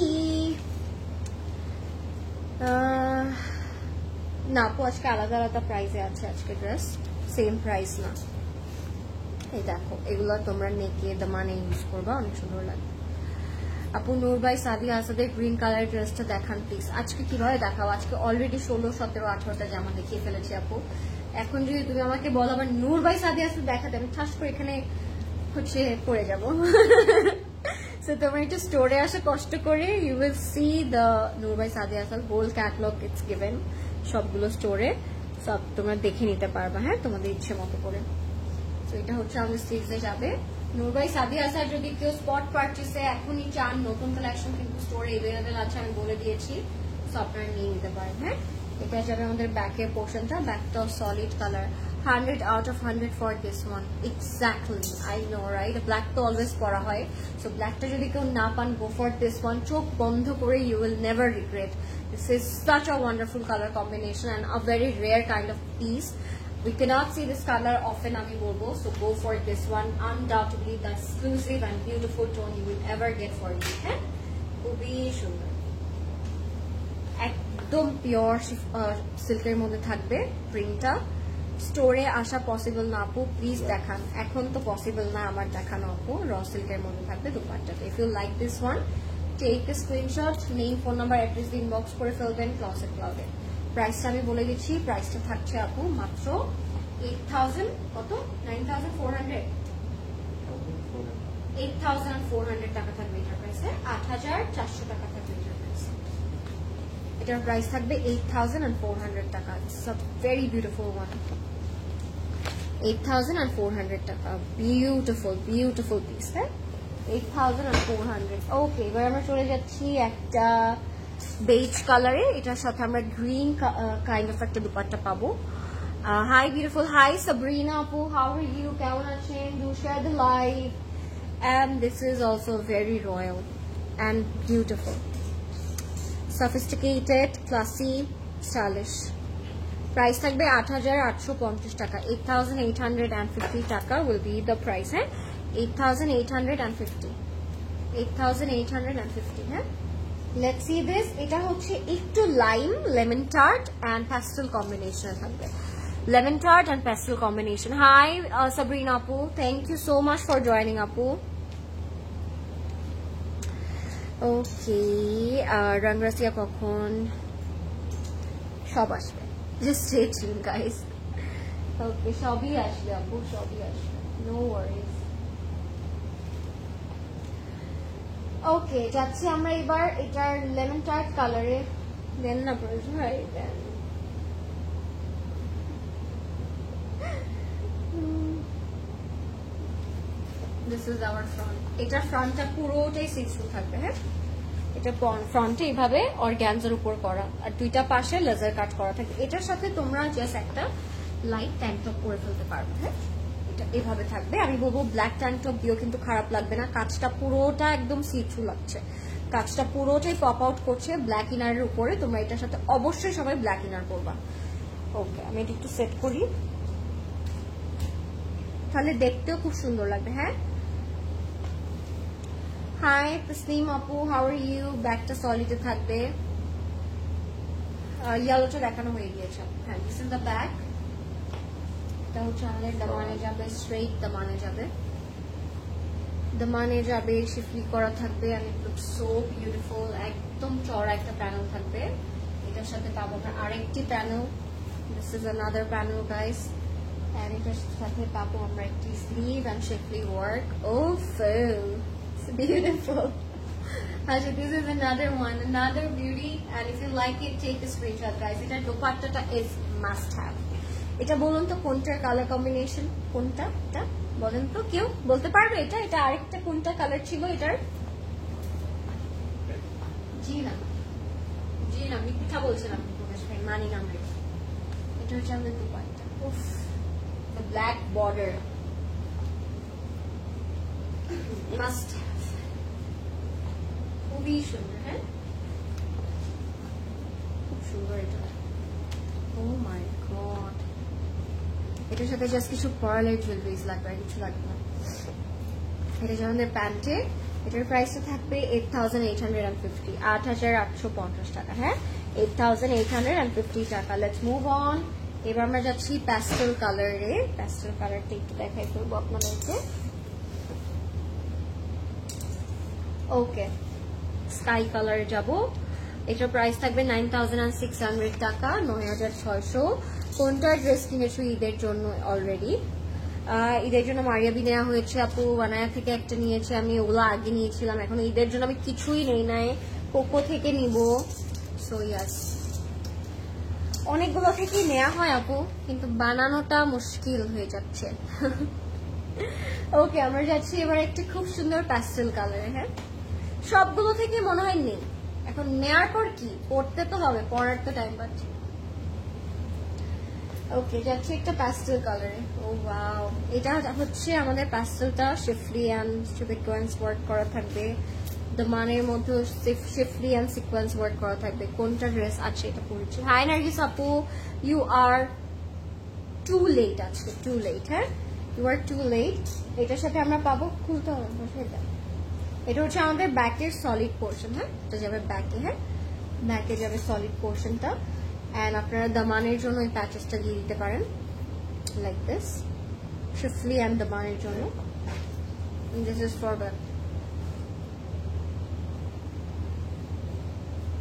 না আপু, আজকে আলাদা আলাদা প্রাইসে আছে আজকে ড্রেস, সেম প্রাইস না। এই দেখো, এগুলো তোমরা নেকে দামানে ইউজ করবা, অনেক সুন্দর লাগবে। আপু নূর ভাই সাদিয়া আসাদের গ্রিন কালার ড্রেসটা দেখান প্লিজ। আজকে কিভাবে দেখাও? আজকে অলরেডি 16, 17, 18টা জামা দেখিয়ে ফেলেছি আপু। এখন যদি তুমি আমাকে বলো আবার নূর ভাই সাদিয়া আসাদ দেখাতে, আমি ঠাস করে এখানে পড়ে যাবো। সো তোমরা একটু স্টোরে আসে কষ্ট করে, you will see the Noor ভাই Sadia Asad whole catalogue it's given, সবগুলো স্টোরে, সব তোমরা দেখে নিতে পারবা, হ্যাঁ, তোমাদের ইচ্ছে মতো করে। তো এটা হচ্ছে আমাদের স্লিভসে যাবে। নূর ভাই সাদিয়া আসাদ যদি কেউ স্পট পারচেসে এখনই চান, নতুন কালেকশন কিন্তু স্টোরে এভেলেবেল আছে, আমি বলে দিয়েছি, সো আপনারা নিয়ে নিতে পারেন। হ্যাঁ, এটা যাবে আমাদের ব্যাকের পোর্শনটা, ব্যাকটাও solid colour. 100 out of 100 for this one. Exactly, I know, right? Black তো always পরা হয়, so blackটা যদি কেউ না পান, go for this one. চোখ বন্ধ করে, you will never regret. This is such a wonderful color combination and a very rare kind of piece. We cannot see this color often, ami bolbo, so go for this one. Undoubtedly the exclusive and beautiful tone you will ever get for you. হ্যাঁ, খুবই সুন্দর, একদম pure সিল্কের মধ্যে থাকবে প্রিন্টটা। স্টোরে আসা পসিবল না আপু, প্লিজ দেখান। এখন তো পসিবল না আমার দেখানো আপু, র সিল্কের মধ্যে থাকবে দুপাট্টাতে। If you like this one, take a screenshot, name, phone number, address দিয়ে ইনবক্স করে ফেলবেন ক্লসেট ক্লাউডে। প্রাইসটা আমি বলে দিচ্ছি, প্রাইসটা থাকছে আপু মাত্র 8,000, কত 9,400, 8,400 টাকা থাকবে এটার প্রাইসে, 8,400 টাকা থাকবে এটার প্রাইসে। এটার প্রাইস থাকবে 8,400 টাকা। It's a very beautiful one, 8,400 টাকা। বিউটিফুল বিউটিফুল পিস, হ্যাঁ, 8,400। ওকে, এবার আমরা চলে যাচ্ছি একটা বেজ কালারে, এটার সাথে আমরা গ্রিন কাইন্ড অফ একটা দুপাট্টা পাবো। হাই বিউটিফুল, হাই সাবরিনা আপু, হাউ আর ইউ, কেমন আছেন? Do share the live. And this is also very royal and beautiful, sophisticated, classy, stylish. Price থাকবে 8,850 টাকা, 8,850 টাকা will be the price, হ্যাঁ, 8,850, 8,850, হ্যাঁ। Let's see this. এটা হচ্ছে একটু lime, lemon tart and pastel combination থাকবে, lemon tart and pastel combination. Hi Sabrina Apu, thank you so much for joining Apu. Okay, Rangrasia কখন সব আসবে, just stay tuned guys. Okay, সবই আসবে আপু, সবই আসবে, no worries. Okay, যাচ্ছি আমরা এবার এটার লেমন টার্ট কালারে। দেন না প্রয়োজন হয়, দেন this is our front. এটা ফ্রন্টটা পুরোটাই সিক্সু থাকবে, হ্যাঁ, এটা ফ্রন্টে এইভাবে অর্গানজার উপর করা, আর দুইটা পাশে লেজার কাট করা থাকে। এটার সাথে তোমরা জাস্ট একটা লাইট ট্যাঙ্ক টপ পরে ফেলতে পারবে, হ্যাঁ, এটা এভাবে থাকবে। আমি বলবো ব্ল্যাক ট্যাঙ্ক টপ দিয়েও কিন্তু খারাপ লাগবে না, কাজটা পুরোটা একদম সিক্সু লাগছে, কাজটা পুরোটাই পপ আউট করছে ব্ল্যাক ইনারের উপরে। তোমরা এটার সাথে অবশ্যই সবাই ব্ল্যাক ইনার করবা। ওকে, আমি এটা একটু সেট করি, তাহলে দেখতেও খুব সুন্দর লাগবে, হ্যাঁ। হাই তসলিম আপু, হাউ আর ইউ? ব্যাকটা সলিডে থাকবে, ইয়েলোটা দেখানো হয়ে গিয়েছে, হ্যাঁ, দিস ইজ দ্য ব্যাক। এটা হচ্ছে আমাদের দামানে যাবে, স্ট্রেইট দামানে যাবে, দামানে যাবে, শিফলি করা থাকবে, and it looks so beautiful, একদম চড়া একটা প্যানেল থাকবে। এটার সাথে পাবো আমরা আরেকটি panel, this is another panel guys, and এটার সাথে পাবো আমরা একটি sleeve and শিফলি work. Oh full, it's beautiful. Actually, this is another one, another beauty, and if you like it, take a screenshot guys. এটা দোপাট্টাটা is must have. এটা বলুন তো কোনটার কালার কম্বিনেশন, কোনটা এটা বলেন তো, কেউ বলতে পারবে? এটা এটা আরেকটা কোনটা কালার ছিল এটার? জি না, জি না, আমি পিঠা বলছিলাম, মানি নাম। এটা হচ্ছে আমাদের দোপাট্টা, উফ, the black border must have, খুবই সুন্দর, হ্যাঁ, খুব সুন্দর এটা। Oh my god, এটার সাথে জাস্ট কিছু পার্লের জুয়েলারিজ লাগবে, আর কিছু লাগবে না। এটা যে আমাদের প্যান্টে, এটার প্রাইসটা থাকবে 8850, 8850 টাকা। হ্যাঁ, 8850 টাকা। Let's move on. এবার আমরা যাচ্ছি প্যাস্টেল কালারে। প্যাস্টেল কালারটা একটু দেখাই করবো আপনাদেরকে। ওকে, স্কাই কালারে যাব। এটার প্রাইস থাকবে 9600 টাকা, 9600। কোনটা ড্রেস কিনেছো ঈদের জন্য? অলরেডি ঈদের জন্য মারিয়াবি নেওয়া হয়েছে আপু, বানায়া থেকে একটা নিয়েছে আমি, ওগুলো আগে নিয়েছিলাম। এখন ঈদের জন্য আমি কিছুই নেই নাই, কোকো থেকে নিব। সো ইয়াস, অনেকগুলো থেকেই নেওয়া হয় আপু, কিন্তু বানানোটা মুশকিল হয়ে যাচ্ছে। ওকে, আমরা যাচ্ছি এবার একটা খুব সুন্দর প্যাস্টেল কালারে। হ্যাঁ, সবগুলো থেকে মনে হয় নেই, এখন নেয়ার পর কি পড়তে তো হবে, পড়ার তো টাইম পাচ্ছি। ওকে, যাচ্ছে একটা প্যাস্টেল কালারে। ও ওয়াও, এটা হচ্ছে আমাদের প্যাস্টেলটা শিফলি অ্যান্ড সিকোয়েন্স ওয়ার্ক করা থাকবে। দমানের মধ্যে শিফলি অ্যান্ড সিকোয়েন্স ওয়ার্ক করা থাকবে। কোনটা ড্রেস আছে এটা পড়েছি। হাই নার্গিস আপু, ইউ আর টু লেট আজকে, টু লেট। হ্যাঁ, ইউ আর টু লেট। এটার সাথে আমরা পাবো, খুলতে হবে, এটা হচ্ছে আমাদের ব্যাকের সলিড পোর্শন। হ্যাঁ, এটা যাবে ব্যাকে। হ্যাঁ, ব্যাকে যাবে সলিড পোর্শনটা। এন্ড আপনারা দামানের জন্য এই প্যাচেসটা দিয়ে দিতে পারেন, লাইক দিস, শিফলি এন্ড দামানের জন্য। This is for back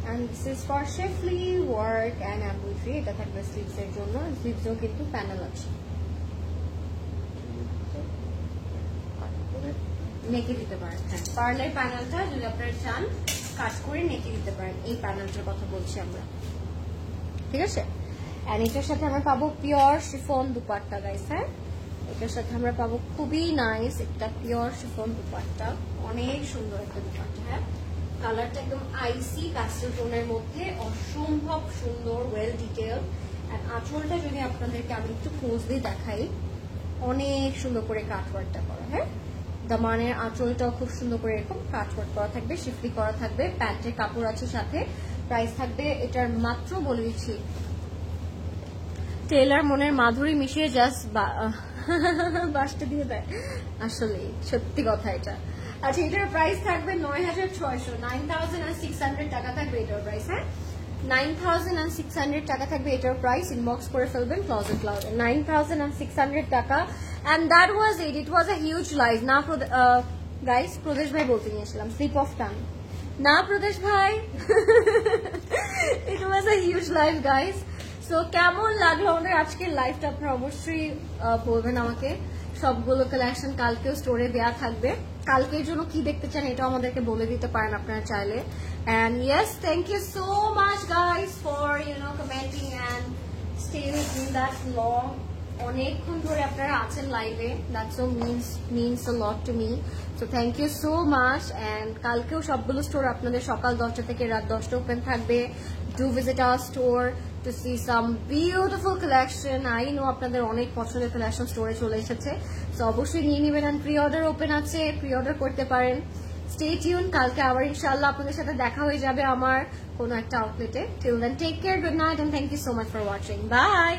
and this is for schiffli work and embroidery. এটা থাকবে স্লিভস এর জন্য, স্লিভসেও কিন্তু প্যানেল আছে। নেকে দিতে পারেন। হ্যাঁ, পার্লের প্যানেলটা যদি আপনারা চান কাট করে নেকে দিতে পারেন, এই প্যানেলটার কথা বলছি আমরা, ঠিক আছে। এন্ড এটার সাথে আমরা পাবো পিওর শিফন দুপাট্টা গাইস। হ্যাঁ, এটার সাথে আমরা পাবো খুবই নাইস একটা পিওর শিফন দুপাট্টা, অনেক সুন্দর একটা দুপাট্টা। হ্যাঁ, কালারটা একদম আইসি প্যাস্টেল টোনের মধ্যে, অসম্ভব সুন্দর, ওয়েল ডিটেল। এন্ড আঁচলটা যদি আপনাদেরকে আমি একটু ক্লোজলি দেখাই, অনেক সুন্দর করে কাটওয়ার্কটা করা। হ্যাঁ, দামানের আঁচলটাও খুব সুন্দর করে এরকম কাটওয়ার্ক করা থাকবে, শিফলি করা থাকবে। প্যান্টের কাপড় আছে সাথে। প্রাইস থাকবে এটার মাত্র, বলে দিচ্ছি, টেলার মনের মাধুরী মিশিয়ে জাস্ট বাসটা দিয়ে দেয়, আসলে সত্যি কথা এটা। আচ্ছা, এটার প্রাইস থাকবে 9600, 9600 টাকা থাকবে এটার প্রাইস। হ্যাঁ, 9600 টাকা থাকবে এটার প্রাইস। ইনবক্স করে ফেলবেন ক্লোজেট ক্লাউড, 9600 টাকা। And that was it. It was a huge live না গাইস। প্রদেশ ভাই বলতে নিয়েছিলাম, স্লিপ অফ টাং না প্রদেশ ভাই। It was a huge live guys. So কেমন লাগলো আমাদের আজকের লাইভটা আপনারা অবশ্যই বলবেন আমাকে। সবগুলো কালেকশন কালকেও স্টোরে দেওয়া থাকবে, কালকের জন্য কি দেখতে চান এটাও আমাদেরকে বলে দিতে পারেন আপনারা চাইলে। And yes, thank you so much guys for commenting and stay with me that long. অনেকক্ষণ ধরে আপনারা আছেন লাইভে, that's so means a lot to me. So thank you so much. And কালকেও সবগুলো স্টোর আপনাদের সকাল 10টা থেকে রাত 10টা ওপেন থাকবে। Do visit our store to see some beautiful collection. I know আপনাদের অনেক পছন্দের কালেকশন স্টোরে চলে এসেছে, সো অবশ্যই নিয়ে নেবেন। এন্ড প্রি অর্ডার ওপেন আছে, প্রি অর্ডার করতে পারেন। স্টে টিউন, কালকে আবার ইনশাআল্লাহ আপনাদের সাথে দেখা হয়ে যাবে আমার কোনো একটা আউটলেটে। Till then take care, good night and thank you so much for watching. By.